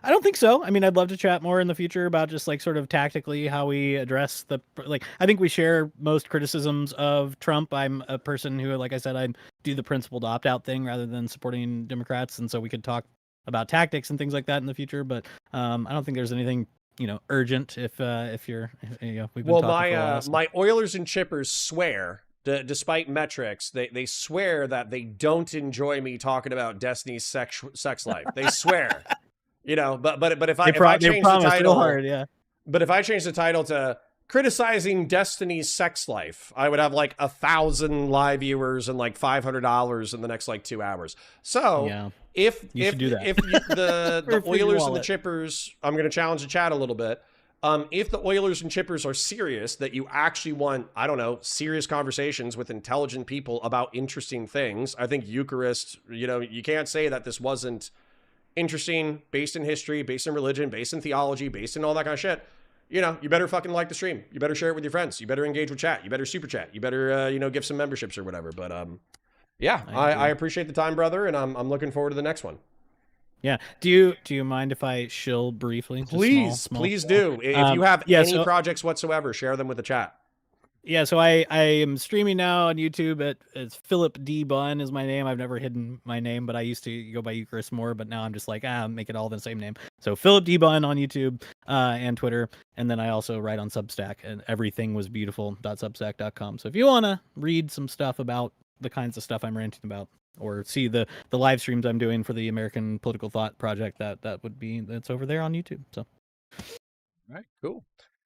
I don't think so. I mean, I'd love to chat more in the future about just like sort of tactically how we address I think we share most criticisms of Trump. I'm a person who, like I said, I do the principled opt-out thing rather than supporting Democrats. And so we could talk about tactics and things like that in the future. But I don't think there's anything, urgent if you're, we've been talking for a while, so. My Oilers and Chippers swear despite metrics, they swear that they don't enjoy me talking about Destiny's sex life. They swear, you know. But if I change the title, hard, yeah. But if I change the title to criticizing Destiny's sex life, I would have like 1,000 live viewers and like $500 in the next like 2 hours. So Yeah. if You should do that. if the For a free Oilers and the wallet. Chippers, I'm going to challenge the chat a little bit. If the Oilers and Chippers are serious, that you actually want, I don't know, serious conversations with intelligent people about interesting things, I think Ukerist, you know, you can't say that this wasn't interesting, based in history, based in religion, based in theology, based in all that kind of shit. You know, you better fucking like the stream. You better share it with your friends. You better engage with chat. You better super chat. You better, you know, give some memberships or whatever. But yeah, I appreciate the time, brother, and I'm looking forward to the next one. Yeah. Do you mind if I shill briefly? Just Please, small please stuff? do. If you have yeah, any so- projects whatsoever, share them with the chat. Yeah, so I am streaming now on YouTube. It's Philip D. Bunn is my name. I've never hidden my name, but I used to go by Ukerist more, but now I'm just like, make it all the same name. So Philip D. Bunn on YouTube and Twitter. And then I also write on Substack, and everythingwasbeautiful.substack.com. So if you want to read some stuff about the kinds of stuff I'm ranting about, or see the live streams I'm doing for the American Political Thought Project, that's over there on YouTube. So All right, cool.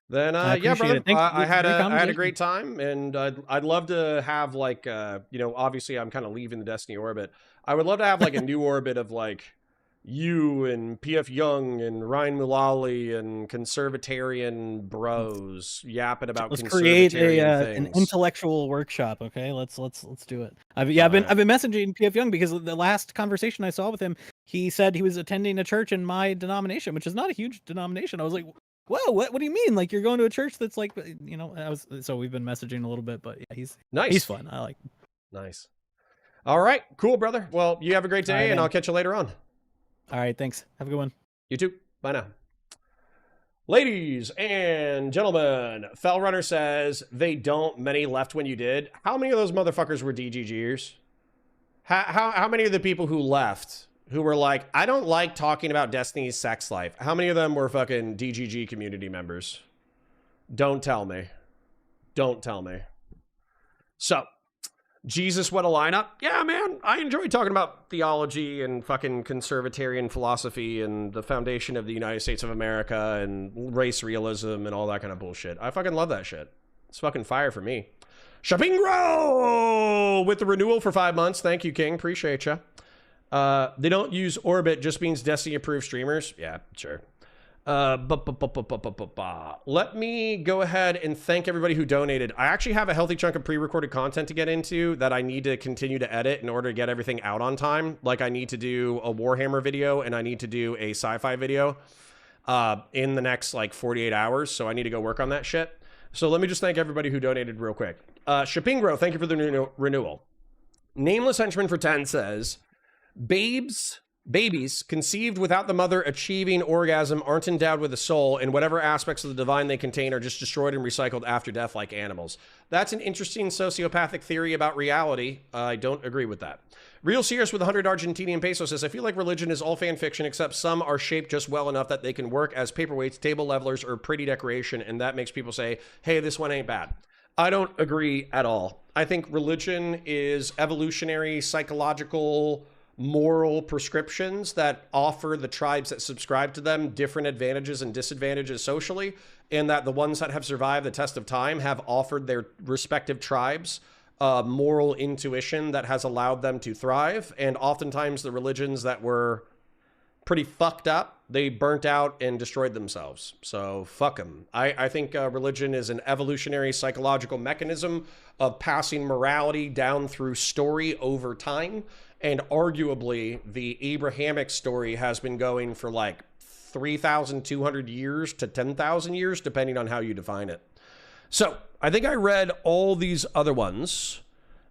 Then I yeah, brother, appreciate it. Thanks. I had Great a conversation. great time, and I'd love to have like you know, obviously I'm kind of leaving the Destiny orbit. I would love to have like a new orbit of like you and PF Young and Ryan Mullally and conservatarian bros yapping about Let's create conservatarian an things. intellectual workshop. Okay, let's do it. I've been messaging PF Young because the last conversation I saw with him, he said he was attending a church in my denomination, which is not a huge denomination. I was like, whoa, what do you mean? Like you're going to a church that's like, you know? So we've been messaging a little bit, but yeah, he's Nice. He's fun. I like him. Nice. All right, cool, brother. Well, you have a great day, All right, and man. I'll catch you later on. All right, thanks. Have a good one. You too. Bye now. Ladies and gentlemen, Fellrunner says they don't many left when you did. How many of those motherfuckers were DGGers? How many of the people who left who were like, I don't like talking about Destiny's sex life? How many of them were fucking DGG community members? Don't tell me. Don't tell me. So, Jesus, what a lineup. Yeah, man, I enjoy talking about theology and fucking conservatarian philosophy and the foundation of the United States of America and race realism and all that kind of bullshit. I fucking love that shit. It's fucking fire for me. Shapingro with the renewal for 5 months. Thank you, King. Appreciate you. They don't use Orbit, just means Destiny approved streamers. Yeah, sure. Let me go ahead and thank everybody who donated. I actually have a healthy chunk of pre-recorded content to get into that I need to continue to edit in order to get everything out on time. Like I need to do a Warhammer video and I need to do a sci-fi video in the next like 48 hours. So I need to go work on that shit. So let me just thank everybody who donated real quick. Shapingro, thank you for the renewal. Nameless Henchman for 10 says, Babies conceived without the mother achieving orgasm aren't endowed with a soul, and whatever aspects of the divine they contain are just destroyed and recycled after death like animals. That's an interesting sociopathic theory about reality. I don't agree with that. Real Sears with 100 Argentinian pesos says, I feel like religion is all fan fiction, except some are shaped just well enough that they can work as paperweights, table levelers, or pretty decoration, and that makes people say, hey, this one ain't bad. I don't agree at all. I think religion is evolutionary, psychological, moral prescriptions that offer the tribes that subscribe to them different advantages and disadvantages socially, and that the ones that have survived the test of time have offered their respective tribes moral intuition that has allowed them to thrive. And oftentimes the religions that were pretty fucked up, they burnt out and destroyed themselves. So fuck them. I think religion is an evolutionary psychological mechanism of passing morality down through story over time. And arguably, the Abrahamic story has been going for like 3,200 years to 10,000 years, depending on how you define it. So I think I read all these other ones.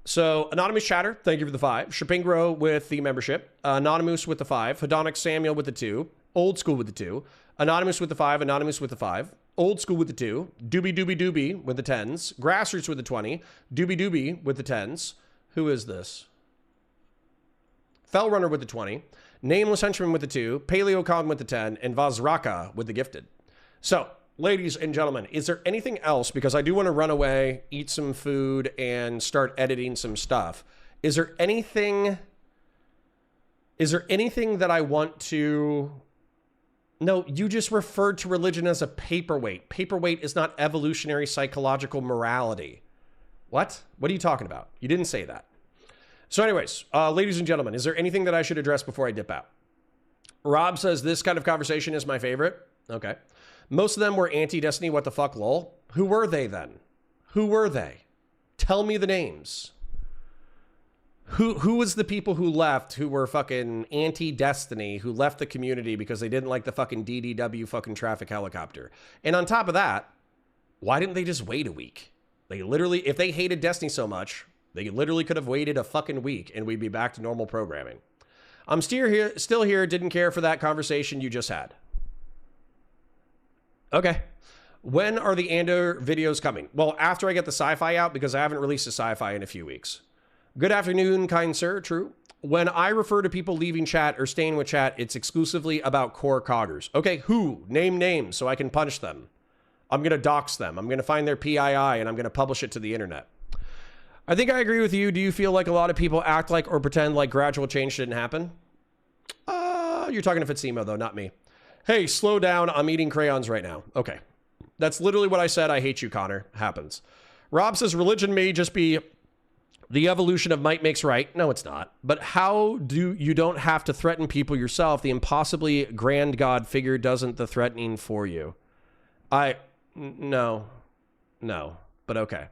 So Anonymous Chatter, thank you for the 5. Shapingro with the membership. Anonymous with the 5. Hedonic Samuel with the 2. Old School with the 2. Anonymous with the 5. Anonymous with the 5. Old School with the 2. Doobie Doobie Doobie with the 10s. Grassroots with the 20. Doobie Doobie with the 10s. Who is this? Fellrunner with the 20, Nameless Henchman with the 2, Paleocon with the 10, and Vazraka with the gifted. So ladies and gentlemen, is there anything else? Because I do want to run away, eat some food, and start editing some stuff. Is there anything that I want to... No, you just referred to religion as a paperweight. Paperweight is not evolutionary psychological morality. What? What are you talking about? You didn't say that. So anyways, ladies and gentlemen, is there anything that I should address before I dip out? Rob says this kind of conversation is my favorite. Okay. Most of them were anti-Destiny, what the fuck, lol. Who were they then? Who were they? Tell me the names. Who was the people who left who were fucking anti-Destiny, who left the community because they didn't like the fucking DDW fucking traffic helicopter? And on top of that, why didn't they just wait a week? They literally, if they hated Destiny so much, they literally could have waited a fucking week and we'd be back to normal programming. I'm still here, didn't care for that conversation you just had. Okay. When are the Andor videos coming? Well, after I get the sci-fi out, because I haven't released a sci-fi in a few weeks. Good afternoon, kind sir. True. When I refer to people leaving chat or staying with chat, it's exclusively about core coggers. Okay, who? Name names so I can punish them. I'm going to dox them. I'm going to find their PII and I'm going to publish it to the internet. I think I agree with you. Do you feel like a lot of people act like or pretend like gradual change didn't happen? You're talking to Fitzimo, though, not me. Hey, slow down. I'm eating crayons right now. Okay. That's literally what I said. I hate you, Connor. Happens. Rob says religion may just be the evolution of might makes right. No, it's not. But how do you don't have to threaten people yourself? The impossibly grand God figure doesn't the threatening for you. No. But okay.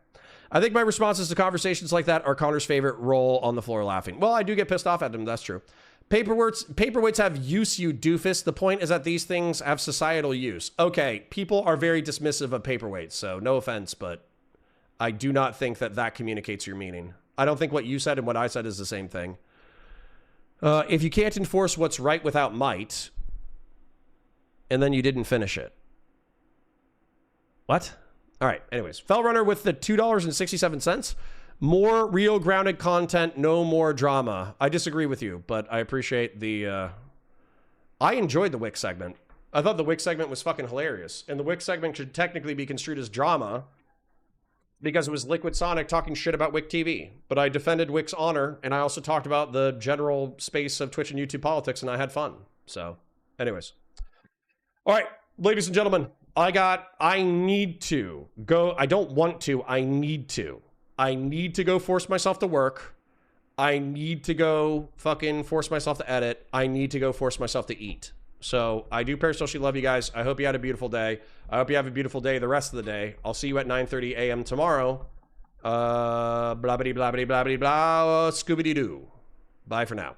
I think my responses to conversations like that are Connor's favorite roll on the floor laughing. Well, I do get pissed off at them. That's true. Paperweights have use, you doofus. The point is that these things have societal use. Okay, people are very dismissive of paperweights, so no offense, but I do not think that that communicates your meaning. I don't think what you said and what I said is the same thing. If you can't enforce what's right without might, and then you didn't finish it. What? All right, anyways. Fellrunner with the $2.67. More real grounded content, no more drama. I disagree with you, but I appreciate the... I enjoyed the Whick segment. I thought the Whick segment was fucking hilarious. And the Whick segment should technically be construed as drama because it was Liquid Sonic talking shit about Whick TV. But I defended Whick's honor, and I also talked about the general space of Twitch and YouTube politics, and I had fun. So, anyways. All right, ladies and gentlemen, I need to go. I don't want to. I need to. I need to go force myself to work. I need to go fucking force myself to edit. I need to go force myself to eat. So I do parasocially love you guys. I hope you had a beautiful day. I hope you have a beautiful day the rest of the day. I'll see you at 9:30 a.m. tomorrow. Blah, blah, blah, blah, blah, blah, blah, Scooby-Doo. Bye for now.